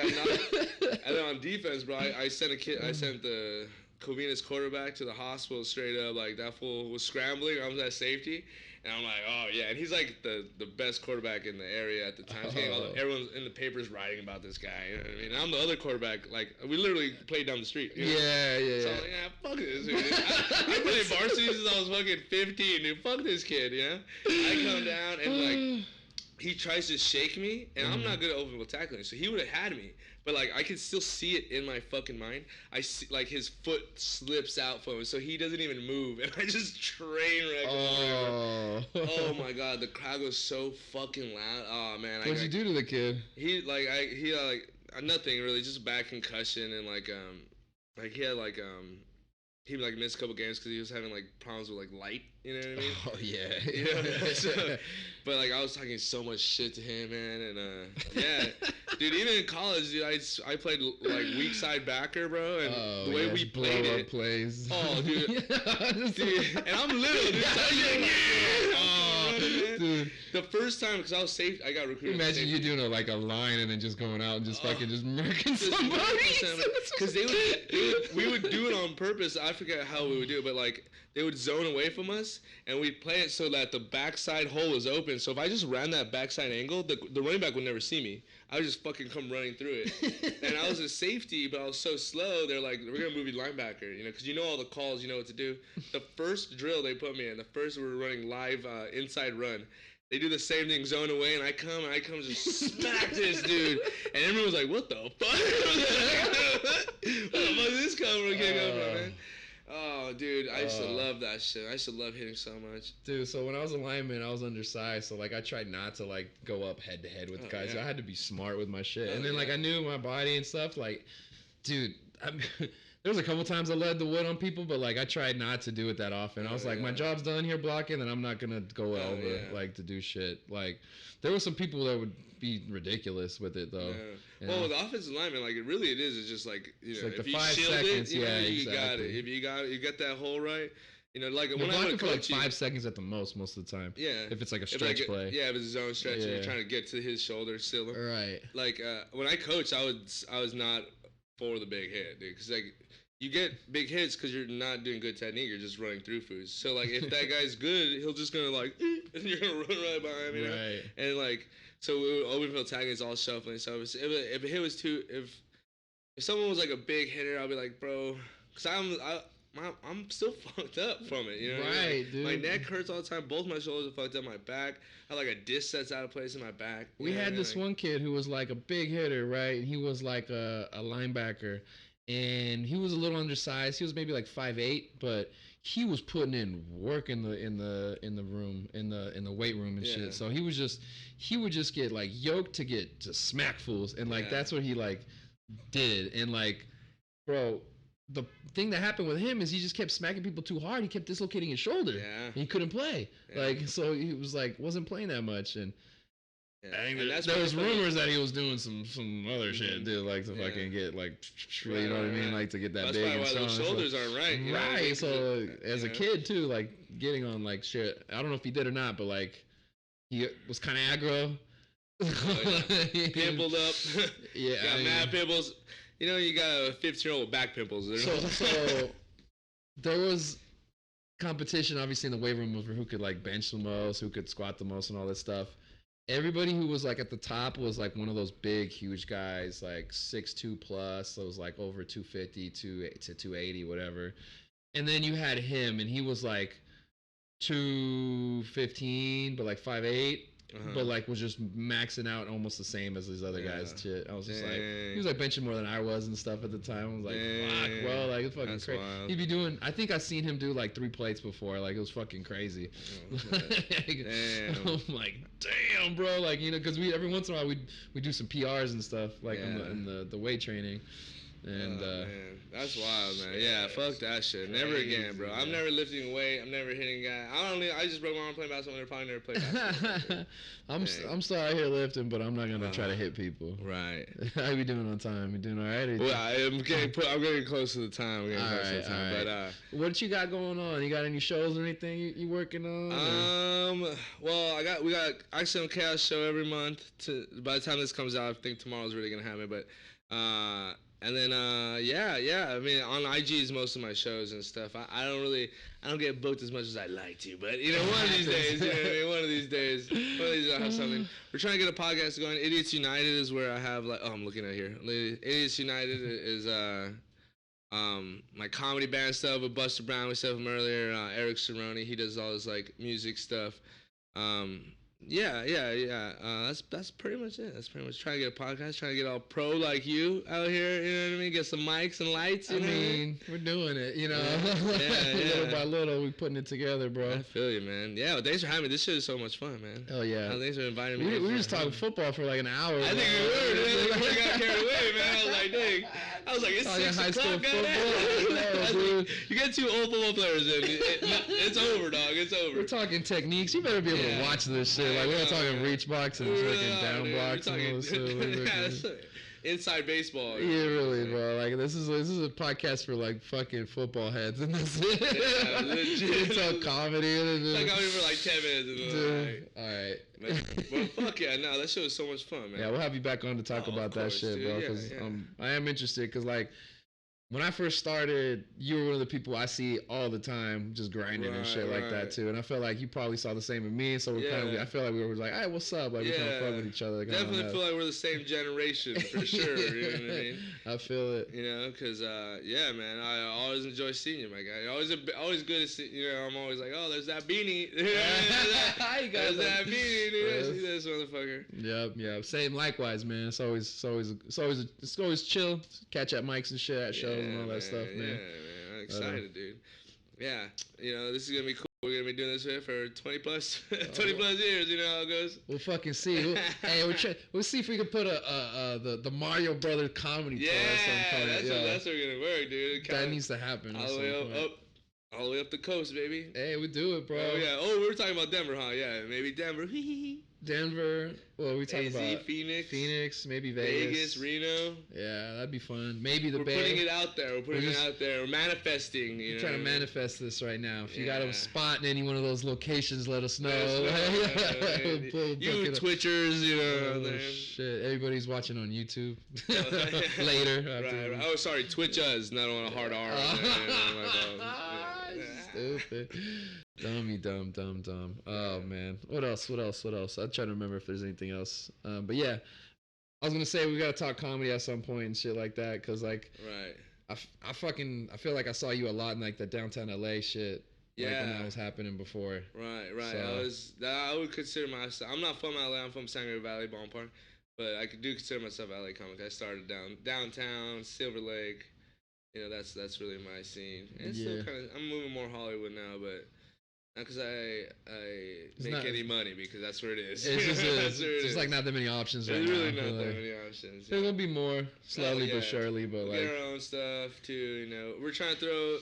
was like, and then on defense, bro, I sent the Covina's quarterback to the hospital straight up. Like that fool was scrambling. I was at safety. And I'm like, oh yeah, and he's like the best quarterback in the area at the time. Everyone's in the papers writing about this guy. You know what I mean? And I'm the other quarterback. Like we literally played down the street. You know? Yeah. So I'm like, fuck this dude. I played varsity since I was fucking 15, dude. Fuck this kid, you know? I come down and like he tries to shake me, and I'm not good at open tackling, so he would have had me. But like I can still see it in my fucking mind. I see like his foot slips out from him, so he doesn't even move, and I just train wreck him. Oh my god, the crowd was so fucking loud. Oh man. What'd you do to the kid? He nothing really, just a bad concussion, and he missed a couple games because he was having like problems with like light, you know what I mean? Oh yeah. You know? But like I was talking so much shit to him, man, and dude, even in college, dude, I played like weak side backer, bro, and the way we played it, plays. Oh, dude, dude, and I'm little, dude. Dude, the first time, because I was safe, I got recruited. Imagine you doing a line and then just going out and just fucking just murking somebody. Because we would do it on purpose. I forget how we would do it, but like they would zone away from us, and we'd play it so that the backside hole was open. So if I just ran that backside angle, the running back would never see me. I would just fucking come running through it. And I was a safety, but I was so slow. They're like, we're gonna move you linebacker, you know, because you know all the calls, you know what to do. The first drill they put me in, the first we were running live inside run. They do the same thing, zone away, and I come just smack this dude. And everyone was like, what the fuck? Where the fuck is this coming from, man? Oh, dude, I used to love that shit. I used to love hitting so much. Dude, so when I was a lineman, I was undersized, so like I tried not to like go up head to head with guys. Yeah. I had to be smart with my shit. And then like I knew my body and stuff. Like, dude, there was a couple times I led the wood on people, but like I tried not to do it that often. I was like, my job's done here blocking, and I'm not gonna go over like to do shit. Like there were some people that would be ridiculous with it though. Yeah. Well, with offensive lineman, like it is. It's just like, you know, like if the you 5 shield seconds, it, you know, you got it. If you got that hole right. You know, like when I would for like 5 seconds at the most of the time. Yeah. If it's like a stretch play. Yeah, if it's a zone stretch and you're trying to get to his shoulder still. Right. Like when I coached, I was not for the big hit, dude, because like you get big hits because you're not doing good technique. You're just running through foods. So like if that guy's good, he'll just gonna like, and you're gonna run right behind him. You know? And like so open field tagging is all shuffling. So if a hit was if someone was like a big hitter, I'll be like, bro, because I'm still fucked up from it, you know? Right, like, dude. My neck hurts all the time. Both my shoulders are fucked up. My back, I have like a disc that's out of place in my back. We had this one kid who was like a big hitter, right? And he was like a linebacker, and he was a little undersized. He was maybe like 5'8", but he was putting in work in the room, in the weight room and shit. So he would just get like yoked to smack fools, and like that's what he like did, and like, bro. The thing that happened with him is he just kept smacking people too hard. He kept dislocating his shoulder. Yeah. He couldn't play. Yeah. Like, so he was like, wasn't playing that much. And Yeah. There was rumors that he was doing some other shit, dude, like to fucking get like, you know what I mean, like to get that big. That's probably why those shoulders aren't right. Right. So as a kid too, like getting on like shit. I don't know if he did or not, but like he was kind of aggro. Pimpled up. Yeah. Got mad pimples. You know, you got a 15-year-old with back pimples. So there was competition, obviously, in the weight room over who could like bench the most, who could squat the most, and all that stuff. Everybody who was like at the top was like one of those big, huge guys, like 6'2" plus. So it was like over 250 to 280, whatever. And then you had him, and he was like 215, but like 5'8". But like was just maxing out almost the same as these other guys. Shit, I was just like, he was like benching more than I was and stuff at the time. I was like, fuck, bro, like it's fucking crazy. He'd be doing. I think I seen him do like 3 plates before. Like it was fucking crazy. I'm like, damn, bro, like you know, because we every once in a while we do some PRs and stuff like in the weight training. And man, that's wild, man. Yeah, fuck that shit. Never again, bro. I'm never lifting weight. I'm never hitting a guy. I just broke my arm playing basketball. I'll probably never play basketball. I'm still out here lifting, but I'm not gonna try to hit people. Right. How you doing on time? You doing all right? Well, I'm getting close to the time. All right. But what you got going on? You got any shows or anything you working on? Well, we got Accidental Chaos show every month. By the time this comes out, I think tomorrow's really gonna happen. But and then I mean on IG is most of my shows and stuff. I don't get booked as much as I'd like to, but you know one of these days, you know what I mean? One of these days I'll have something. We're trying to get a podcast going. Idiots United is where I have like I'm looking at here. Idiots United is my comedy band stuff with Buster Brown. We said him earlier. Eric Cerrone, he does all this like music stuff. That's pretty much it. That's pretty much trying to get a podcast, trying to get all pro like you out here. You know what I mean? Get some mics and lights. I mean, we're doing it. You know, little by little, we're putting it together, bro. I feel you, man. Yeah, well, thanks for having me. This shit is so much fun, man. Oh yeah. Thanks for inviting me. We were just talking football for like an hour. I think we were. Dude. We got carried away, man. I was like, dang. I was like, it's 6 o'clock. Dude. You get 2 old football players in, it's over, dog. It's over. We're talking techniques. You better be able to watch this shit. Like we're not talking reach blocks and fucking down blocks and all this shit. Inside baseball. Yeah, really, bro. Like this is a podcast for like fucking football heads, and that's it. Yeah, legit. It's all comedy. It's like comedy for like 10 minutes. All right. But fuck yeah, no, that shit was so much fun, man. Yeah, we'll have you back on to talk about that shit, bro. Because I am interested. Because like when I first started, you were one of the people I see all the time, just grinding and shit like that too. And I feel like you probably saw the same in me. So we're kind of, I feel like we were like, hey, what's up? Like we kind of fuck with each other. Definitely feel like we're the same generation for sure. You know what I mean? I feel it. You know, because man, I always enjoy seeing you, my guy. Always good to see. You know, I'm always like, oh, there's that beanie. There's that beanie. Dude. See this motherfucker. Yep. Same likewise, man. It's always chill. Catch at mics and shit at shows. And all that stuff, man. Yeah, man. I'm excited, dude. Yeah, you know, this is going to be cool. We're going to be doing this for 20 plus years, you know how it goes. We'll fucking see. We'll see if we can put the Mario Brothers comedy tour or something. That's what we're going to work, dude. That needs to happen. All the way up the coast, baby. Hey, we do it, bro. Oh, yeah. Oh, we were talking about Denver, huh? Yeah, maybe Denver. Denver. Well, we talking about Phoenix, maybe Vegas, Reno. Yeah, that'd be fun. Maybe the Bay. We're putting it out there. We're manifesting. We're trying to manifest this right now. If you got a spot in any one of those locations, let us know. You Twitchers, you know. Oh, shit, everybody's watching on YouTube. Later. Right. Oh, sorry, Twitch us, not on a hard R. Stupid. Dumb. Oh man. What else? I'm trying to remember if there's anything else. But yeah, I was gonna say we gotta talk comedy at some point and shit like that, cause like, I feel like I saw you a lot in like the downtown LA shit. Yeah. Like when that was happening before. Right. So, I would consider myself. I'm not from LA. I'm from San Gabriel Valley, Ballpark, but I do consider myself LA comic. I started downtown, Silver Lake. You know, that's really my scene. And it's still kind of, I'm moving more Hollywood now, but not because I make any money, because that's where it is. It's just like not that many options right now. There's really not that many options. There's gonna be more slowly but surely, but we'll get our own stuff too. You know, we're trying to throw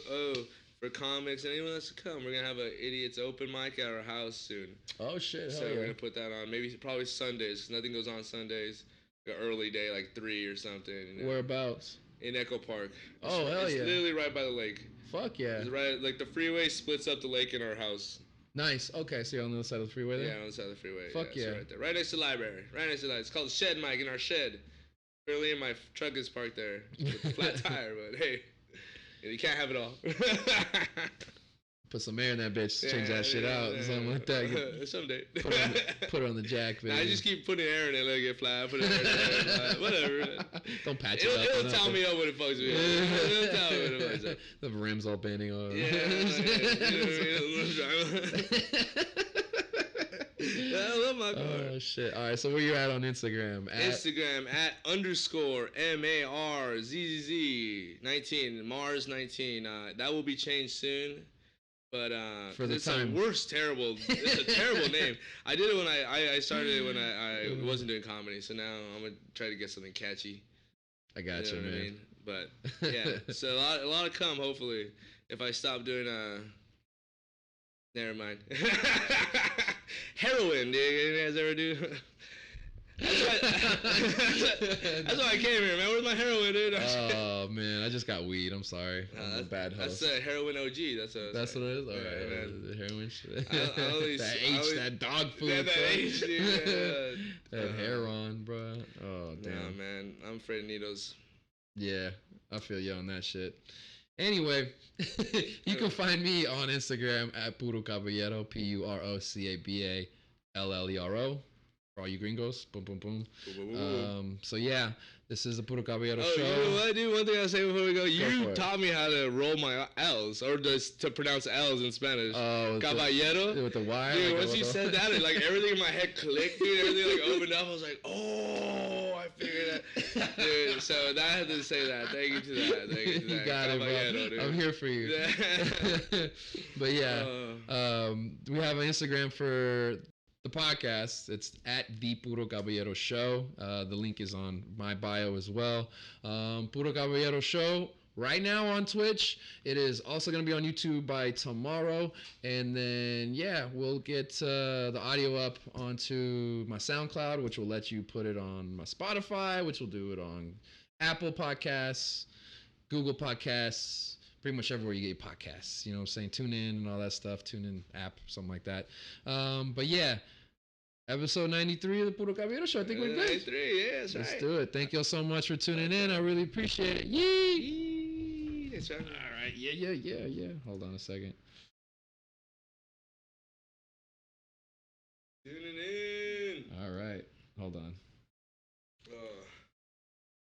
for comics and anyone that's to come. We're gonna have an idiots open mic at our house soon. Oh shit! So we're gonna put that on. Probably Sundays. 'Cause nothing goes on Sundays. An early day, like 3 or something. You know? Whereabouts? In Echo Park. Oh hell yeah! It's literally right by the lake. Fuck yeah! It's right, like the freeway splits up the lake in our house. Nice. Okay, so you're on the other side of the freeway there? Yeah, on the side of the freeway. Fuck yeah. So right there. Right next to the library. Right next to that. It's called the Shed Mic in our shed. Currently my truck is parked there with a flat tire, but hey, you can't have it all. Put some air in that bitch, change that shit out, something like that. Someday. Put it on the jack, baby. Nah, I just keep putting air in it, let it get flat. Put air in it, whatever. Don't patch it up. It'll tell me up when it fucks me up. It'll tell me when it fucks up. The rims all bending over. I love my car. Oh shit! All right, so where you at on Instagram? Instagram at _MARZZZ 19 Mars 19. That will be changed soon. But for the it's time. It's a terrible name. I did it when I started it when I wasn't doing comedy. So now I'm gonna try to get something catchy. I got you, man. I mean? But yeah, so a lot to come. Hopefully, if I stop doing never mind. Heroin, dude. You guys ever do? That's why I came here, man. Where's my heroin, dude? Oh man, I just got weed. I'm sorry. I'm a bad host. That's a heroin OG. That's what it is. All right, yeah, man. The heroin shit. That H, that dog food. That H, dude. That heroin, bro. Oh damn. Nah, man. I'm afraid of needles. Yeah, I feel you on that shit. Anyway, you can find me on Instagram at Puro Caballero, PUROCABALLERO. For all you gringos, boom, boom, boom. So yeah, this is the Puro Caballero show. You know what, dude? One thing I'll say before we go. You taught me how to roll my L's, or just to pronounce L's in Spanish. Oh, Caballero. With the Y? Dude, once you said that, like everything in my head clicked, dude. Everything like opened up. I was like, oh, I figured that. Dude, so I had to say that. Thank you to that. You got it, bro. Dude. I'm here for you. But yeah, we have an Instagram for the podcast. It's at the Puro Caballero Show. The link is on my bio as well. Puro Caballero Show right now on Twitch. It is also going to be on YouTube by tomorrow. And then, yeah, we'll get the audio up onto my SoundCloud, which will let you put it on my Spotify, which will do it on Apple Podcasts, Google Podcasts, pretty much everywhere you get podcasts. You know what I'm saying? TuneIn and all that stuff. TuneIn app, something like that. But yeah. Episode 93 of the Puro Caballero Show. I think we're good. 93, yeah, that's right. Let's do it. Thank y'all so much for tuning in. I really appreciate it. Yee! That's right. All right. Yeah. Hold on a second. Tuning in. All right. Hold on.